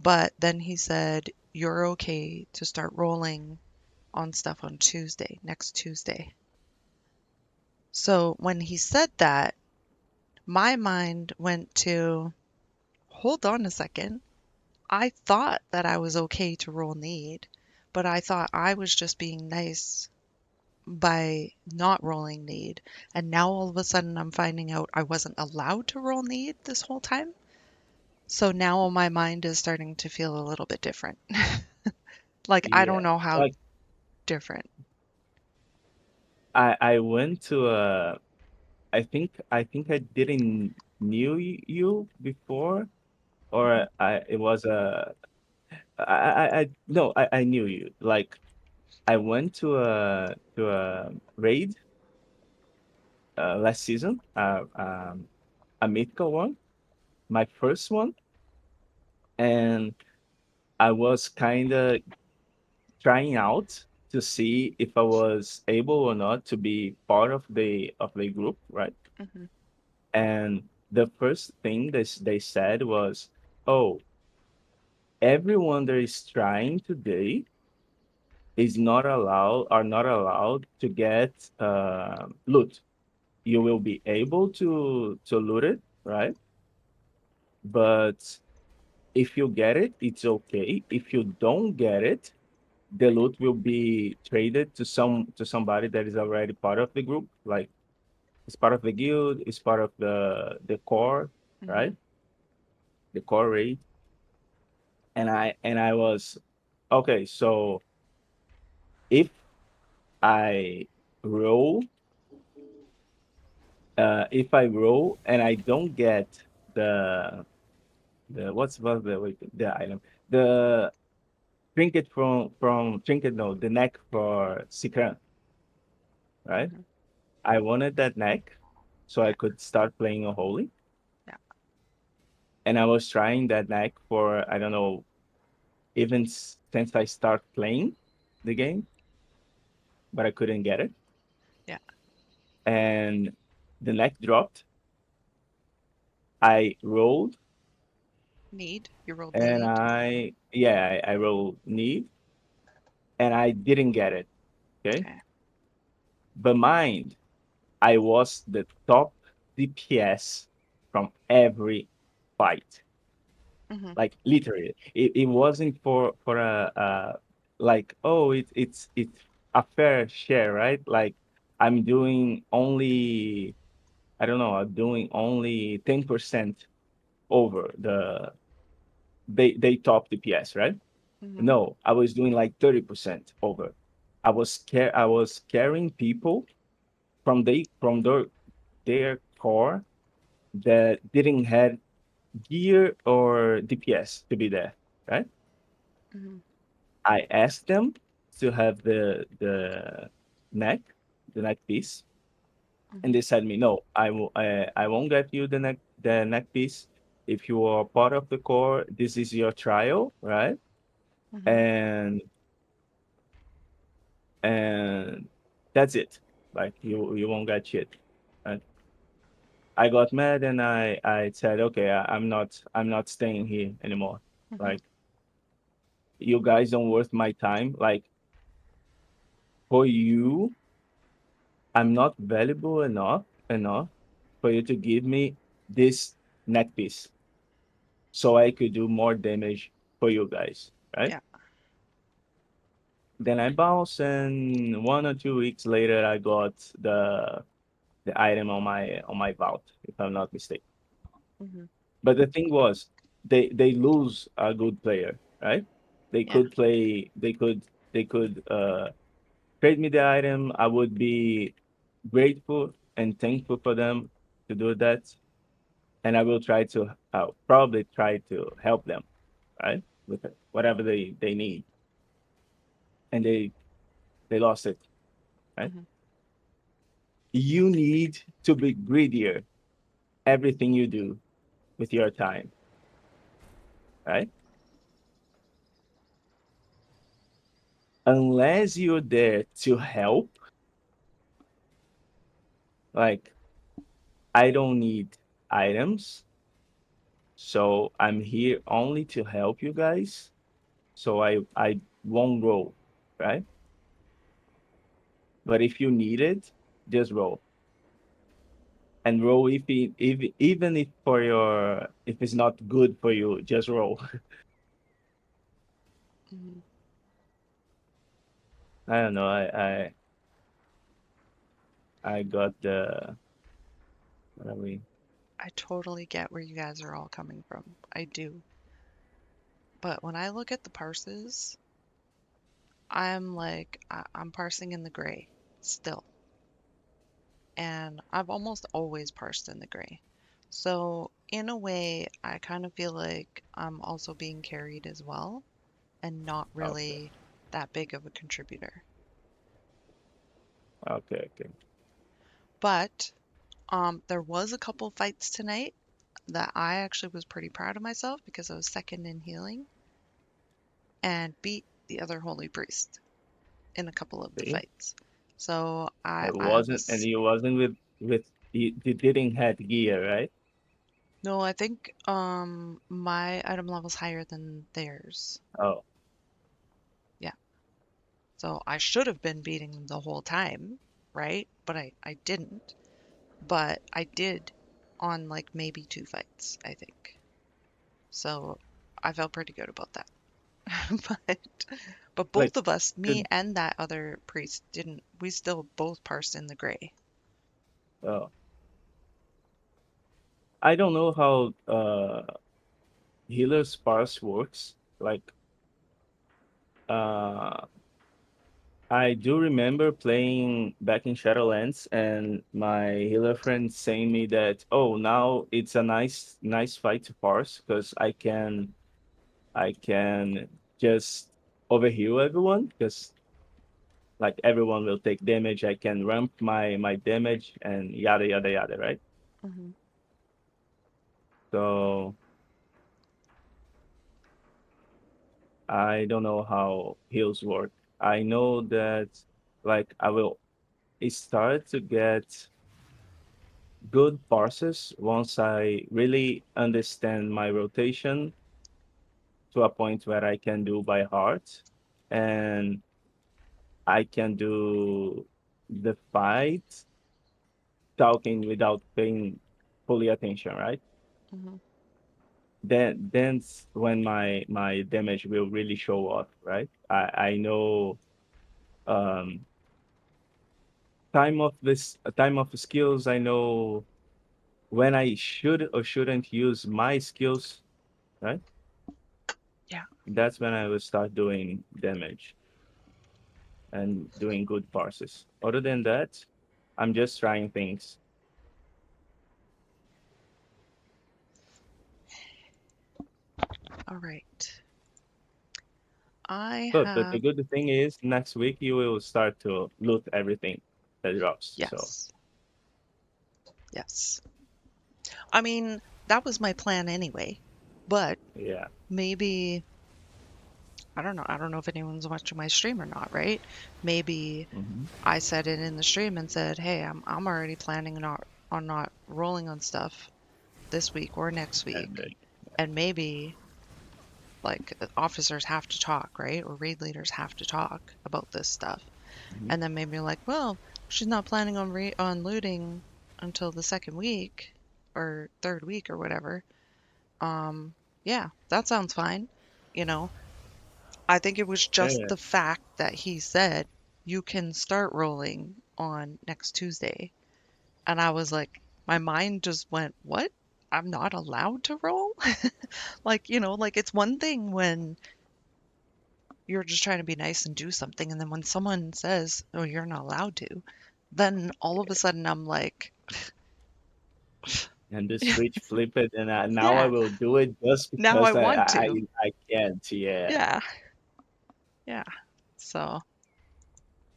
but then he said, you're okay to start rolling on stuff on Tuesday, next Tuesday. So when he said that, my mind went to, hold on a second. I thought that I was okay to roll need, but I thought I was just being nice by not rolling need. And now all of a sudden I'm finding out I wasn't allowed to roll need this whole time. So now my mind is starting to feel a little bit different. Like I don't Yeah. know how Like different. I went to a. I think I didn't knew you before, or I it was a. I no, I knew you. Like I went to a raid last season, a mythical one, my first one, and I was kind of trying out to see if I was able or not to be part of the group, right? Hmm. And the first thing they said was, "Oh, everyone that is trying today are not allowed to get loot. You will be able to loot it, right? But if you get it, it's okay. If you don't get it, the loot will be traded to somebody that is already part of the group, like it's part of the guild, it's part of the core, Hmm. right? The core raid." And I was okay. So if I roll, if I roll and I don't get the what's the item, the trinket from trinket, no, the neck for Sikran, right? Hmm. I wanted that neck so I Yeah. could start playing a holy, Yeah. and I was trying that neck for I don't know, even since I start playing the game, but I couldn't get it, Yeah. and the neck dropped. I rolled, Need. You rolled and need. I rolled need, and I didn't get it. Okay, Okay. but mind, I was the top DPS from every fight. Hmm. Like literally, it wasn't for like, oh, it's a fair share, right? Like I'm doing only, I don't know, I'm doing only 10% over they top DPS, right? Hmm. No, I was doing like 30% over. I was carrying people from their core that didn't have gear or DPS to be there, right? Hmm. I asked them to have the neck, the neck piece, and they said me, no, I won't get you the neck piece. If you are part of the core, this is your trial, right? And and that's it. Like you won't get shit. Right? I got mad and I said, okay, I'm not staying here anymore. Like you guys don't worth my time. Like for you, I'm not valuable enough for you to give me this neck piece so I could do more damage for you guys, right? Yeah. Then I bounce, and 1 or 2 weeks later, I got the item on my vault, if I'm not mistaken. But the thing was, they lose a good player, right? They Yeah. could play. They could trade me the item. I would be grateful and thankful for them to do that, and I will try to probably try to help them, right, with whatever they need. And they lost it, right? You need to be greedier everything you do with your time, right? Unless you're there to help, like I don't need items, so I'm here only to help you guys. So I won't roll, right? But if you need it, just roll. And roll if even if for your if it's not good for you, just roll. I don't know. I got the what are we? I totally get where you guys are all coming from. I do. But when I look at the parses, I'm like, I'm parsing in the gray still. And I've almost always parsed in the gray. So, in a way, I kind of feel like I'm also being carried as well and not Okay. really that big of a contributor. Okay. Okay. But there was a couple fights tonight that I actually was pretty proud of myself because I was second in healing and beat the other holy priest in a couple of the See, fights. So I it I wasn't, and was you wasn't with you didn't have gear, right? no, I think my item level's higher than theirs. Oh, Yeah. So I should have been beating them the whole time, right? But I didn't. But I did on like maybe 2 fights, I think. So I felt pretty good about that. but but like both of us, me good. and that other priest, didn't. We still both parsed in the gray. Oh, I don't know how healer sparse works. Like uh I do remember playing back in Shadowlands and my healer friend saying me that, oh, now it's a nice fight to parse because I can just overheal everyone because like everyone will take damage. I can ramp my damage and yada yada yada, right? So I don't know how heals work. I know that like I will start to get good parses once I really understand my rotation to a point where I can do by heart and I can do the fight talking without paying fully attention, right? Then's when my damage will really show up, right? I know um time of skills. I know when I should or shouldn't use my skills, right? Yeah. That's when I will start doing damage and doing good parses. Other than that, I'm just trying things. All right. I But the have good thing is next week you will start to loot everything that drops. So yes. Yes. I mean, that was my plan anyway. But yeah. maybe I don't know. I don't know if anyone's watching my stream or not, right? Maybe Mhm. I said it in the stream and said, "Hey, I'm already planning on not rolling on stuff this week or next And week." And maybe like officers have to talk, right? Or raid leaders have to talk about this stuff. Mhm. And then maybe like, well, she's not planning on looting until the second week or third week or whatever. Um, yeah, that sounds fine. You know, I think it was Yeah, just yeah. the fact that he said you can start rolling on next Tuesday. And I was like, my mind just went, what? I'm not allowed to roll? Like, like it's one thing when you're just trying to be nice and do something. And then when someone says, oh, you're not allowed to, then all of a sudden I'm like, And the switch flip it, and now I yeah, will do it just now I because want to. I can't. Yeah. Yeah. Yeah. So,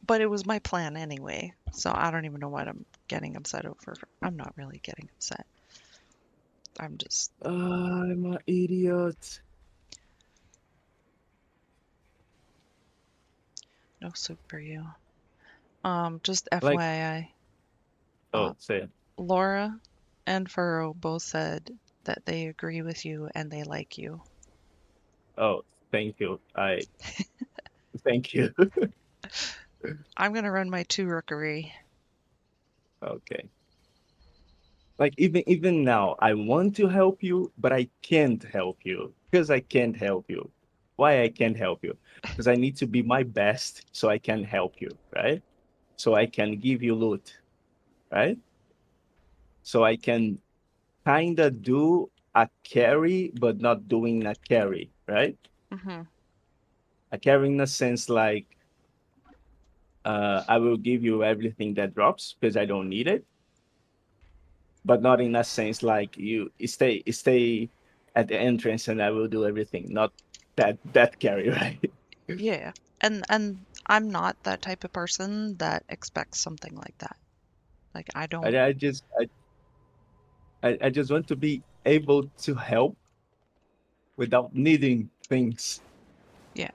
but it was my plan anyway. So I don't even know what I'm getting upset over. I'm not really getting upset. I'm just, I'm an idiot. no soup for you. Just Like, FYI, oh, say it. Laura and Furrow both said that they agree with you and they like you. Oh, thank you. Thank you. I'm gonna run my 2 rookery. Okay. Like even now, I want to help you, but I can't help you because I can't help you. Why I can't help you? Because I need to be my best so I can help you, right? So I can give you loot, right? So I can kinda do a carry, but not doing a carry, right? Mm-hmm. A carry in a sense like I will give you everything that drops because I don't need it, but not in a sense like you stay at the entrance and I will do everything. Not that carry, right? Yeah. And I'm not that type of person that expects something like that. Like I don't, I just want to be able to help without needing things. yeah.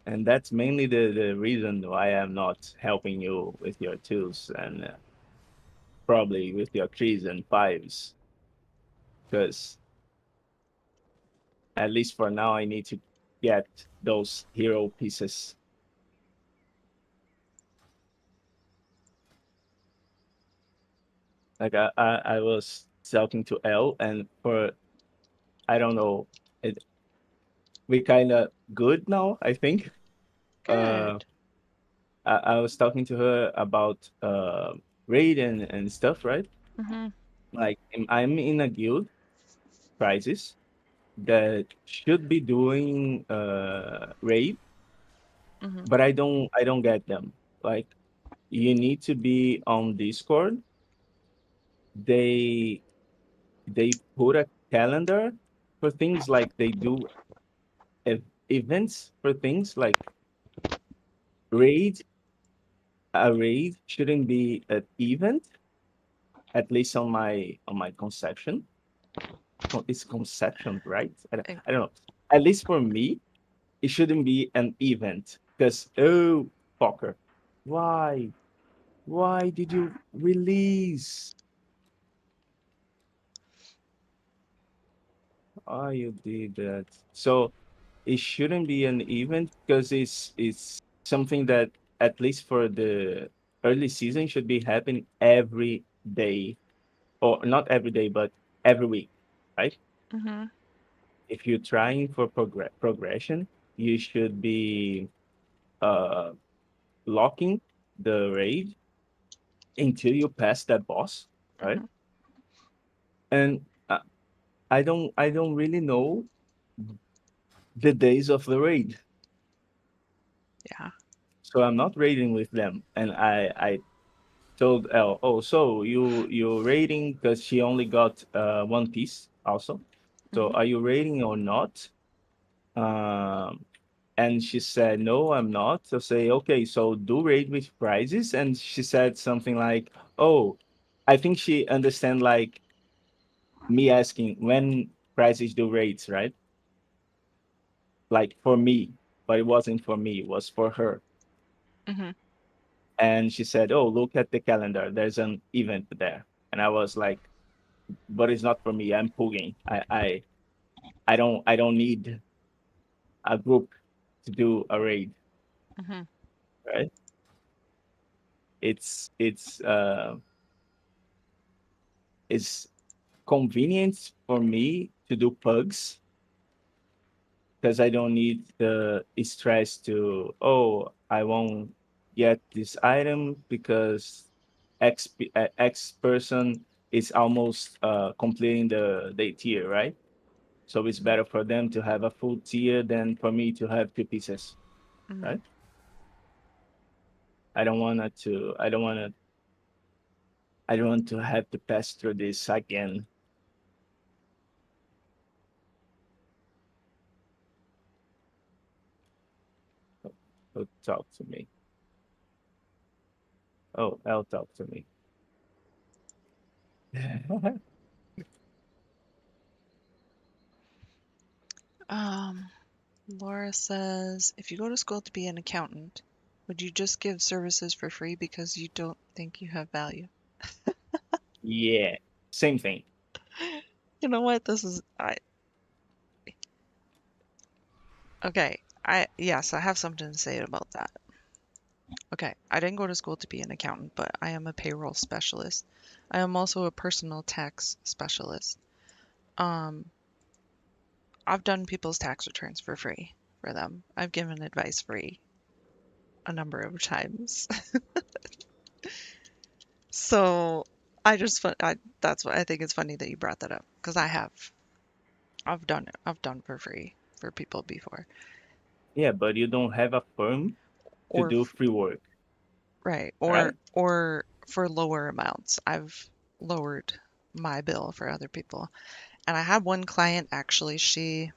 And that's mainly the reason why I'm not helping you with your twos and probably with your threes and fives. Because at least for now, I need to get those hero pieces. Like I was talking to L, and for I don't know, we kind of good now. I think. Uh, Good. I was talking to her about raid and stuff, right? Mm-hmm. Like I'm in a guild, crisis, that should be doing raid, Mm-hmm. but I don't get them. Like you need to be on Discord. They they put a calendar for things like they do events for things like raid. A raid shouldn't be an event, at least on my conception. It's conception, right? I don't know. At least for me, it shouldn't be an event because oh fucker, why did you release? Oh, you did that. So it shouldn't be an event because it's something that at least for the early season should be happening every day, or not every day, but every week, right? Mm-hmm. If you're trying for progression, you should be uh locking the raid until you pass that boss, right? Mm-hmm. And I don't really know the days of the raid, Yeah. so I'm not raiding with them. And I told Elle, oh, so you raiding because she only got one piece also. So are you raiding or not? And she said, no, I'm not. So say, okay, so do raid with prizes. And she said something like, oh, I think she understand like me asking when prizes do raids, right? Like for me, but it wasn't for me, it was for her. Mhm. And she said, oh, look at the calendar. There's an event there. And I was like, but it's not for me. I'm pulling. I don't need a group to do a raid, Mhm. right? It's it's convenient for me to do pugs because I don't need the stress to, oh, I won't get this item because X person is almost completing the tier, right? So it's better for them to have a full tier than for me to have 2 pieces, Mhm. right? I don't want to. I don't want to have to pass through this again. So talk to me. Oh, I'll talk to me. Laura says, if you go to school to be an accountant, would you just give services for free because you don't think you have value? Yeah, same thing. You know what? This is okay. Yes, I have something to say about that. Okay, I didn't go to school to be an accountant, but I am a payroll specialist. I am also a personal tax specialist. Um, I've done people's tax returns for free for them. I've given advice free a number of times. So that's what I think it's funny that you brought that up because I've done it. I've done for free for people before. Yeah, but you don't have a firm to Or do free work, right, right? or for lower amounts. I've lowered my bill for other people. And I had one client actually, she's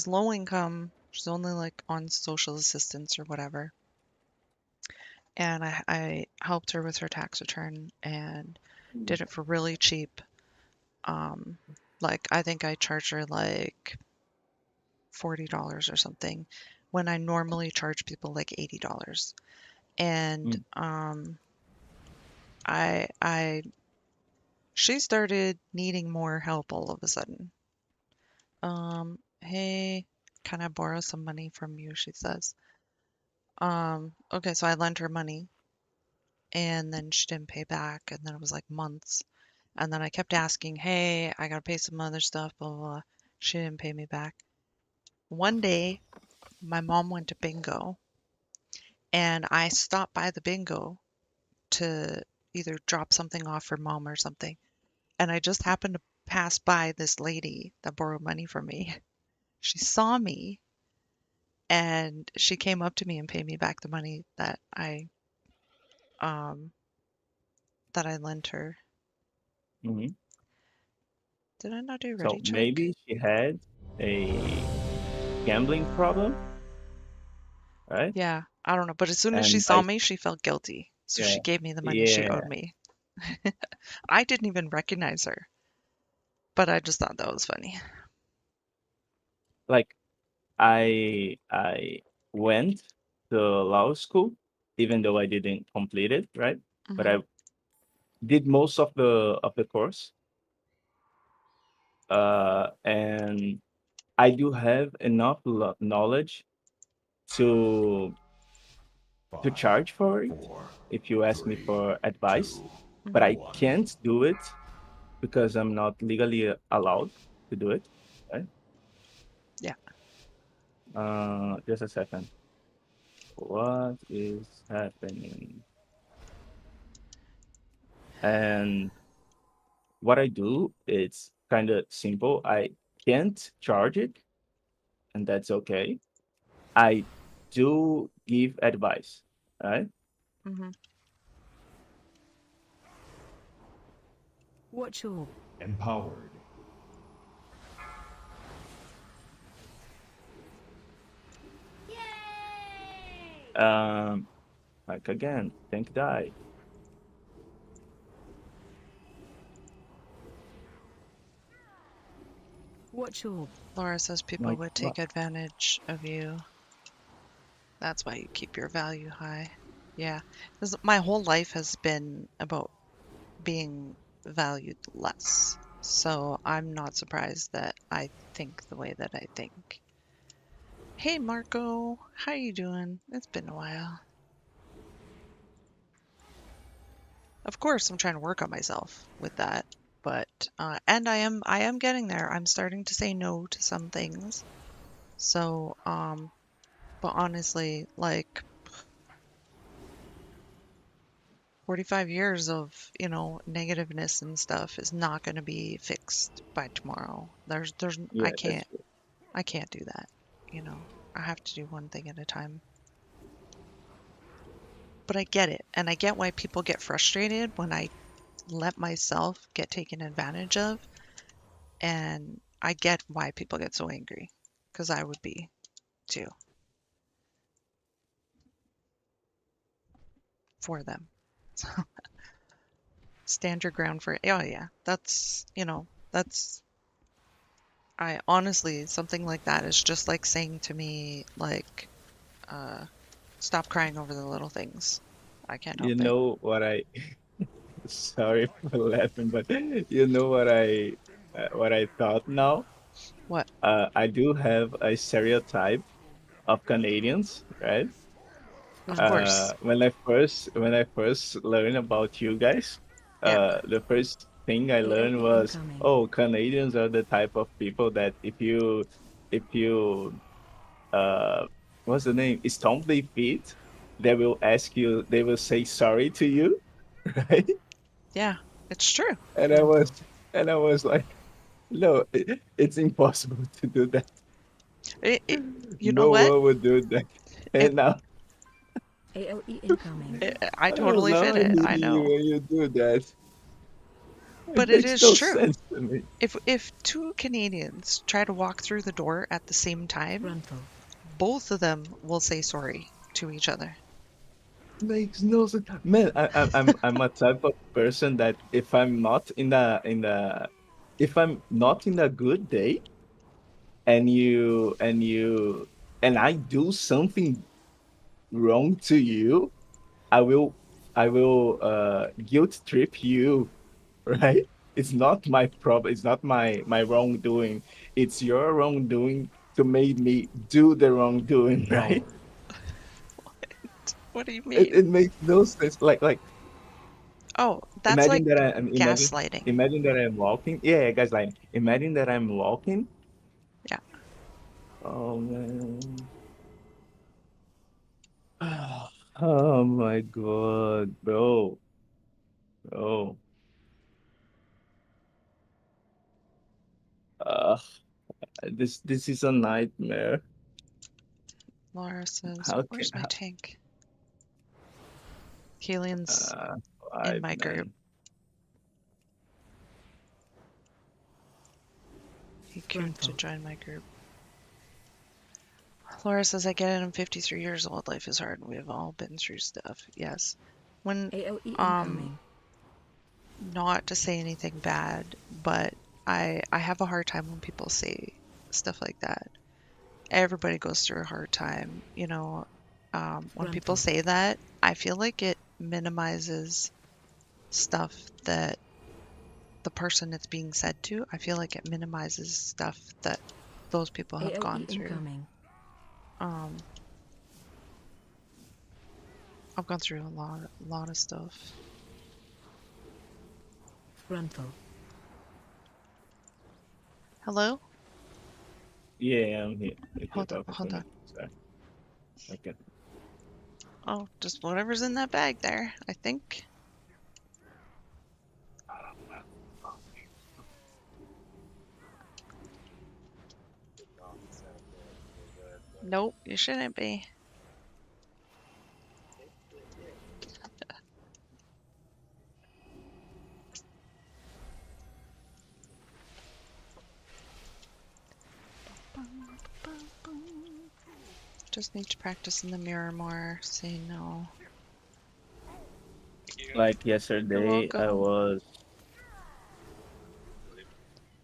low income. She's only like on social assistance or whatever. And I helped her with her tax return and did it for really cheap. Um, like I think I charged her like $40 or something when I normally charge people like $80. And I she started needing more help all of a sudden. Hey, can I borrow some money from you? She says. Okay, so I lent her money and then she didn't pay back, and then it was like months. And then I kept asking, hey, I gotta pay some other stuff, blah, blah, blah. She didn't pay me back. One day, my mom went to bingo, and I stopped by the bingo to either drop something off for mom or something. And I just happened to pass by this lady that borrowed money from me. She saw me and she came up to me and paid me back the money um that I lent her. Mm-hmm. Did I not do ready So check? maybe she had a gambling problem, right? Yeah, I don't know. But as soon as she And saw me, she felt guilty. So yeah, she gave me the money she yeah, owed me. I didn't even recognize her, but I just thought that was funny. like I went to law school, even though I didn't complete it, right? But I Mhm. did most of the course, and I do have enough knowledge to charge for it if you ask me for advice, but I can't do it because I'm not legally allowed to do it, right? Yeah. Just a second. What is happening? And what I do, it's kind of simple. I can't charge it, and that's okay. I do give advice, right? Mhm. Watch your Empowered. Like again, think die. Watch your Laura says people Like would take advantage of you. That's why you keep your value high. Yeah, 'cause my whole life has been about being valued less. So I'm not surprised that I think the way that I think. Hey Marco, how you doing? It's been a while. Of course, I'm trying to work on myself with that, but and I am getting there. I'm starting to say no to some things. So but honestly, like 45 years of, you know, negativeness and stuff is not going to be fixed by tomorrow. There's Yeah, that's true. I can't do that. You know, I have to do one thing at a time. But I get it, and I get why people get frustrated when I let myself get taken advantage of, and I get why people get so angry, because I would be too for them. Stand your ground for, oh yeah, that's, you know, that's, I honestly, something like that is just like saying to me, like, stop crying over the little things. I can't You help it. know what I? Sorry for laughing, but you know what I thought now? What? I do have a stereotype of Canadians, right? Of course. When I first learned about you guys, Yeah. the first thing I learned AOE was, incoming. oh, Canadians are the type of people that if you uh what's the name? Stomp their feet, they will say sorry to you, right? Yeah, it's true. And I was like, no, it's impossible to do that. You know No what? one would do that. It, And now, AOE incoming. I totally now fit I'm it. I hearing you know. when you do that. It But it makes is no true. sense to me. If two Canadians try to walk through the door at the same time, Frontal. both of them will say sorry to each other. Makes no sense. Man, I'm a type of person that if I'm not in a good day and I do something wrong to you, I will guilt trip you, right? It's not my problem. It's not my wrongdoing. It's your wrongdoing to make me do the wrongdoing, right? What do you It, mean? it makes no sense. Like Oh, that's like imagine that I'm gaslighting. imagine that I'm walking. Yeah, guys, like imagine that I'm walking. Yeah. Oh man. Oh my god, bro. Bro. Uh, this is a nightmare. Laura says, How can "Where's my tank?" Keelan's in five my group. man? He queued to Frontal. join my group. Laura says, "I get it. I'm 53 years old. Life is hard. We have all been through stuff." Yes. When AOE incoming. not to say anything bad, but I have a hard time when people say stuff like that. Everybody goes through a hard time, you know. When people Frontal. say that, I feel like it minimizes stuff that the person it's being said to. I feel like it minimizes stuff that those people have gone AOE through. incoming. I've gone through a lot of stuff. Frontal. Hello? Yeah, I'm here. If you're Hold on, talking to hold me. on. Sorry. Okay. Oh, just whatever's in that bag there, I think. Nope, you shouldn't be. Just need to practice in the mirror more. Say no. Like yesterday, I welcome. was.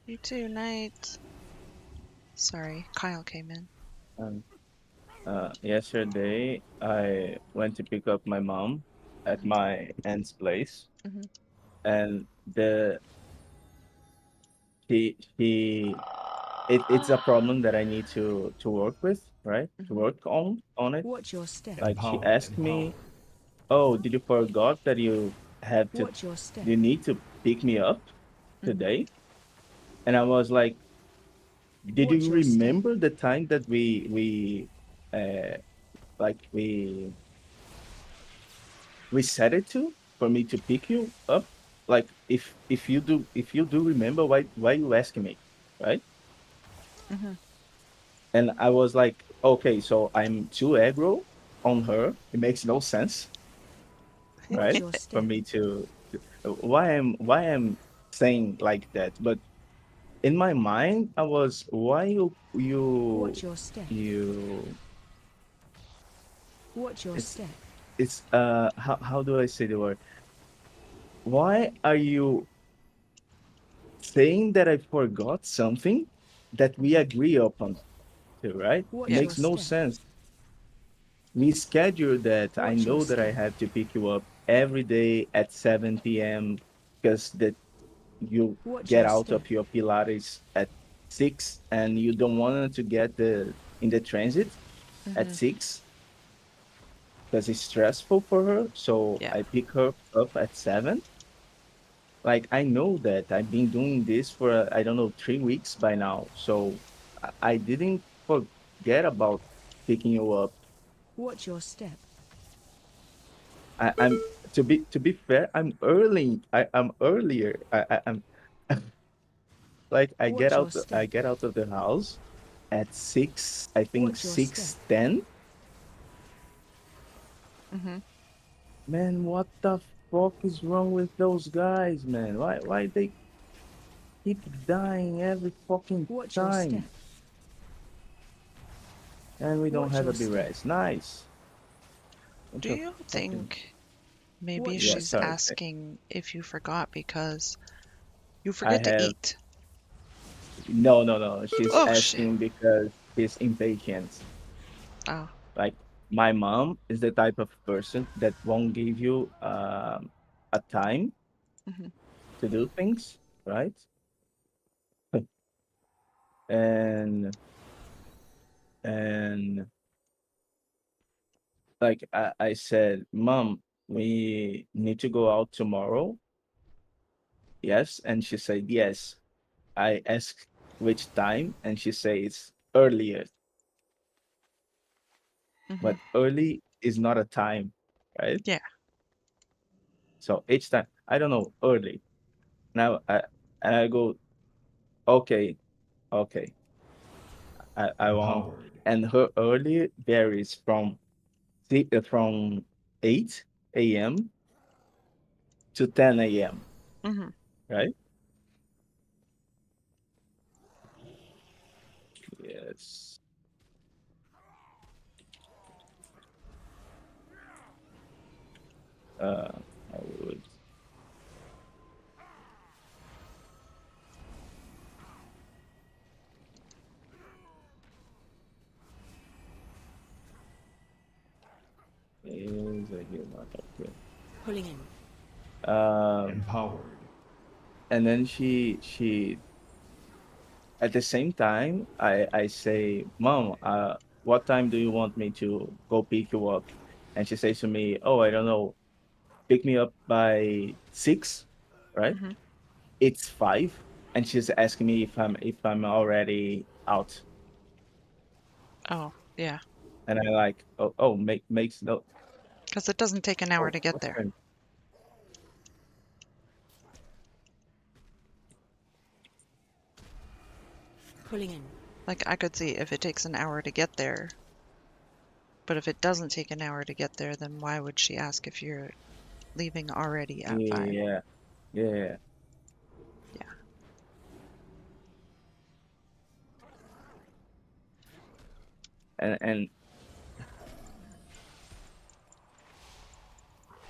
You too, Knight. Sorry, Kyle came in. Yesterday, I went to pick up my mom at my aunt's place, Mhm. and she it's a problem that I need to work with, right? To work on it. Watch your step. Like she asked me, "Oh, did you forgot that you have to Watch your step. you need to pick me up today?" And I was like, "Did Watch you your step. remember the time that we uh like we set it to for me to pick you up? Like if you do remember, why you asking me, right?" Mhm. And I was like, "Okay, so I'm too aggro on her. It makes no sense, Watch right? your For step. me to why I'm saying like that." But in my mind, I was, "Why Watch your step. you Watch your it's step. it's how do I say the word? Why are you saying that I forgot something that we agree upon to, right? Watch It your makes no step. sense. We scheduled that. I Watch your know that I step. have to pick you up every day at 7 p.m. because that you Watch get your out step. of your Pilates at 6 and you don't want to get in the transit at Mhm. 6 because it's stressful for her. So Yeah. I pick her up at 7. Like I know that I've been doing this for I don't know 3 weeks by now. So I didn't forget about picking you up. Watch your step. I'm to be fair, I'm early. I'm earlier. I'm like Watch your step. I get out of the house at 6, I think Watch your step. 6:10. Mhm. Man, what the fuck is wrong with those guys, man? Why they keep dying every fucking Watch your step. time? And we don't Watch have a your big step. race. Nice. Bunch Do of you fucking think maybe Watch yeah, your she's step. sorry. asking if you forgot because you I forget to have eat? no. She's Oh shit. asking because she's impatient. Oh. Like my mom is the type of person that won't give you a time Mhm. to do things, right? And and like I said, Mom, we need to go out tomorrow. Yes, and she said yes. I asked which time, and she says earlier. Mhm. But early is not a time, right? Yeah. So each time, I don't know, early. Now I go, okay, okay, I won't. And her early varies from from 8 a.m. to 10 a.m. Mhm. Right? Yes. I would. Is a human. Okay. Pulling in. Empowered. And then she at the same time I say, Mom, what time do you want me to go pick you up? And she says to me, oh, I don't know, pick me up by 6, right? Mhm. It's 5, and she's asking me if I'm already out. Oh, yeah. And I like, oh, makes no. Because it doesn't take an hour Oh, to get there. okay. Pulling in. Like I could see if it takes an hour to get there, but if it doesn't take an hour to get there, then why would she ask if you're leaving already at 5? Yeah, yeah. Yeah. And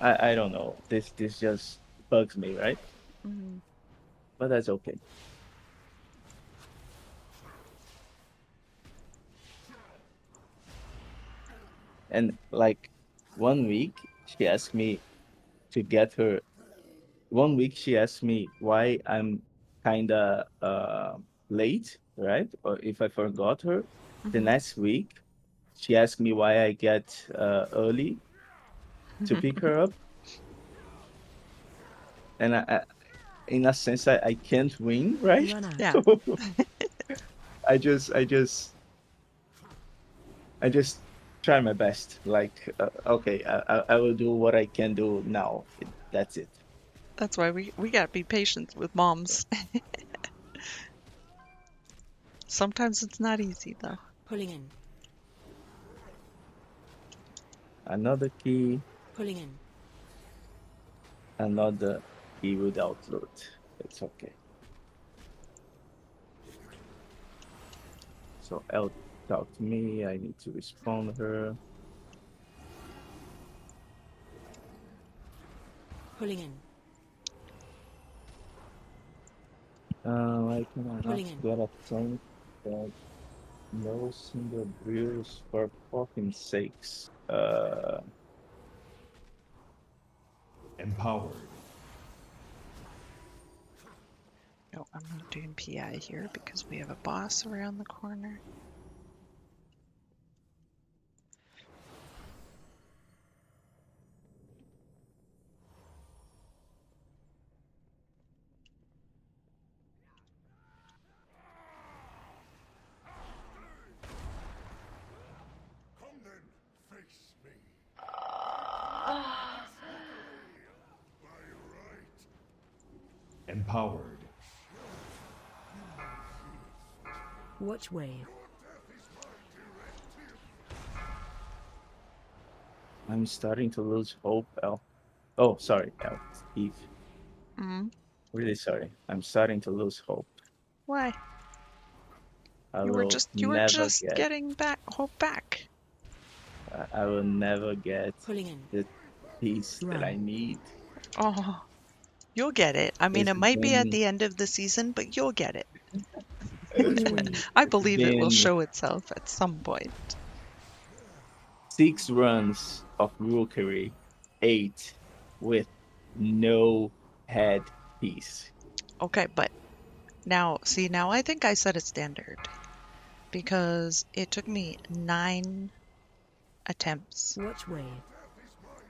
I don't know. This just bugs me, right? Mhm. But that's okay. And like 1 week, she asked me to get her. 1 week, she asked me why I'm kinda late, right? Or if I forgot her. The Mhm. next week, she asked me why I get early to pick her up, and in a sense, I can't win, right? Run out. Yeah. So I just I just I just try my best. Like, okay, I will do what I can do now. That's it. That's why we gotta be patient with moms. Sometimes it's not easy though. Pulling in. Another key, Pulling in. another key without loot. It's okay. So Elle talk to me. I need to respond her. Pulling in. I cannot Pulling in. get a tank that no single brews for fucking sakes. Empowered. No, I'm not doing PI here because we have a boss around the corner. Empowered. Watch wave. I'm starting to lose hope, Elle. Oh, sorry, Elle. Eve. Mm. Really sorry. I'm starting to lose hope. Why? I You were will just never get. getting back hope back. I will never get Pulling in. the peace that I Run. need. Oh, you'll get it. I mean, It's it might be at been the end of the season, but you'll get it. Watch wave. I it's believe it will been show itself at some point. 6 runs of rookery, 8 with no head piece. Okay, but now, see, now I think I set a standard because it took me 9 attempts Watch wave.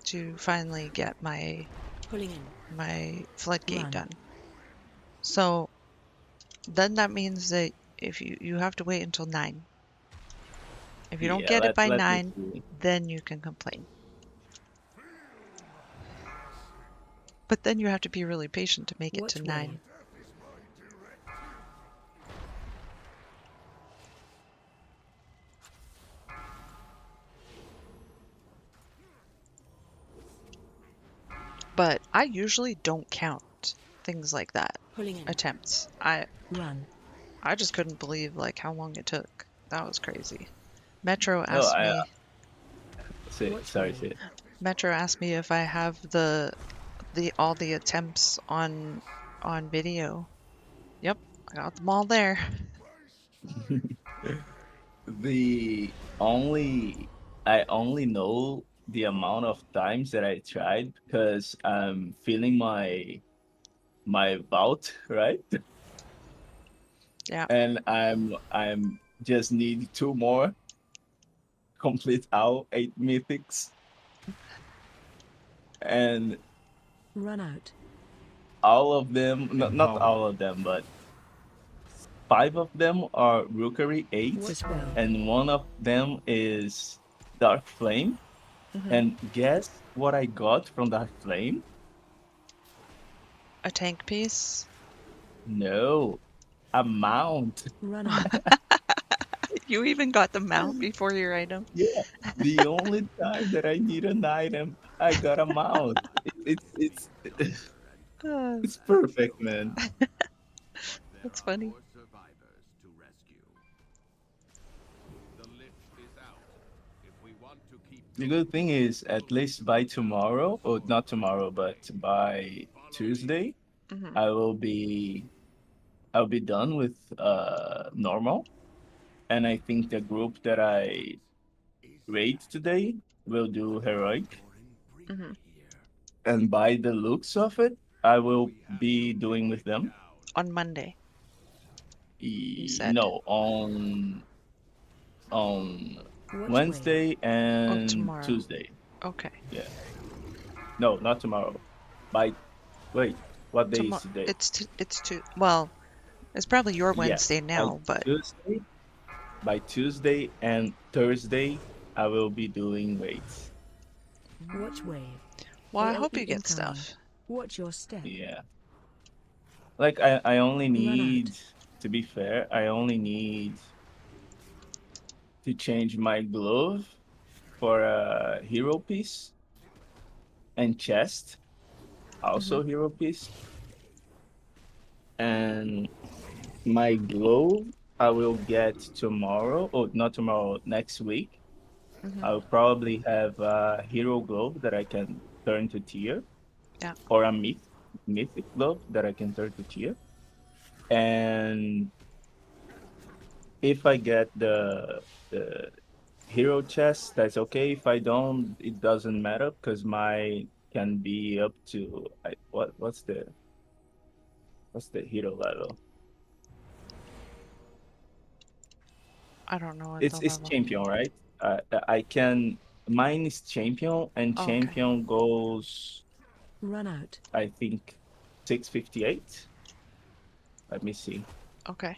to finally get my Pulling in. floodgate Run. done. So then that means that if you have to wait until 9. If you don't Yeah, get it by let me 9, see. then you can complain. But then you have to be really patient to make it Watch to wave. 9. But I usually don't count things like that. Pulling in. Attempts. Run. I just couldn't believe like how long it took. That was crazy. Metro No, asked me sorry, Sid. Metro asked me if I have the all the attempts on video. Yep, I got them all there. I only know the amount of times that I tried because I'm feeling my bout, right? Yeah. And I'm just need 2 more, complete all 8 mythics, and Run out. all of them, not all of them, but 5 of them are Rookery 8, Watch wave. and 1 of them is Dark Flame. Mhm. And guess what I got from Dark Flame? A tank piece. No, a mount. Run out. You even got the mount before your item. Yeah, the only time that I need an item, I got a mount. It's it's perfect, man. That's funny. the good thing is, at least by tomorrow, or not tomorrow, but by Tuesday, Mhm. I'll be done with normal, and I think the group that I rate today will do heroic, Mhm. and by the looks of it, I will be doing with them. On Monday, you said. No, on Which way? Wednesday Oh, and tomorrow. Tuesday. Okay. Yeah. No, not tomorrow. By wait, what day is Tomorrow. today? Well, it's probably your Yeah, Wednesday by now, but Tuesday, by Tuesday and Thursday, I will be doing weights. Watch wave. well, I AOE hope you get incoming. stuff. Watch your step. Yeah. Like I only Run need, out. to be fair, I only need to change my glove for a hero piece and chest, also Mhm. hero piece. And my glove I will get tomorrow, or not tomorrow, next week. Mhm. I'll probably have a hero glove that I can turn to tier, Yeah. or a mythic glove that I can turn to tier. And if I get the hero chest, that's okay. If I don't, it doesn't matter because my can be up to what's the hero level? I don't know what the It's level. champion, right? I can mine is champion, and Oh, okay. champion goes, Run out. I think, 658. Let me see. Okay.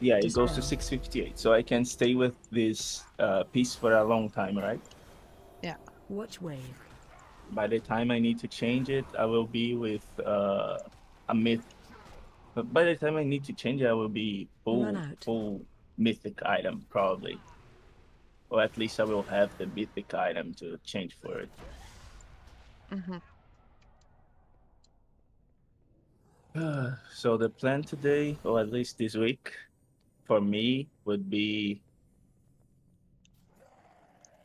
Yeah, it goes to Dispel. 658. So I can stay with this piece for a long time, right? Yeah. Watch wave. By the time I need to change it, I will be with a myth. But by the time I need to change it, I will be Run out. full mythic item probably, or at least I will have the mythic item to change for it. Mhm. So the plan today, or at least this week, for me would be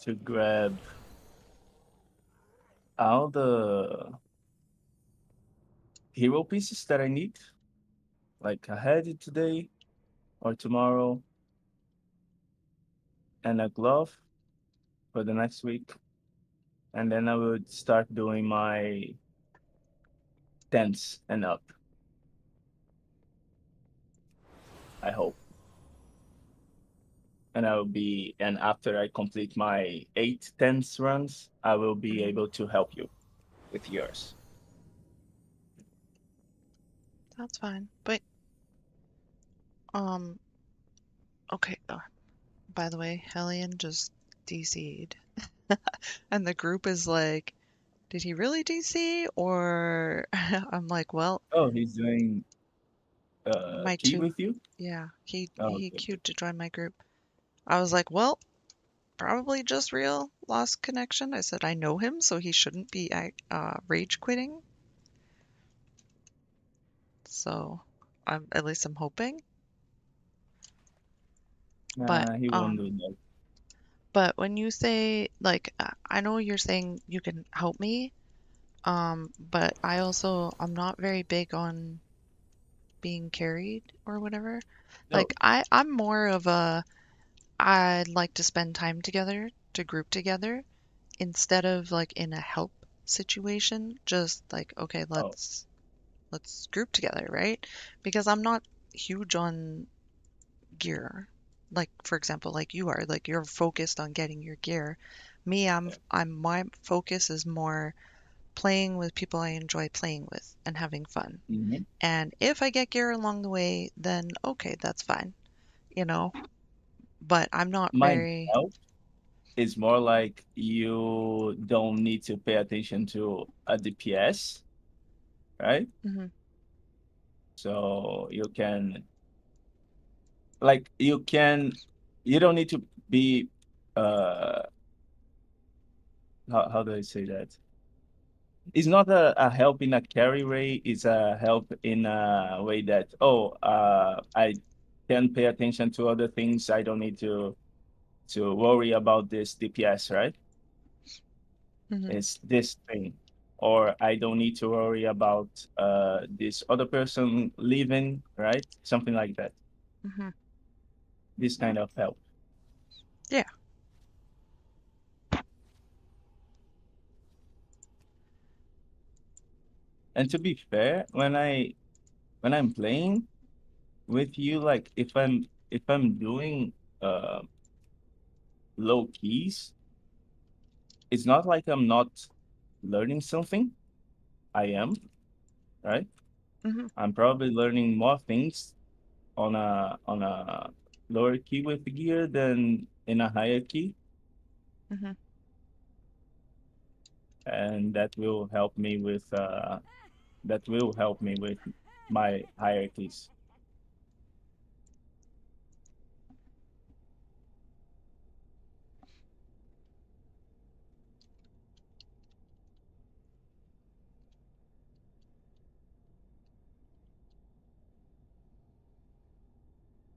to grab all the hero pieces that I need, like I had it today or tomorrow, and a glove for the next week. And then I would start doing my 10s and up, I hope. And and after I complete my 8 10s runs, I will be Mhm. able to help you with yours. That's fine. But um, okay. By the way, Hellion just DC'd, and the group is like, "Did he really DC?" Or I'm like, "Well, Oh, he's doing my key two, with you? yeah, Oh, he okay. queued to join my group." I was like, "Well, probably just real lost connection." I said, "I know him, so he shouldn't be rage quitting." So, at least I'm hoping. But Nah, he won't do that. but when you say like, I know you're saying you can help me, but I'm not very big on being carried or whatever. No, Like I'm more of a I'd like to spend time together to group together instead of like in a help situation, just like okay, oh, let's group together, right? Because I'm not huge on gear. Like for example, like you are, like you're focused on getting your gear. Me, yeah. my focus is more playing with people I enjoy playing with and having fun. Mhm. And if I get gear along the way, then okay, that's fine, you know. But I'm not My very. help is more like you don't need to pay attention to a DPS, right? Mhm. So you can, like, you don't need to be, uh, how do I say that? It's not a help in a carry way, it's a help in a way that, oh, I can pay attention to other things. I don't need to worry about this DPS, right? It's this thing, or I don't need to worry about this other person leaving, right? Something like that. Mm-hmm. This kind of help. Yeah. And to be fair, when I'm playing with you, like if I'm doing low keys, it's not like I'm not learning something. I am, right? Mm-hmm. I'm probably learning more things on a lower key with gear than in a higher key, Mm-hmm. and that will help me with my hierarchies.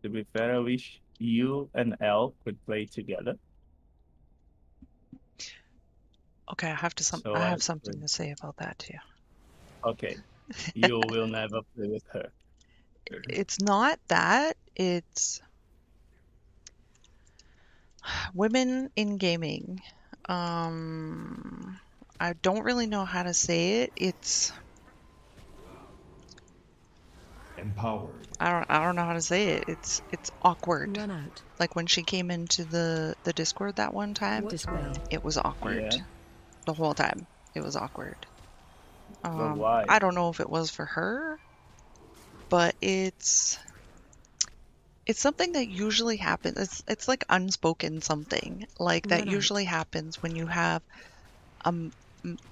To be fair, I wish you and L could play together. Okay, So I I have something could. to say about that too. Okay, you will never play with her. It's not that, it's women in gaming. I don't really know how to say it. It's Empowered. I don't know how to say it. It's awkward. Run out. Like when she came into the Discord that one time, Watch well. it was awkward. Yeah, The whole time. It was awkward. but why? I don't know if it was for her, but it's something that usually happens. It's like unspoken something. Like that Run out. usually happens when you have a,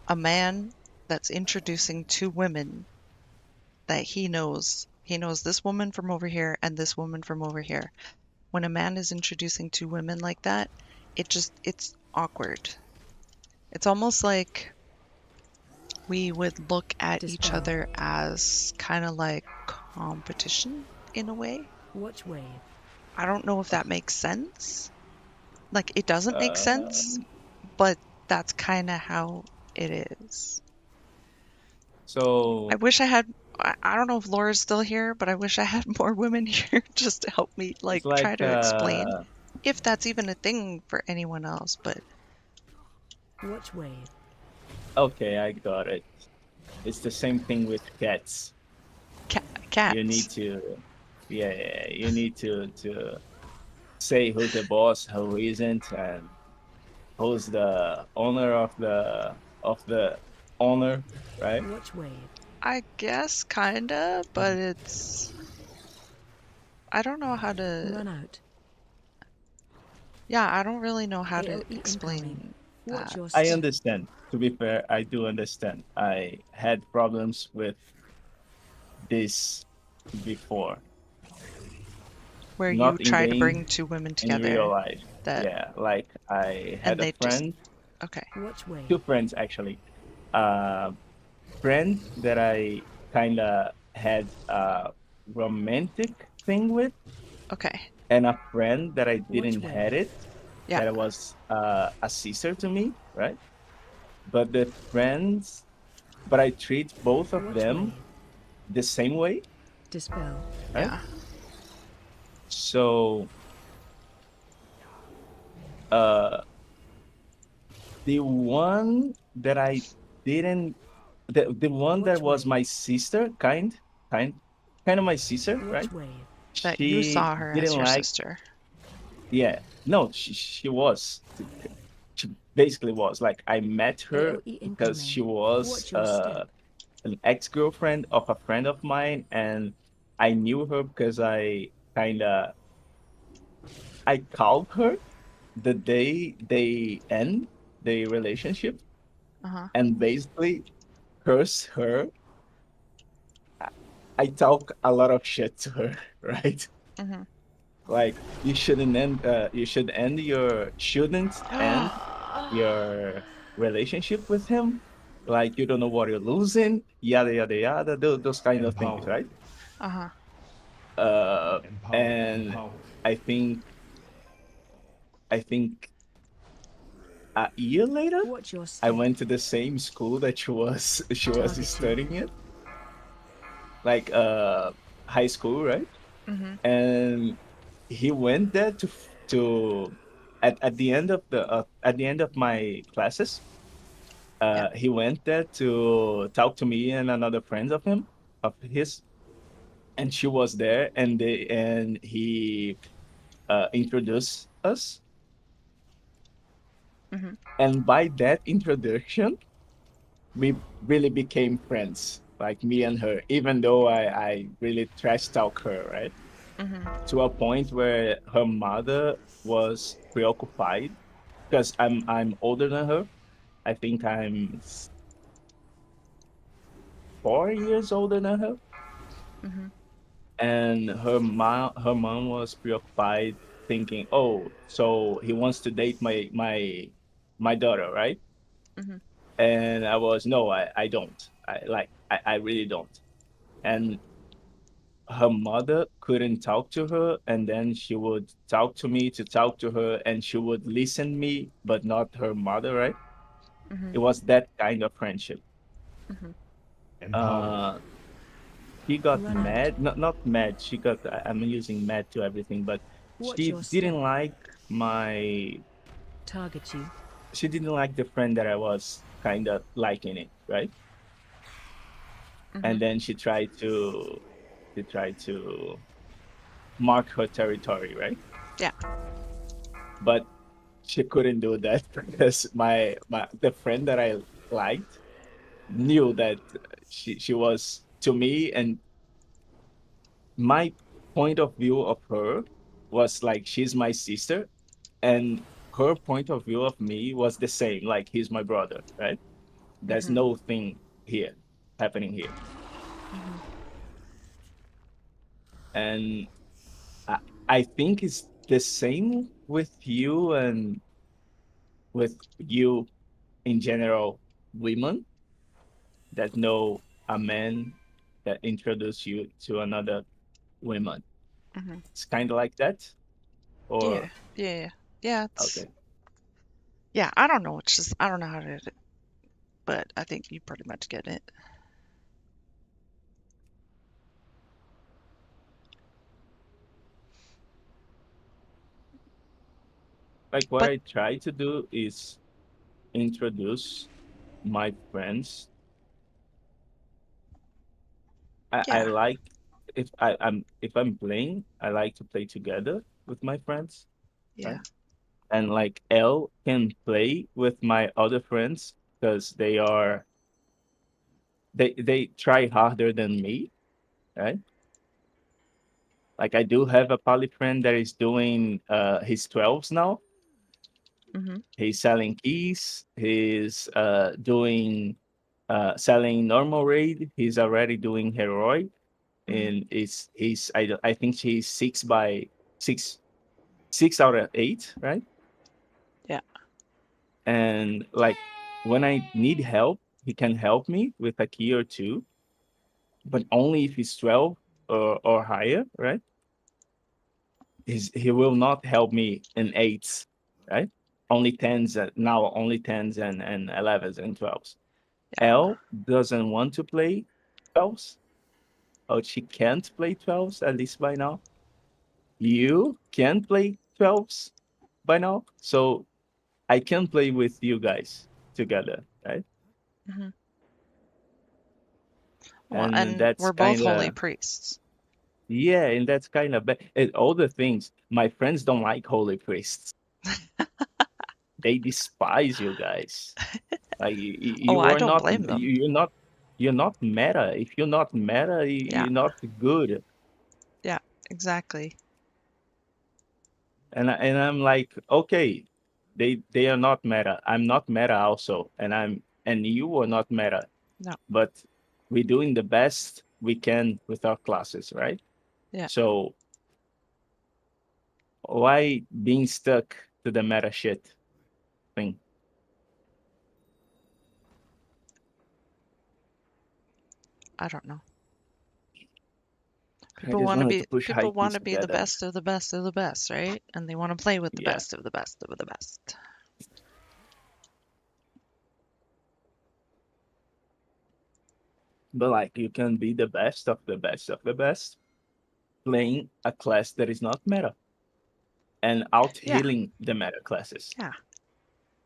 a man that's introducing two women that he knows. He knows this woman from over here and this woman from over here. When a man is introducing two women like that, it's awkward. It's almost like we would look at each Dispel. other as kind of like competition in a way. Watch wave. I don't know if that makes sense. Like, it doesn't make sense, Um, but that's kind of how it is. So I wish I had. I don't know if Laura's still here, but I wish I had more women here just to help me, like, it's try like to explain if that's even a thing for anyone else. But Watch wave. okay, I got it. It's the same thing with cats. cats. You need to, you need to say who's the boss, who isn't, and who's the owner of the owner, right? Watch wave. I guess kinda, but it's. I don't know how to. Run out. Yeah, I don't really know how to AOE incoming. explain Watch that. your I step. understand. To be fair, I do understand. I had problems with this before. Where Not you in try to game, bring two women in together. real life. That Yeah, like I had and a they just. friend, Okay. Watch wave. two friends actually. Friend that I kind of had a romantic thing with, Okay. and a friend that I Watch didn't wave. had it. Yeah. That was a sister to me, right? But the friends, but I treat both of Watch them wave. the same way, Dispel. right? Yeah. So, uh, the one that I didn't, the one that Watch was wave. my sister, kind of my sister, right? Watch wave. That you She saw her as didn't your like, sister. yeah, no, she was, she basically was like I met her AOE because incoming. she was Watch your step. an ex-girlfriend of a friend of mine, and I knew her because I called her the day they end the relationship Uh-huh. and basically curse her. I talk a lot of shit to her, right? Mm-hmm. Like you shouldn't end shouldn't end your relationship with him. Like you don't know what you're losing, yada yada yada, those kind of things, right? Uh-huh. And I think a year later, Watch your I step. went to the same school that she was Target you. studying at, like high school, right? Mhm. And he went there to at the end of the at the end of my classes. He went there to talk to me and another friend of his, and she was there, and he introduced us, Mhm. and by that introduction, we really became friends, like me and her, even though I really trash talk her, right? Mhm. To a point where her mother was preoccupied because I'm older than her. I think I'm 4 years older than her, Mhm. and her mom was preoccupied, thinking, "Oh, so he wants to date my daughter, right?" Mhm. And I was, "No, I don't. I really don't." And her mother couldn't talk to her, and then she would talk to me to talk to her, and she would listen me, but not her mother, right? Mhm. It was that kind of friendship. Mhm. Empowering. uh she got Run out. mad, not mad, she got, I'm using mad to everything, but Watch she your step. didn't like my Target you. she didn't like the friend that I was kind of liking it, right? And Mhm. then she tried to mark her territory, right? Yeah. But she couldn't do that because the friend that I liked knew that she was to me, and my point of view of her was like she's my sister, and her point of view of me was the same, like he's my brother, right? There's Mhm. no thing here happening here. Mhm. And I, I think it's the same with you, and with you in general, women that know a man that introduce you to another woman. Mhm. It's kind of like that, Yeah. or Yeah. Yeah. It's okay. yeah. I don't know. It's just I don't know how to, but I think you pretty much get it. Like what But I try to do is introduce my friends. I yeah. like, if I'm playing, I like to play together with my friends, Yeah. right? And like L can play with my other friends because they try harder than me, right? Like I do have a poly friend that is doing his 12s now. Mhm. He's selling keys. He's doing selling normal raid. He's already doing heroic, Mhm. and it's he's I think he's 6 by 6, 6 out of 8, right? Yeah. And like when I need help, he can help me with a key or two, but only if he's 12 or higher, right? He will not help me in 8s, right? Only 10s, now only 10s and 11s and 12s. Yeah. L doesn't want to play 12s, or she can't play 12s, at least by now. You can play 12s by now, so I can play with you guys together, right? Mhm. Well, And and that's we're both kind holy of, priests. yeah, and that's kind of bad. And all the things, my friends don't like holy priests. They despise you guys. Like Oh, you I are don't not blame them. you're not meta. If you're not meta, Yeah. you're not good. Yeah. Exactly. And I'm like, okay, they are not meta. I'm not meta also, and you are not meta. No. But we're doing the best we can with our classes, right? Yeah. So why being stuck to the meta shit thing? I don't know. I just wanted to push high People want keys to be the together. best of the best of the best, right? And they want to play with the Yeah. best of the best of the best. But like you can be the best of the best of the best playing a class that is not meta and out Yeah. healing the meta classes. Yeah.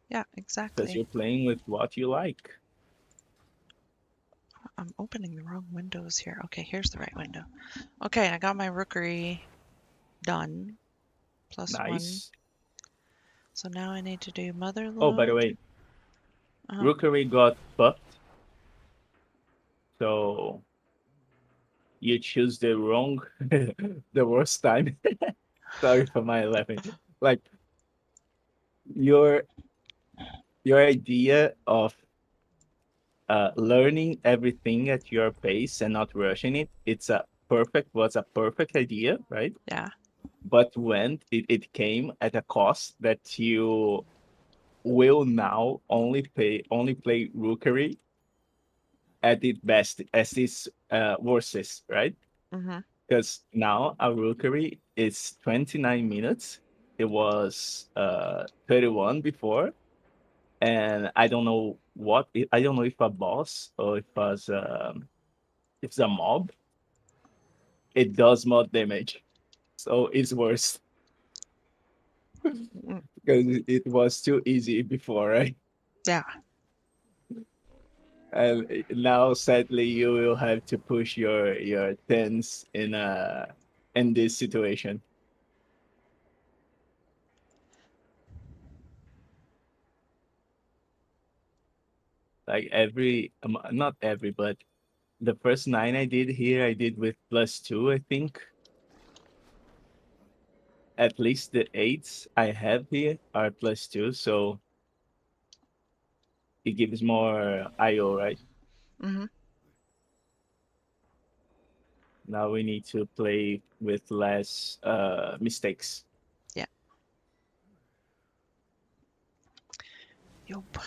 Yeah, Because exactly. you're playing with what you like. I'm opening the wrong windows here. Okay, here's the right window. Okay, I got my rookery done. +1. Nice. So now I need to do mother Oh, by the load. way, Uh-huh. Rookery got buffed. So you choose the wrong, the worst time. Sorry for my laughing. Like your idea of learning everything at your pace and not rushing it, was a perfect idea, right? Yeah. But when it came at a cost that you will now only play Rookery at its best, as its worstest, right? Mm-hmm. Because now a Rookery is 29 minutes. It was 31 before, and I don't know I don't know if a boss or if it's a mob. It does more damage, so it's worse because it was too easy before, right? Yeah. And now, sadly, you will have to push your tens in this situation. Like not every, but the first 9 I did here, I did with +2, I think. At least the 8s I have here are +2, so it gives more IO, right? Mm-hmm. Now we need to play with less mistakes. Yeah. Yup.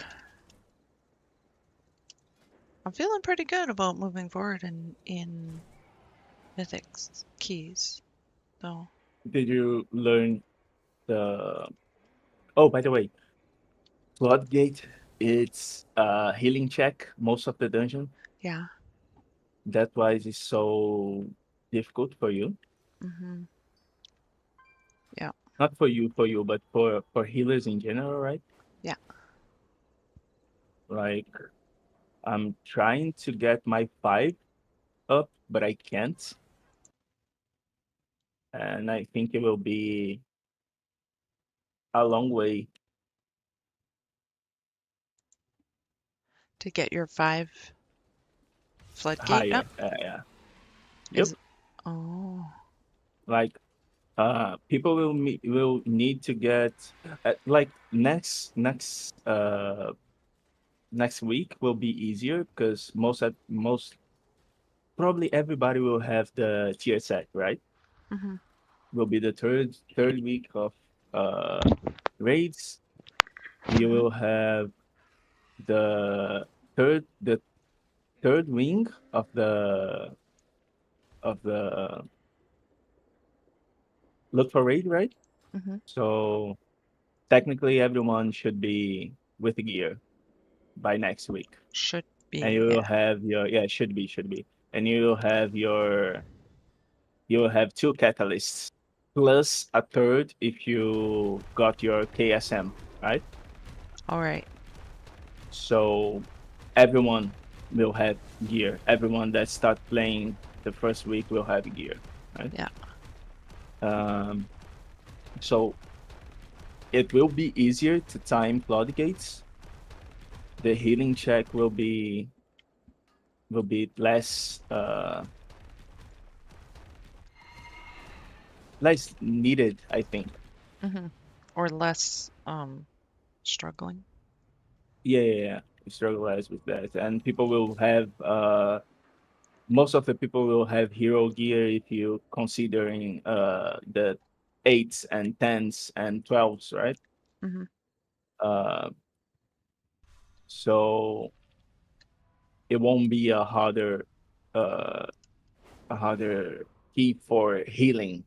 I'm feeling pretty good about moving forward in mythics keys, though. Did you learn the? Oh, by the way, Floodgate, it's a healing check most of the dungeon. Yeah. That's why it's so difficult for you. Mm-hmm. Yeah. Not for you, but for healers in general, right? Yeah. Like I'm trying to get my 5 up, but I can't. And I think it will be a long way. To get your 5 floodgate Higher. up? Yeah. Yep. Oh. Like people will need to get like next week will be easier because most probably everybody will have the tier set, right? Mm-hmm. Will be the third week of raids. You will have the the third wing of the look for raid, right? Mm-hmm. So technically everyone should be with gear by next week. Should And be, you will yeah. have your should be. And you will have you will have 2 catalysts plus a third if you got your KSM, right? All right. So everyone will have gear. Everyone that start playing the first week will have gear, right? Yeah. So it will be easier to time floodgates. The healing check will be less less needed, I think. Mm-hmm. Or less struggling. Yeah. We struggle less with that, and people will have most of the people will have hero gear if you considering the 8s and 10s and 12s, right? Mm-hmm. Uh, so it won't be uh, a harder key for healing.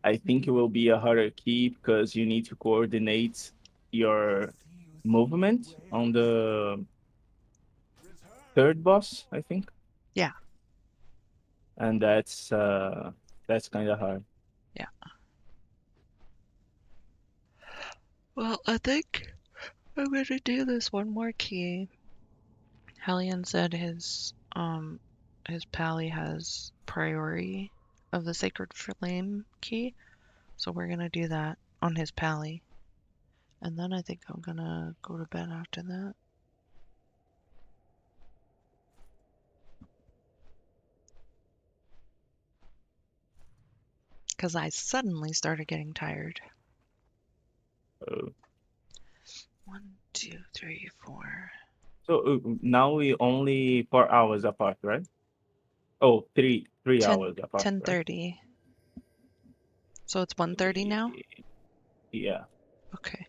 I think it will be a harder key because you need to coordinate your movement on the third boss, I think. Yeah. And that's kind of hard. Yeah. Well, I think I'm gonna do this one more key. Hellion said his pally has priority of the Sacred Flame key, so we're gonna do that on his pally. And then I think I'm gonna go to bed after that. Because I suddenly started getting tired. Oh. 1, 2, 3, 4. So now we only 4 hours apart, right? Oh, three 10, hours apart. 10:30. So it's 1:30 now? Yeah. Okay.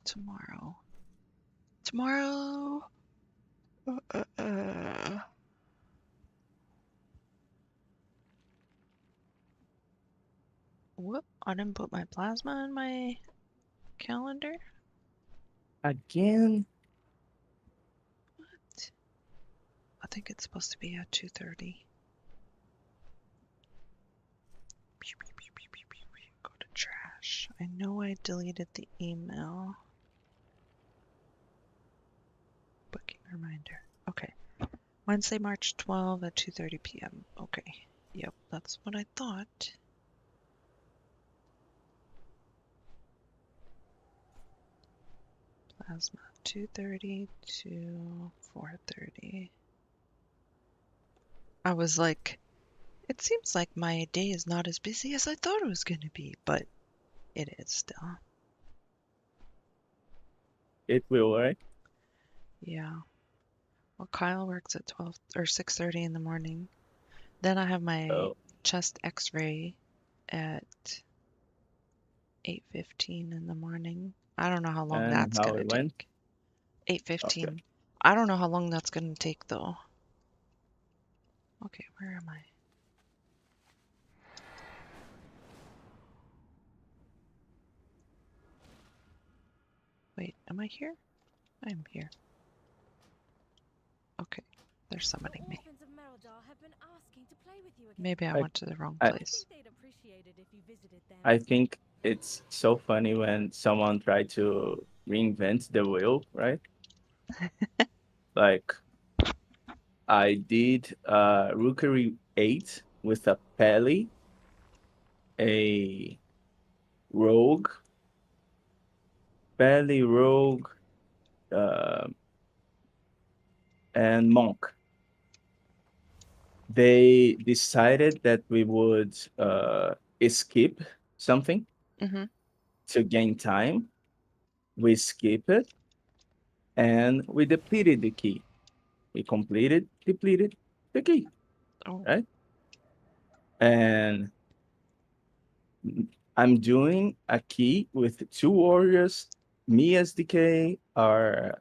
Tomorrow. Tomorrow. Whoop, I didn't put my plasma in my calendar. Again? What? I think it's supposed to be at 2:30. Go to trash. I know I deleted the email. Booking reminder. Okay. Wednesday, March 12 at 2:30 p.m. Okay. Yep, that's what I thought. Plasma 2:30 to 4:30. I was like, it seems like my day is not as busy as I thought it was going to be, but it is still. It will, right? Yeah. Well, Kyle works at 12 or 6:30 in the morning. Then I have my chest x-ray at 8:15 in the morning. I don't know how long And that's how going to it went? take. 8:15. Okay. I don't know how long that's going to take though. Okay, where am I? Wait, am I here? I'm here. Okay, they're summoning me. Maybe I went to the wrong place. I think it's so funny when someone tried to reinvent the wheel, right? Like, I did Rookery 8 with a Pally, a Rogue, Pally, Rogue, and Monk. They decided that we would skip something to gain time. We skip it, and we depleted the key. We depleted the key, right? And I'm doing a key with 2 warriors, me as DK, are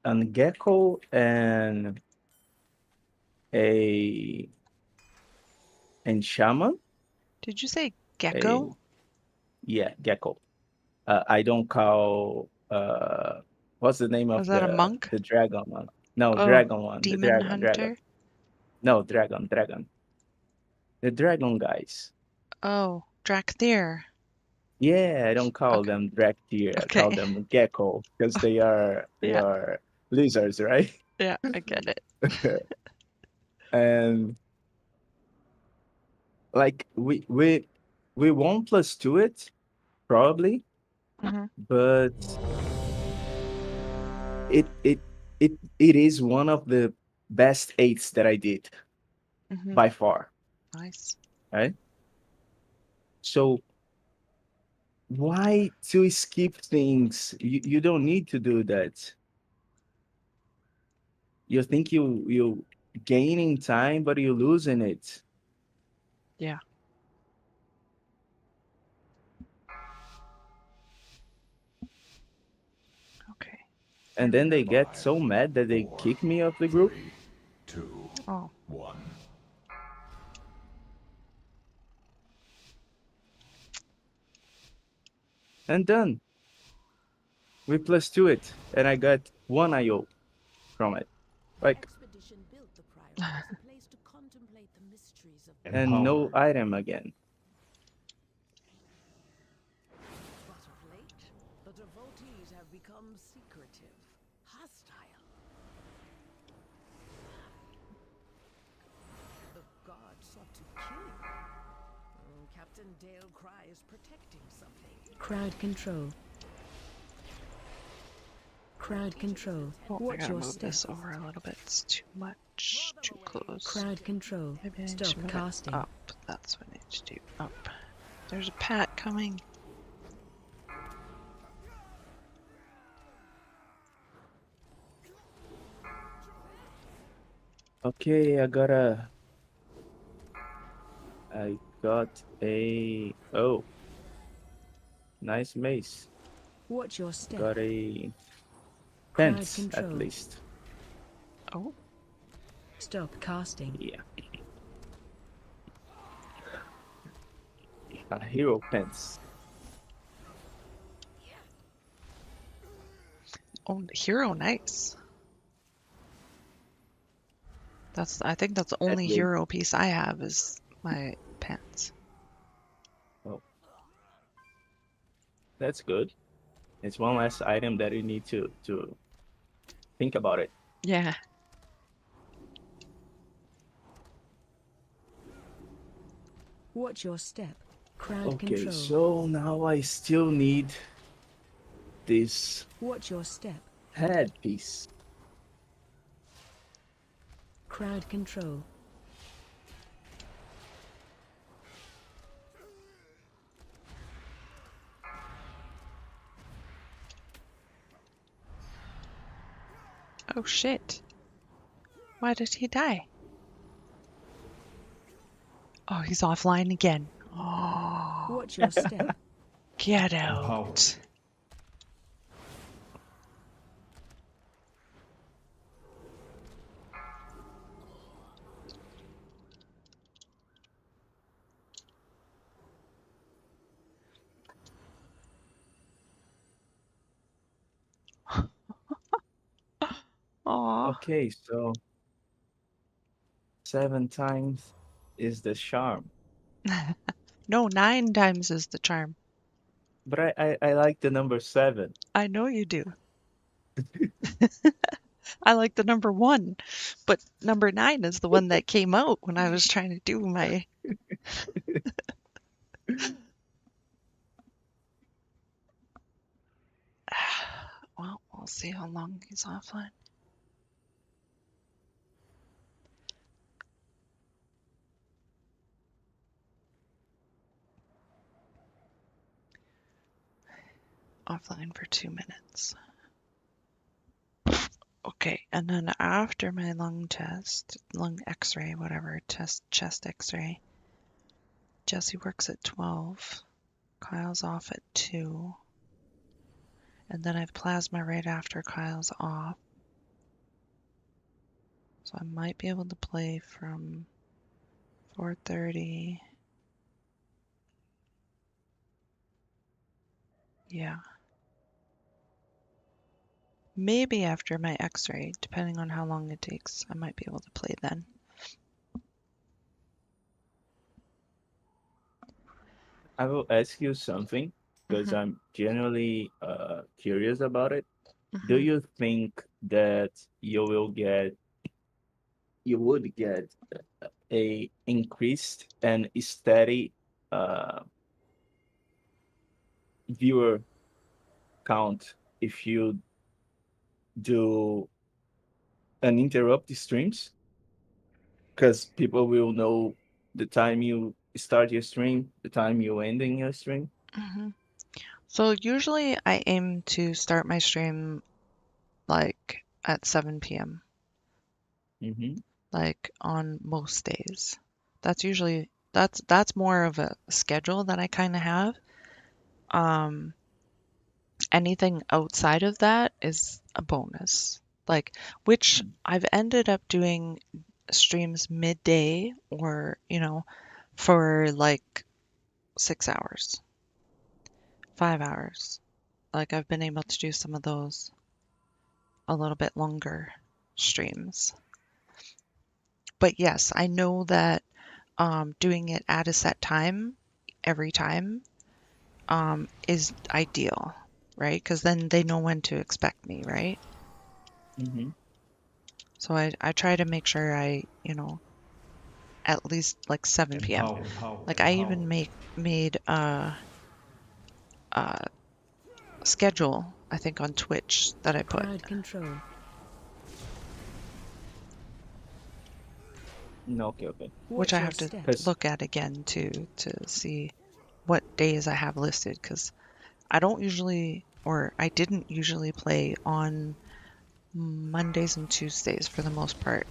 an gecko and a shaman. Did you say gecko? Yeah, gecko. I don't call what's the name Was of that a monk? the dragon one? No, Oh, dragon one. The demon dragon. hunter? No, dragon. The dragon guys. Oh, Drakthir. Yeah, I don't call them Draktyr. I call Okay. them gecko because they are Yeah. lizards, right? Yeah, I get it. And like we won't plus to it probably, but it is one of the best 8s that I did by far. Nice. Right? So why to skip things? You don't need to do that. You think you gaining time, but you're losing it. Yeah. and then they get so mad that they kick me off the group. Oh. And done. We +2 it, and I got 1 IO from it. Like, and no item again. But of late, the devotees have become secretive, hostile. The god sought to kill you. Captain Dale Cry is protecting something. Crowd control. Crowd control. Oh, I Watch gotta your move step. this over a little bit. It's too much, too close. Crowd control. Maybe I need Stop to move it casting. up. That's what I need to do. Up. There's a pat coming. Okay, I got a oh, nice mace. Watch your step. Got a Crowd fence at control. least. Oh. Stop casting. Yeah. A hero fence. Oh, hero, nice. I think that's the only least. hero piece I have is my pants. Oh, that's good. It's one less item that you need to think about it. Yeah. Watch your step. Crowd Okay, control. so now I still need this Watch your step. headpiece. Crowd control. Oh shit. Why did he die? Oh, he's offline again. Oh. Watch your step. Get out. Aw. Okay, so 7 times is the charm. No, 9 times is the charm. But I like the number 7. I know you do. I like the number 1, but number 9 is the one that came out when I was trying to do my. Well, we'll see how long he's offline. Offline for 2 minutes. Okay, and then after my lung test, lung x-ray, whatever, chest x-ray, Jesse works at 12, Kyle's off at 2, and then I have plasma right after Kyle's off. So I might be able to play from 4:30. Yeah. Maybe after my x-ray, depending on how long it takes, I might be able to play then. I will ask you something because I'm genuinely curious about it. Do you think that you would get a increased and steady viewer count if you do uninterrupted streams? Because people will know the time you start your stream, the time you ending your stream. So usually I aim to start my stream like at 7 p.m. Like on most days. That's usually that's more of a schedule that I kind of have. anything outside of that is a bonus. Like, which I've ended up doing streams midday or, for like 6 hours, 5 hours. Like, I've been able to do some of those a little bit longer streams. But yes, I know that doing it at a set time every time is ideal, right? Because then they know when to expect me, right? Mm-hmm. So I try to make sure I, at least like 7 p.m. Like I even made a schedule, I think, on Twitch that I put. Crowd control. No, okay. Which I have to look at again to see what days I have listed, because I don't usually, or I didn't usually play on Mondays and Tuesdays for the most part.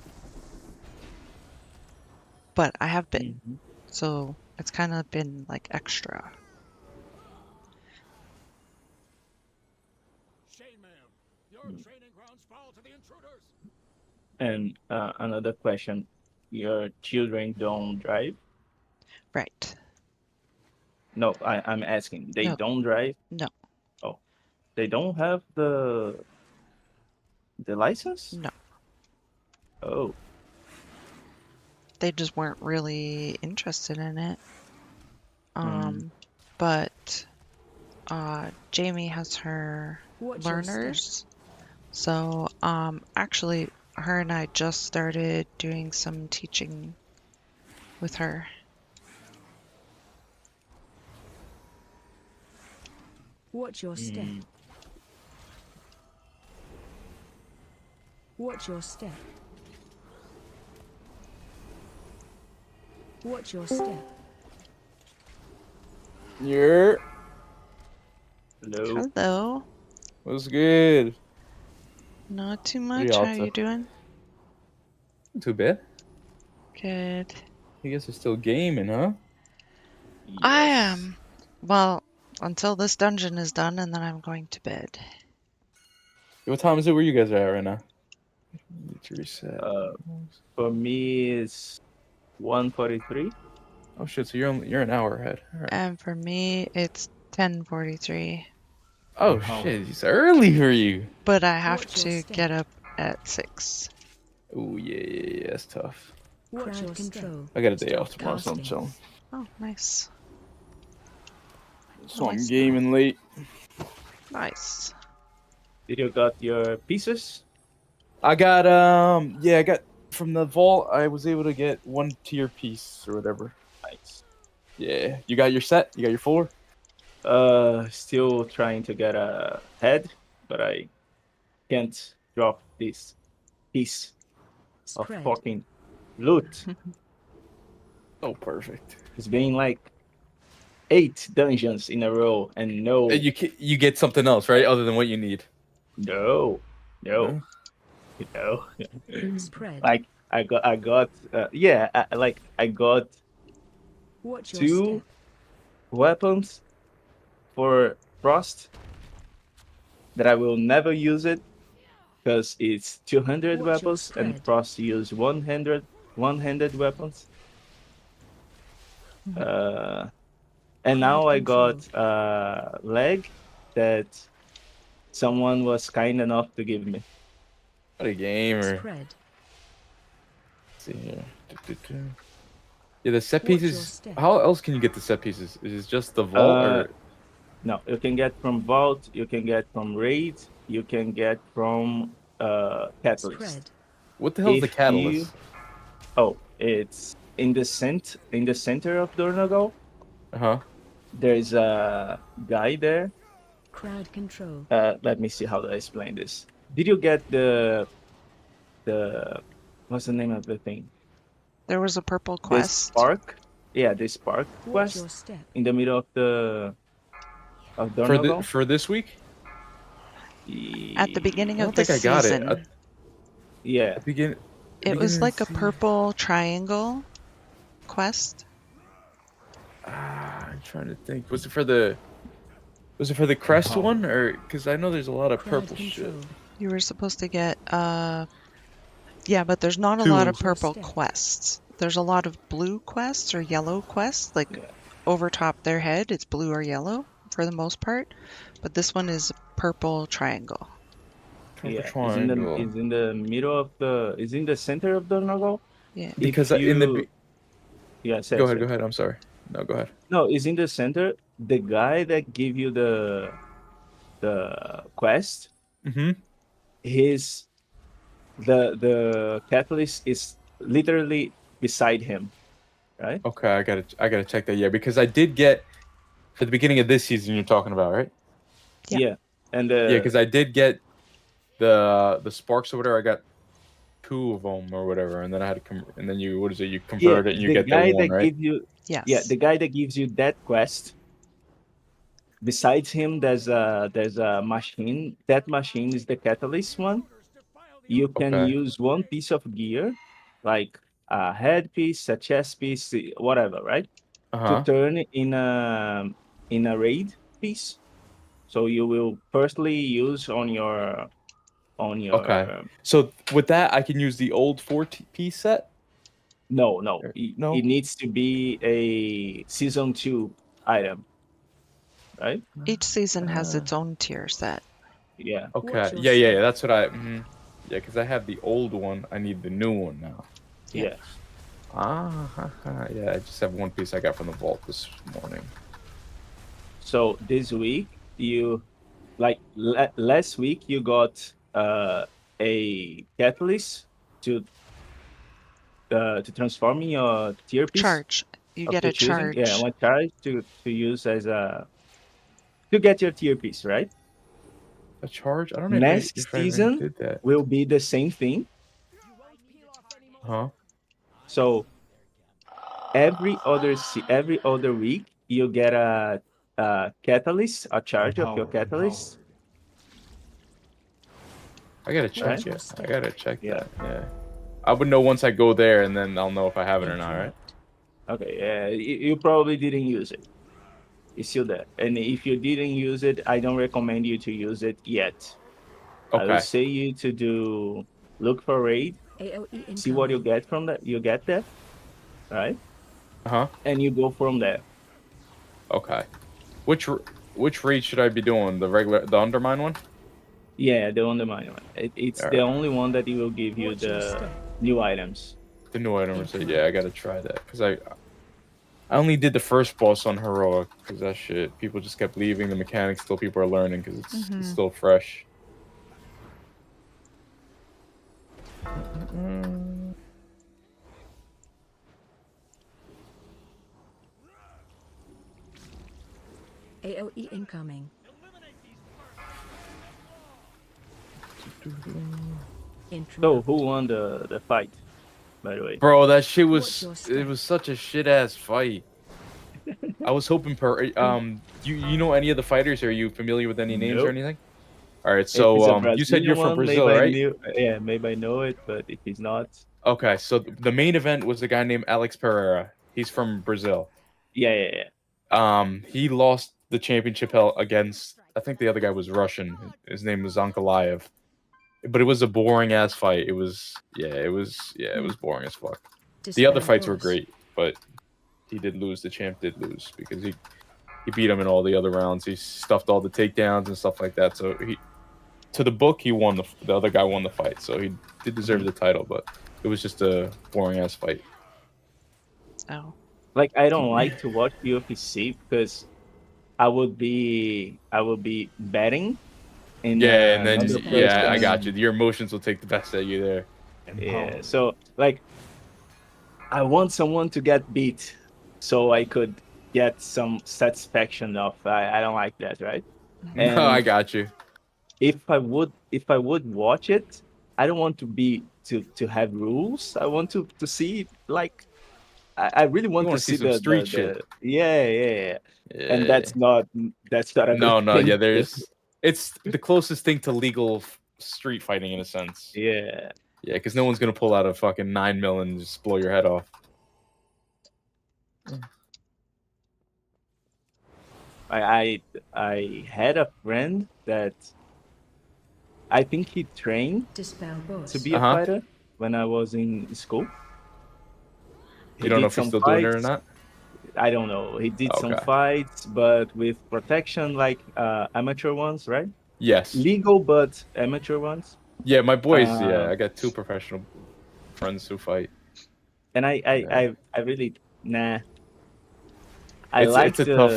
But I have been, so it's kind of been like extra. And another question: your children don't drive? Right. No, I'm asking. They No. don't drive? No. Oh, they don't have the license? No. Oh. They just weren't really interested in it. But Jamie has her learners. So actually her and I just started doing some teaching with her. Watch your step. Watch your step. Watch your step. Yeah. Hello. Hello. What's good? Not too What are much. y'all How are you up to? doing? Not too bad. Good. You guys are still gaming, huh? I am. Well, until this dungeon is done, and then I'm going to bed. What time is it where you guys are at right now? Need to reset. For me, it's 1:43. Oh shit! So you're an hour ahead. All right. And for me, it's 10:43. Oh shit! It's early for you. But I have to get up at 6. Oh yeah, that's tough. Crowd control. I got a day off tomorrow, so I'm Casting. chilling. Oh, nice. So I'm Nice. gaming late. Nice. Did you got your pieces? I got I got from the vault. I was able to get 1 tier piece or whatever. Nice. Yeah, you got your set. You got your 4. Still trying to get a head, but I can't drop this piece of Spread. fucking loot. Oh, perfect. It's been like 8 dungeons in a row, and no. And you get something else, right? Other than what you need. No. Spread. Like I got I got Watch your 2 step. weapons for Frost that I will never use it because it's 200 Watch your weapons and spread. Frost use one-handed weapons. And now I got a leg that someone was kind enough to give me. What a gamer. Spread. Let's see here. Yeah, the set Watch your pieces. step. How else can you get the set pieces? Is it just the vault or? No, you can get from Vault, you can get from Raid, you can get from Catalyst. Spread. What the hell is the If catalyst? Oh, it's in the center of Dornagal. Uh-huh. There's a guy there. Crowd control. Let me see how to explain this. Did you get the what's the name of the thing? There was a purple The quest. spark? Yeah, the spark Watch your quest step. in the middle of Dornagal. For this week? At the beginning I of don't the think I got season. it. Yeah. It was like a purple triangle quest. I'm trying to think. Was it for the Was it for the crest one, or because I know there's a lot of purple shit? You were supposed to get yeah, but there's not a lot of purple quests. There's a lot of blue quests or yellow quests, like over top their head, it's blue or yellow for the most part. But this one is purple triangle. Yeah, triangle. Is in the middle of the. Is in the center of the logo. Yeah. Because If in the you, yeah, say, go ahead, say. go ahead. I'm sorry. No, go ahead. No, it's in the center. The guy that give you the quest, his the catalyst is literally beside him, right? Okay, I gotta check that. Yeah, because I did get for the beginning of this season. You're talking about, right? Yeah, and Yeah, because I did get the sparks or whatever. I got 2 of them or whatever, and then I had to and then you what is it? You convert it and you the get guy the one, that right? give you the guy that gives you that quest. Besides him, there's a machine. That machine is the catalyst one. You can Okay. use one piece of gear, like a headpiece, a chest piece, whatever, right? To turn it in a raid piece. So you will firstly use on your Okay. So with that, I can use the old 4-piece set. No. No? It needs to be a season 2 item, right? Each season has its own tier set. Yeah. Okay. Yeah. That's what I. Yeah, because I have the old one. I need the new one now. Yeah. Yeah. I just have 1 piece I got from the vault this morning. So this week you, like last week you got a catalyst to transform in your tier piece. Charge. You of get the a choosing. Yeah, charge. one charge to use as a to get your tier piece, right? A charge? I don't know Next if I even season did that. will be the same thing. Huh? So every other week you get a catalyst, a charge of your catalyst. I gotta check Right? it. I gotta check that. Yeah. I would know once I go there, and then I'll know if I have it or not, right? Okay, yeah, you probably didn't use it. It's still there. And if you didn't use it, I don't recommend you to use it yet. I Okay. would say you to look for raid, AOE see what you incoming. get from that. You get that, right? Uh-huh. And you go from there. Okay. Which raid should I be doing? The Undermine one? Yeah, the Undermine one. It's the only one that will give you the new items. The new item. So yeah, I gotta try that because I only did the first boss on heroic because that shit people just kept leaving the mechanics still people are learning because it's still fresh. AOE incoming. So who won the fight, by the way? Bro, that shit was such a shit ass fight. I was hoping you know any of the fighters? Are you familiar with any names or Nope. anything? All right, If it's a so you said Brazilian you're from one, Brazil, maybe right? maybe I know it, but if he's not, Okay, so the main event was a guy named Alex Pereira. He's from Brazil. yeah. He lost the championship against I think the other guy was Russian. His name was Ankalaev. But it was a boring ass fight. It was boring as fuck. The other fights were great, but he did lose. The champ did lose because he beat him in all the other rounds. He stuffed all the takedowns and stuff like that. So to the book, he won. The other guy won the fight, so he did deserve the title. But it was just a boring ass fight. Oh. Like I don't like to watch UFC because I would be betting. And then another I person- got you. Your emotions will take the best at you there. Yeah. So like, I want someone to get beat, so I could get some satisfaction of. I don't like that, right? And No, I got you. if I would watch it, I don't want to have rules. I want to see like I really want wanna to see see some the street the, shit. yeah. And that's not a No, good yeah. thing. It's the closest thing to legal street fighting in a sense. Yeah. Yeah, because no one's gonna pull out a fucking 9 mil and just blow your head off. I had a friend that I think he trained Dispel boss. to be a fighter when I was in school. You don't know if he's still doing it or not? I don't know. He did some Okay. fights, but with protection, like amateur ones, right? Yes. Legal, but amateur ones. Yeah, my boys. Yeah, I got 2 professional friends who fight. And I really nah. I It's like a the tough.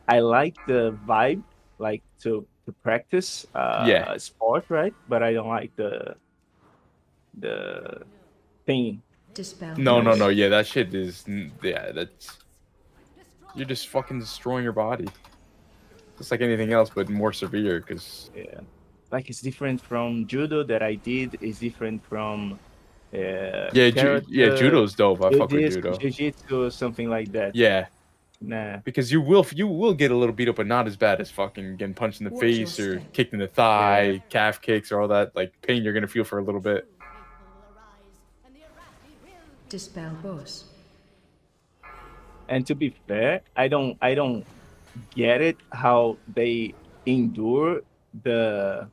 I like the vibe, like to practice Yeah. sport, right? But I don't like the thing. Dispel No. boss. Yeah, that shit is. Yeah, that's. You're just fucking destroying your body. Just like anything else, but more severe. Cause Yeah, like it's different from judo that I did. It's different from karate, judo's dope. I fuck with judo. jiu-jitsu, or something like that. Yeah. Nah. Because you will get a little beat up, but not as bad as fucking getting punched in the Watch your face or step. kicked in the thigh, calf kicks, or all that like pain you're gonna feel for a little bit. Dispel boss. And to be fair, I don't get it how they endure the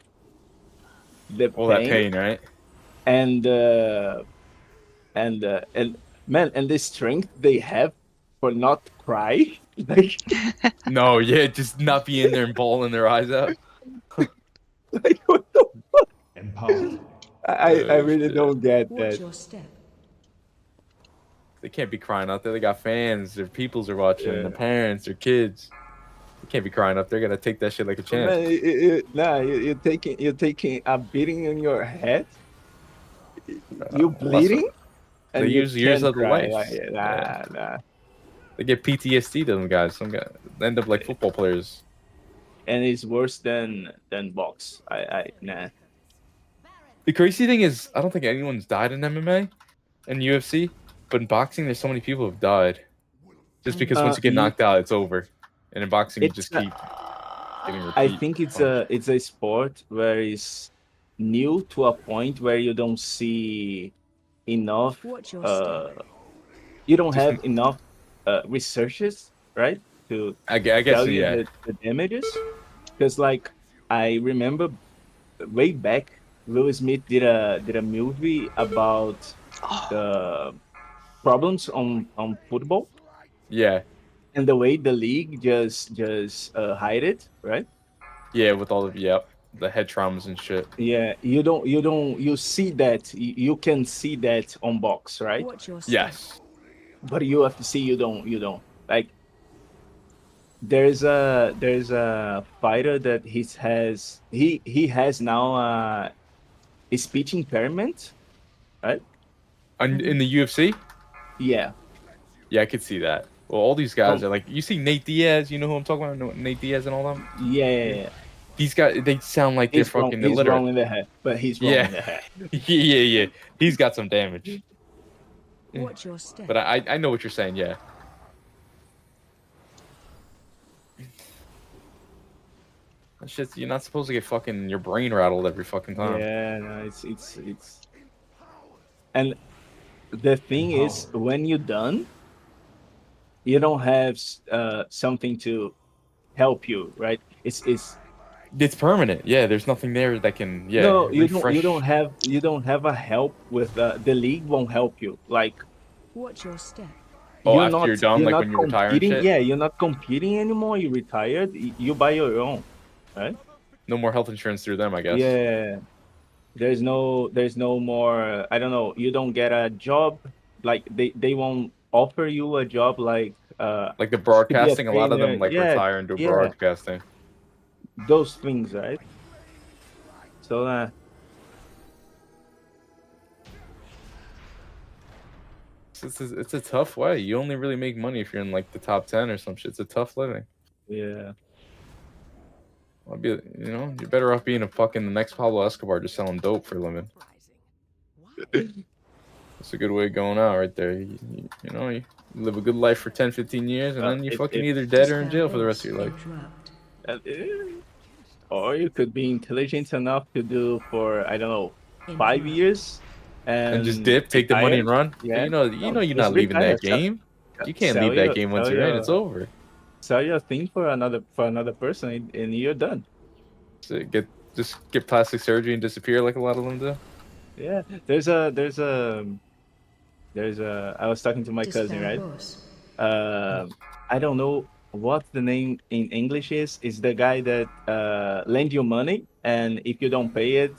All that pain, right? and man, and the strength they have for not cry. Like No, yeah, just not be in there and bawling their eyes out. like what the fuck? Empowered. I really don't get Watch that. your step. They can't be crying out there. They got fans. Their peoples are watching. Yeah. Their parents, their kids. They can't be crying up. They're gonna take that shit like a champ. Man, you're taking a beating in your head. You bleeding, They and you use years can't of their cry. life. Like, nah. They get PTSD to them guys. Some guys end up like football players. And it's worse than box. Nah. The crazy thing is, I don't think anyone's died in MMA and UFC, but in boxing, there's so many people who've died. Just because once you get knocked out, it's over. And in boxing, you just keep getting repeat. I think it's a sport where it's new to a point where you don't see enough. Watch your step. You don't have enough researches, right? To I guess, tell you yeah. the damages. Because like I remember way back, Will Smith did a movie about the problems on football. Yeah. And the way the league just hide it, right? Yeah, with all of the head traumas and shit. Yeah, you see that you can see that on box, right? Watch your step. Yes. But you have to see you don't like. There's a fighter that he has now a speech impairment, right? In the UFC? Yeah. Yeah, I could see that. Well, all these guys are like, you see Nate Diaz, you know who I'm talking about? Nate Diaz and all them? Yeah. These guys, they sound like they're fucking He's illiterate. wrong in the head, but he's wrong in the head. yeah. He's got some damage. Watch your step. But I know what you're saying, yeah. That shit's, you're not supposed to get fucking your brain rattled every fucking time. Yeah, no, it's and the thing is, when you're done, you don't have something to help you, right? It's permanent. Yeah, there's nothing there that can no, you refresh. you don't have a help with the league won't help you. Like Watch your step. Oh, after you're done, like when you retire and shit? Yeah, you're not competing anymore. You retired. You buy your own, right? No more health insurance through them, I guess. Yeah. There's no more. I don't know. You don't get a job. Like they won't offer you a job like the broadcasting. A lot of them trainer. retire and do broadcasting. Those things, right? So It's a tough way. You only really make money if you're in like the top 10 or some shit. It's a tough living. Yeah. You're better off being the next Pablo Escobar, just selling dope for a living. It's a good way of going out right there. You live a good life for 10, 15 years, and then you either dead or in jail for the rest of your life. Or you could be intelligent enough to do for, I don't know, 5 years. And just dip, take the money and run. Yeah. You know you're not leaving that game. You can't leave that game once you're in. It's over. sell your thing for another person, and you're done. So just get plastic surgery and disappear like a lot of them do. Yeah, I was talking to my cousin, right? I don't know what the name in English is. It's the guy that lend you money, and if you don't pay it,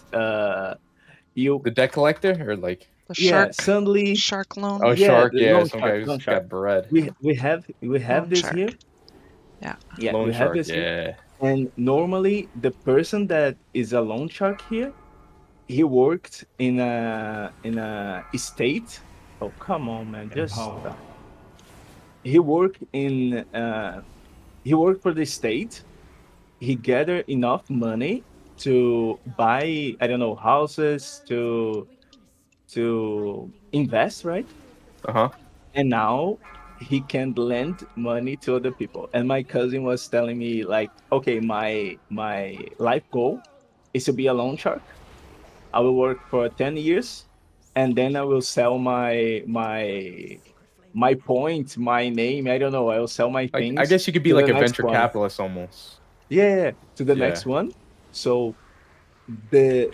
you The debt collector or like The yeah, shark, suddenly shark loan. oh yeah, shark, the yeah, loan some shark, guy loan who's shark. got bread. We have Loan this shark. here. Yeah. Yeah, Loan we have shark, this here. yeah. And normally the person that is a loan shark here, he worked in a state. Oh come on, man! Just stop. He worked in he worked for the state. He gathered enough money to buy, I don't know, houses to invest, right? Uh-huh. And now he can lend money to other people. And my cousin was telling me like, okay, my life goal is to be a loan shark. I will work for 10 years, and then I will sell my points, my name. I don't know. I will sell my I things guess you could be to the like a next venture one. capitalist almost. Yeah, to the Yeah. next one. So the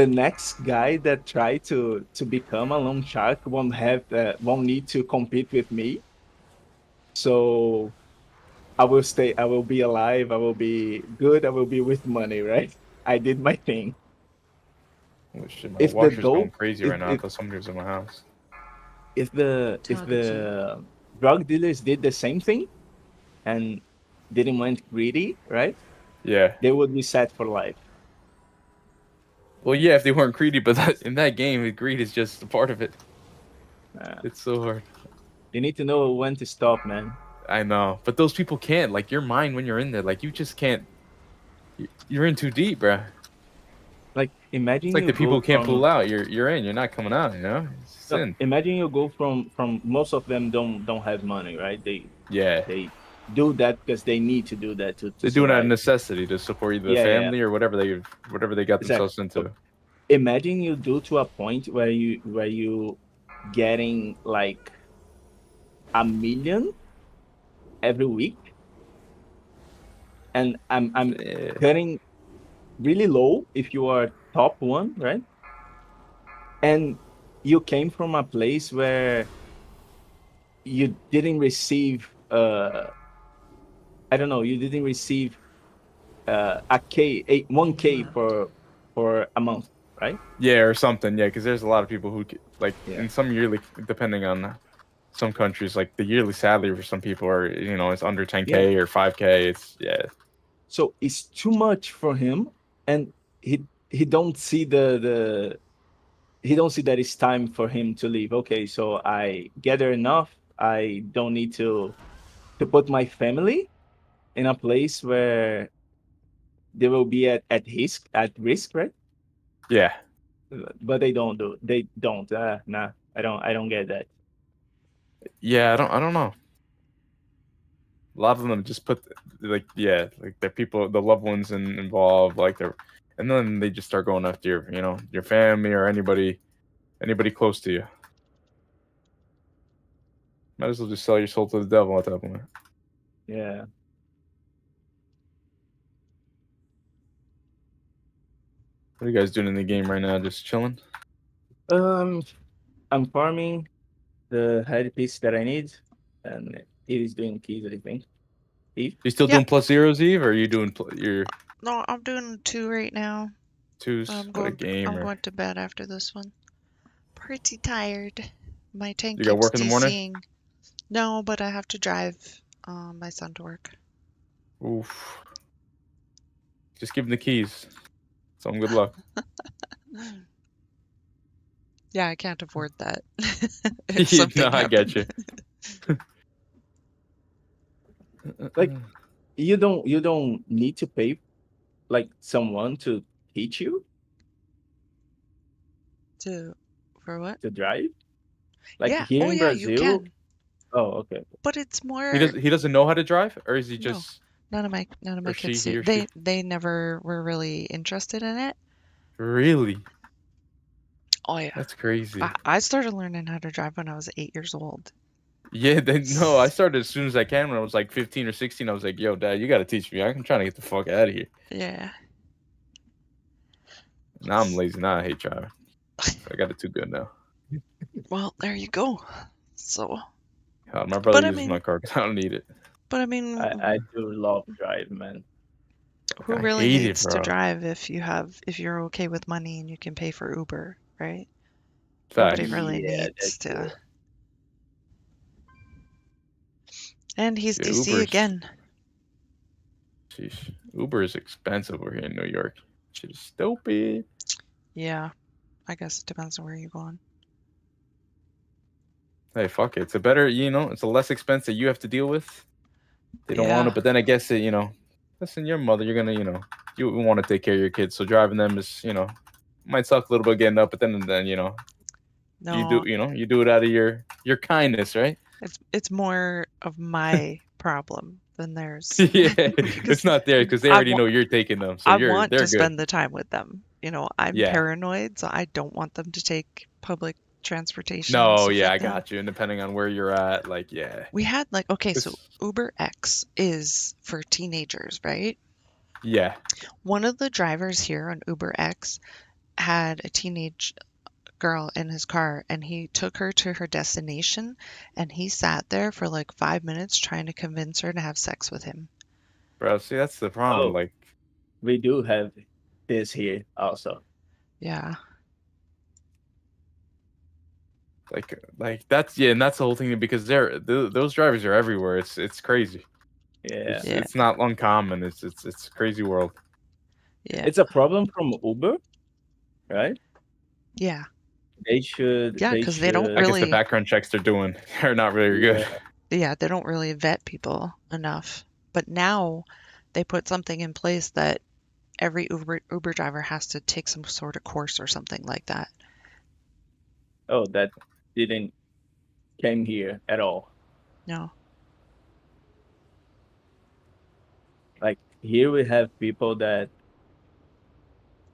next guy that try to become a loan shark won't need to compete with me. So I will stay. I will be alive. I will be good. I will be with money. Right. I did my thing. Oh shit, my If the washer's going dope, crazy right now. I thought somebody was in my house. if the drug dealers did the same thing and didn't went greedy, right? Yeah. They would be set for life. Well, yeah, if they weren't greedy, but in that game, greed is just a part of it. It's so hard. You need to know when to stop, man. I know, but those people can't. Like your mind when you're in there, like you just can't. You're in too deep, bruh. Like imagine It's like you the people go who can't pull from out. You're in. You're not coming out. You know, it's no, sin. imagine you go from most of them don't have money, right? Yeah. They do that because they need to do that to They do it out of survive. necessity to support either the Yeah. family or whatever they got Exactly. themselves into. Imagine you do to a point where you getting like 1 million every week, and I'm cutting really low if you are top one, right? And you came from a place where you didn't receive I don't know, you didn't receive a 1K for a month, right? Yeah, or something. Yeah, because there's a lot of people who like in some yearly, depending on some countries, like the yearly salary for some people are it's under 10K or 5K. It's So it's too much for him, and he don't see the he don't see that it's time for him to leave. Okay, so I gather enough. I don't need to put my family in a place where they will be at risk, right? yeah. But they don't. Nah, I don't get that. Yeah, I don't know. A lot of them just put like their people, the loved ones involved, and then they just start going after your family or anybody close to you. Might as well just sell your soul to the devil at that point. Yeah. What are you guys doing in the game right now? Just chilling? I'm farming the headpiece that I need, and it is doing keys, I think. Eve? You still doing plus zeros, Eve, or are you doing your No, I'm doing 2 right now. twos? I'm What a going. game! I'm going to bed after this one. Pretty tired. My tank You got keeps work in the morning? DCing. No, but I have to drive my son to work. Oof. Just give him the keys. Some good luck. Yeah, I can't afford that. If something No, I get happened. you. Like you don't need to pay like someone to teach you For what? to drive. Like Yeah. here Oh in yeah, you Brazil. can. Oh, okay. But it's more. He doesn't know how to drive, or is he No, just none of my or kids he do. or she? They never were really interested in it. Really? Oh yeah. That's crazy. I started learning how to drive when I was 8 years old. Yeah, no, I started as soon as I can when I was like 15 or 16. I was like, yo, Dad, you got to teach me. I'm trying to get the fuck out of here. Yeah. Now I'm lazy. Now I hate driving. I got it too good now. Well, there you go. So, My brother but I uses my mean, car because I don't need it. I do love drive, man. who I really hate it, needs to bro. drive if you're okay with money and you can pay for Uber, right? Facts. Nobody really Yeah, needs that's to. true. And he's Yeah, DC again. Sheesh. Uber is expensive over here in New York. Shit is stupid. Yeah, I guess it depends on where you're going. Hey, fuck it. It's a better, it's a less expense that you have to deal with. They don't want Yeah. it, but then I guess listen, your mother, you're gonna, you want to take care of your kids, so driving them is, might suck a little bit getting up, but then you No, do it out of your kindness, right? it's more of my problem than theirs. Yeah, Because it's not there because they I already want know you're taking them, so I want they're to good. spend the time with them. I'm Yeah. paranoid, so I don't want them to take public transportation and No, stuff yeah, like I that. got you. And depending on where you're at, like, yeah. We had okay, so It's- Uber X is for teenagers, right? Yeah. One of the drivers here on Uber X had a teenage girl in his car and he took her to her destination and he sat there for like 5 minutes trying to convince her to have sex with him. Bro, see, that's the problem. Oh, Like, we do have this here also. Yeah. like that's and that's the whole thing because those drivers are everywhere. It's crazy. Yeah. It's not uncommon. It's a crazy world. Yeah. It's a problem from Uber, right? Yeah. They should. Yeah, They because they don't should. I guess the really, background checks they're doing are not really good. yeah, they don't really vet people enough. But now they put something in place that every Uber driver has to take some sort of course or something like that. Oh, that didn't came here at all. No. Like here we have people that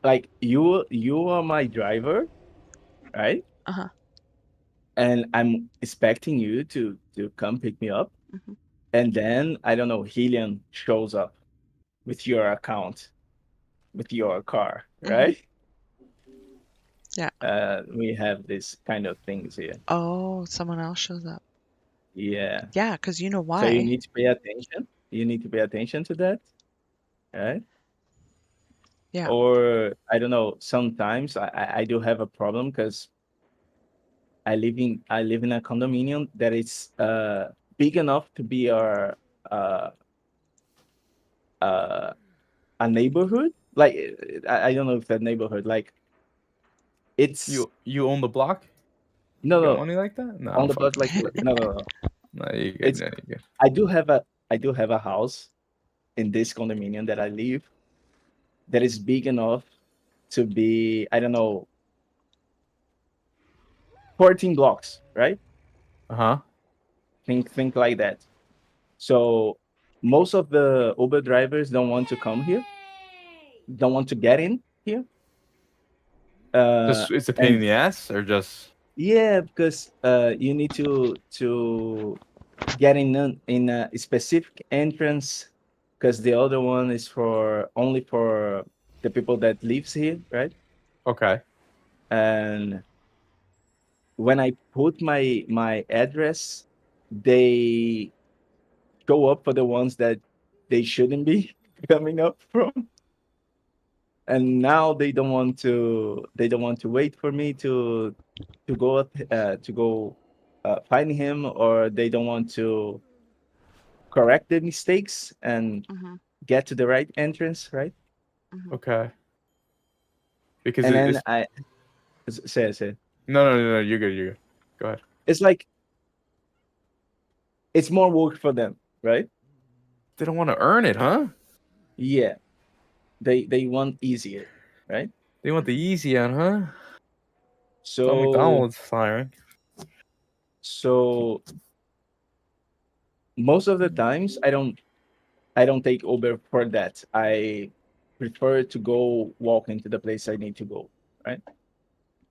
like you are my driver, right? Uh-huh. And I'm expecting you to come pick me up. Mhm. And then I don't know, Helion shows up with your account, with your car, right? Yeah. We have this kind of things here. Oh, someone else shows up. Yeah. Yeah, because you know So you why. need to pay attention. You need to pay attention to that, right? Yeah. Or I don't know. Sometimes I do have a problem because I live in a condominium that is big enough to be uh a neighborhood. Like I don't know if that neighborhood like it's You own the block? no You got no money like that? No, on the fuck block like no. no, you good. It's No, you good. I do have a house in this condominium that I live that is big enough to be I don't know 14 blocks, right? Uh-huh. Think like that. So most of the Uber drivers don't want to come here, don't want to get in here. Just it's a pain in And the ass or just yeah, because you need to get in a specific entrance because the other one is for only for the people that lives here, right? okay. And when I put my address, they go up for the ones that they shouldn't be coming up from. And now they don't want to wait for me to go up to go find him, or they don't want to correct the mistakes and Mhm. get to the right entrance, right? Okay. Because And then it's I say no, you're good, you're good. Go ahead. it's like it's more work for them, right? They don't want to earn it, huh? Yeah, they want easier, right? They want the easy one, huh? Tell So McDonald's firing. so most of the times I don't take Uber for that. I prefer to go walk into the place I need to go, right?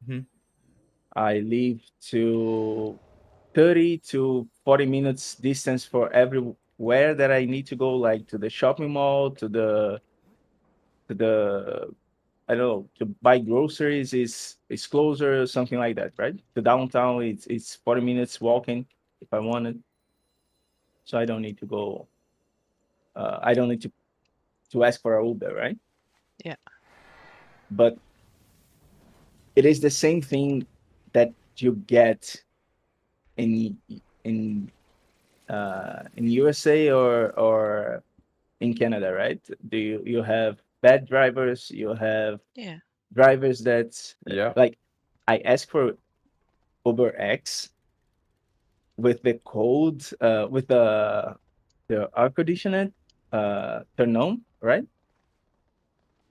Mhm. I leave to 30 to 40 minutes distance for everywhere that I need to go, like to the shopping mall, to the I don't know, to buy groceries is closer, something like that, right? To downtown, it's 40 minutes walking if I wanted. So I don't need to go. I don't need to ask for a Uber, right? Yeah. But it is the same thing that you get in USA or in Canada, right? You have bad drivers, you have Yeah. drivers that Yeah. like I asked for Uber X with the code with the air conditioner turn on, right?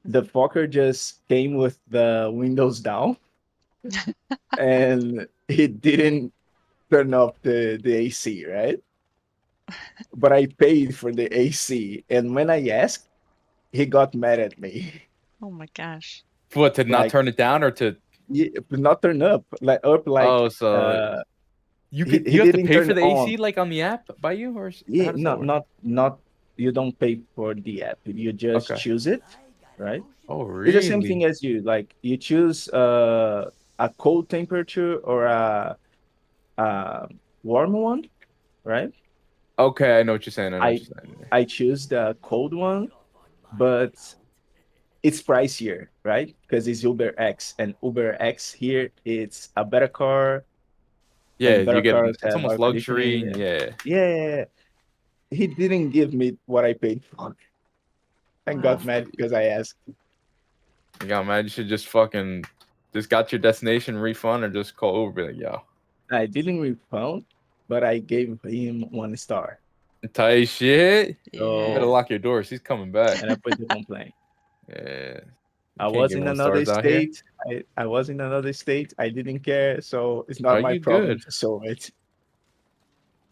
The fucker just came with the windows down and he didn't turn off the AC, right? But I paid for the AC, and when I asked, he got mad at me. Oh my gosh. What, to not Like, turn it down or to? yeah, not turn up like Oh, so you he, could he you have to didn't pay for turn the on. AC like on the app by you, or Yeah, how does that work? not you don't pay for the app. You just Okay. choose it, right? Oh, It's the same really? thing as you like. You choose a cold temperature or a warm one, right? Okay, I know what you're saying. I know what I you're saying. I choose the cold one, but it's pricier, right? Because it's Uber X, and Uber X here it's a better car, Yeah, and you better get cars it's have almost air luxury. conditioning. Yeah. Yeah, he didn't give me what I paid for, and Oh, got mad because I asked. yeah, man, you should just fucking just got your destination refund or just call Uber, be like, yo. I didn't refund, but I gave him 1 star. Tight shit. You better So, lock your doors. He's coming back. and I put the complaint. Yeah. You I can't was give in one another stars out here. state. I was in another state. I didn't care, so it's Oh, not my you problem good. to solve it.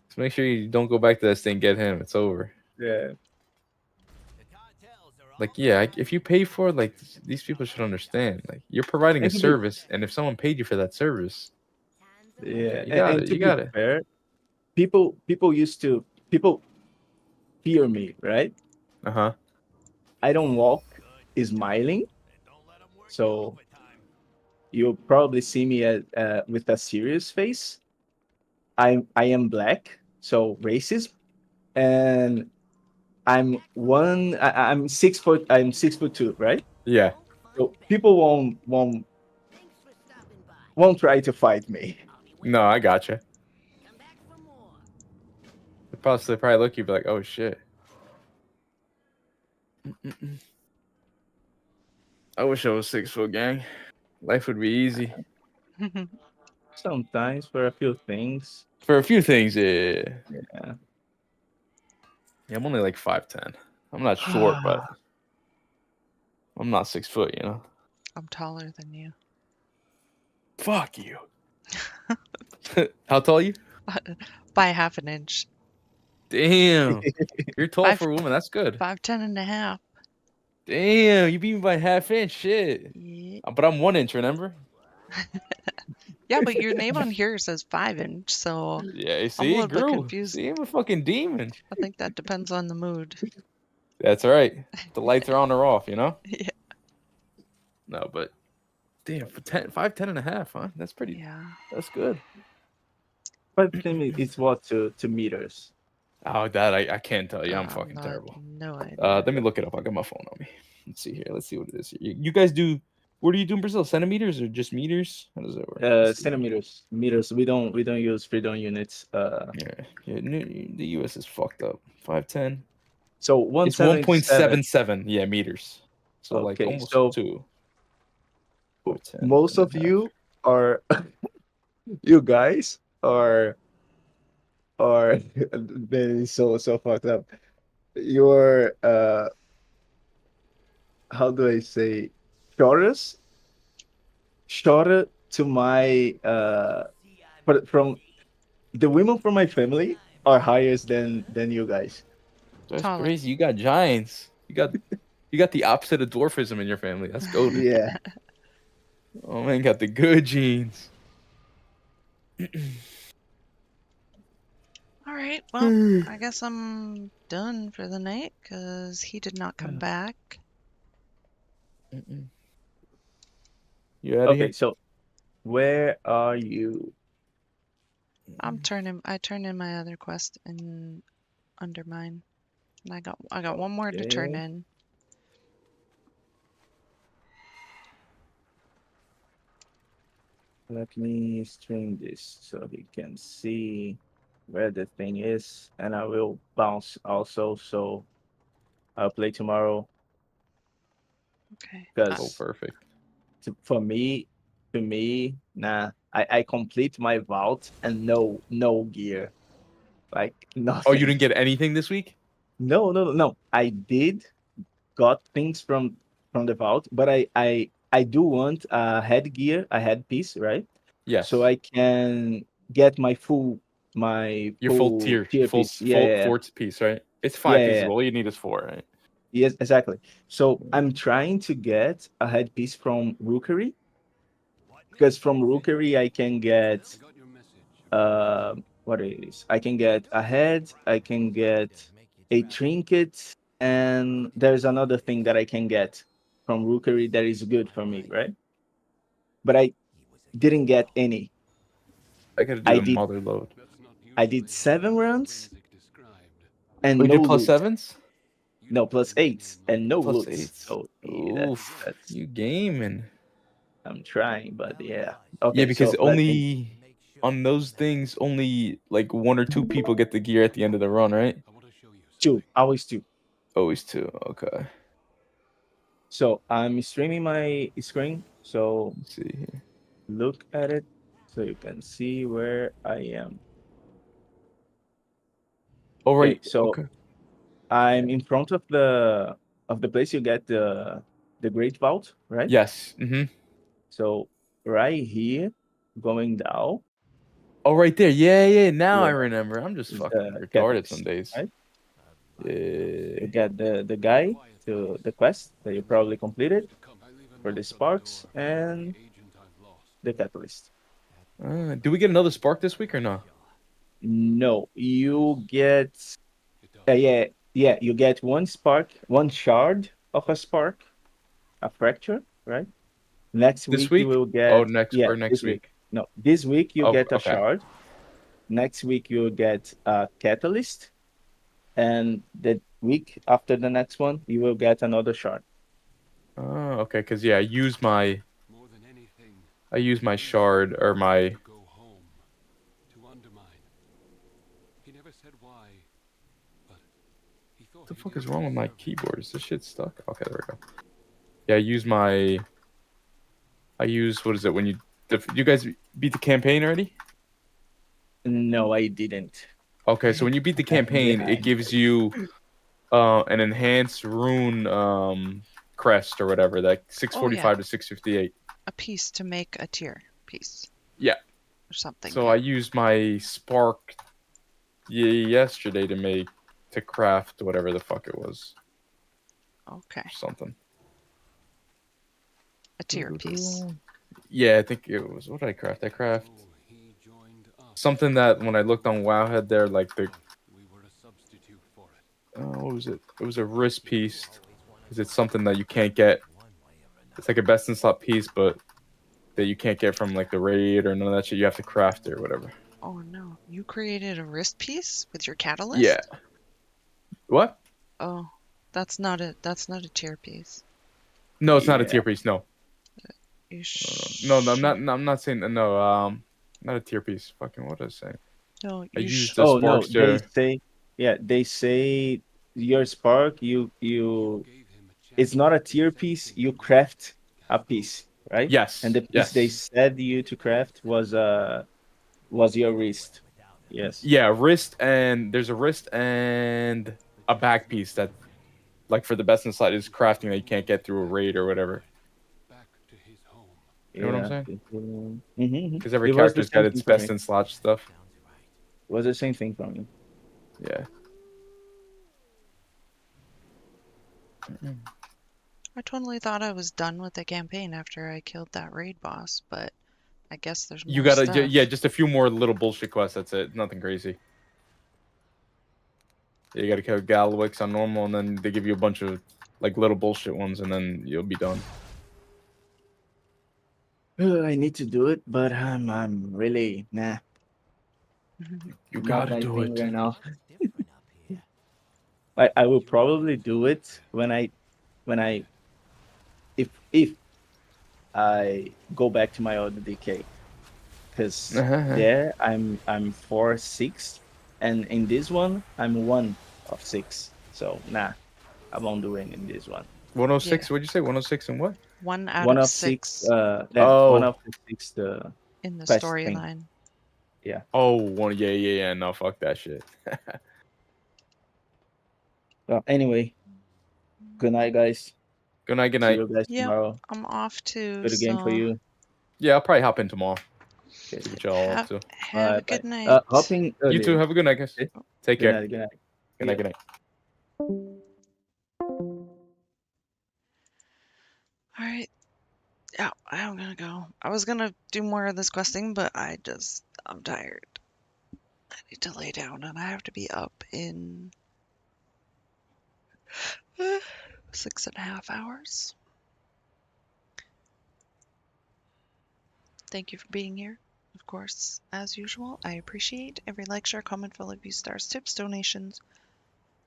Just make sure you don't go back to that state and get him. It's over. Yeah. Like, yeah, if you pay for it, like, these people should understand. Like, you're providing a And to be service, and if someone paid you for that service, yeah, you got and it. to You be got it. fair, people fear me, right? Uh-huh. I don't walk smiling, so you'll probably see me with a serious face. I am black, so racism, and I'm 6 foot. I'm 6'2", right? Yeah. So people won't try to fight me. No, I gotcha. They probably look at you be like, oh shit. I wish I was 6 foot, gang. Life would be easy. Sometimes for a few things. For a few things, yeah. Yeah. Yeah, I'm only like 5'10". I'm not short, but I'm not 6 foot, you know? I'm taller than you. Fuck you. How tall are you? By half an inch. Damn. You're tall for a woman. That's good. 5'10" and a half. Damn, you beat me by ½ inch. Shit. Yeah. But I'm 1 inch, remember? Yeah, but your name on here says 5" so Yeah, I'm a see, little it bit grew. confused. See, I'm a fucking demon. I think that depends on the mood. That's right. The lights are on or off, you know? Yeah. No, but damn, for 5'10" and a half, huh? That's pretty. Yeah. That's good. 5'10" is what to meters. Oh, that I can't tell you. I'm fucking terrible. No idea. Let me look it up. I got my phone on me. Let's see here. Let's see what it is. You guys do. What do you do in Brazil? Centimeters or just meters? How does that work? Centimeters, meters. We don't use freedom units. Yeah. The U.S. is fucked up. 5'10". So It's 177. 1.77. Yeah, meters. So like Okay, almost so 2. Most of you are, you guys are that is so fucked up. You're how do I say, shorter to my but from the women from my family are higher than you guys. That's crazy. You got giants. You got the opposite of dwarfism in your family. That's golden. Yeah. Oh man, got the good genes. All right. Well, I guess I'm done for the night because he did not come back. You out of Okay, here? so where are you? I turned in my other quest in under mine, and I got one more to turn Okay. in. Let me stream this so he can see where the thing is, and I will bounce also. So I'll play tomorrow Okay. because perfect. For me, to me, nah. I complete my vault and no gear, like Oh, you nothing. didn't get anything this week? No. I did got things from the vault, but I do want a headgear, a headpiece, right? Yes. So I can get my Your full full tier, tier full piece. Yeah, full yeah, yeah. four piece, right? It's Yeah, five yeah, pieces. yeah. All you need is four, right? Yes, exactly. So I'm trying to get a headpiece from Rookery because from Rookery I can get what it is. I can get a head, I can get a trinket, and there's another thing that I can get from Rookery that is good for me, right? But I didn't get any. I gotta do I a did mother load. I did 7 runs Oh, and you no did plus loot. sevens? No, plus eights and no Plus loot. eights. So yeah, Oof, that's you gaming. I'm trying, but yeah. Yeah, Okay, because so let me only on those things, only like one or two people get the gear at the end of the run, right? two, always two. Always two. Okay. So I'm streaming my screen. So Let's see here. look at it so you can see where I am. Oh, Okay, right. so Okay. I'm in front of the place you get the Great Vault, right? Yes. Mm-hmm. So right here, going down, Oh, right there. Yeah, yeah. Now I yeah, remember. I'm just is fucking the retarded some catalyst, days. right? Yeah. You get the guy to the quest that you probably completed for the sparks and the catalyst. Do we get another spark this week or no? No, you get yeah, you get one spark, one shard of a spark, a fracture, right? Next This week you week? will Oh, get next this week. week. No, this week you Oh, get a okay. shard. Next week you'll get a catalyst, and the week after the next one you will get another shard. Oh, okay. Cause yeah, I use my shard or my. What the fuck is wrong with my keyboard? Is this shit stuck? Okay, there we go. Yeah, I use what is it when you guys beat the campaign already? No, I didn't. Okay, so when you beat the I'm campaign, it behind. gives you an enhanced rune crest or whatever, that Oh yeah, 645 to 658. a piece to make a tier piece Yeah. or something. So Yeah. I used my spark yesterday to craft whatever the fuck it was. Okay. Something. A tier piece. Yeah, I think it was. What did I craft? I craft something that when I looked on Wowhead there, like the. What was it? It was a wrist piece. Because it's something that you can't get. It's like a best in slot piece, but that you can't get from like the raid or none of that shit. You have to craft it or whatever. Oh no, you created a wrist piece with your catalyst? Yeah. What? Oh, that's not a tier piece. No, it's not a Yeah. tier piece. No. You No, I'm not. No, I'm not saying no. Not a tier piece. Fucking what was I saying? No, I you used the Oh no, sparks to. they say your spark you it's not a tier piece, you craft a piece, right? And Yes. the piece they Yes. said you to craft was your wrist. Yes. Yeah, wrist and there's a wrist and a back piece that, like for the best in slot, is crafting that you can't get through a raid or whatever. You know what I'm Yeah. saying? Mm-hmm. Because every It was the character's got same its thing for me. best in slot stuff. It was the same thing for me. Yeah. I totally thought I was done with the campaign after I killed that raid boss, but I guess there's more You gotta, stuff. yeah, just a few more little bullshit quests. That's it. Nothing crazy. You gotta kill Galwix on normal, and then they give you a bunch of like little bullshit ones, and then you'll be done. I need to do it, but I'm really nah. You Not gotta my do thing it. right now. I will probably do it when I if I go back to my old DK, because there I'm 4-6, and in this one I'm 1 of 6. So nah, I won't do it in this one. 106. What'd you say? 106 and what? 1 out 1 of of 6. 6 That's 1 Oh. of the 6. The in the best thing. storyline. Yeah. Oh, one. Yeah. No, fuck that shit. Well, anyway, good night, guys. Good night. Good See night. you guys Yep, tomorrow. I'm off too, Good game for so you. Yeah, I'll probably hop in tomorrow. Okay. See what y'all up to. have a good Bye. night. Hopping You too. earlier. Have a good night, guys. Okay? Take Good care. night. Good night. Good night. Good night. Alright. Yeah, I'm gonna go. I was gonna do more of this questing, but I'm tired. I need to lay down and I have to be up in 6.5 hours. Thank you for being here. Of course, as usual, I appreciate every like, share, comment, follow, view, stars, tips, donations,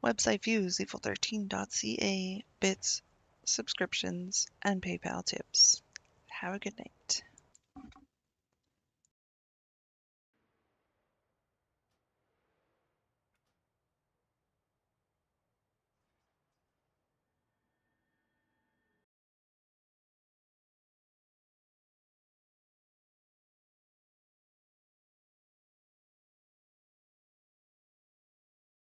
website views, evil13.ca, bits, subscriptions, and PayPal tips. Have a good night.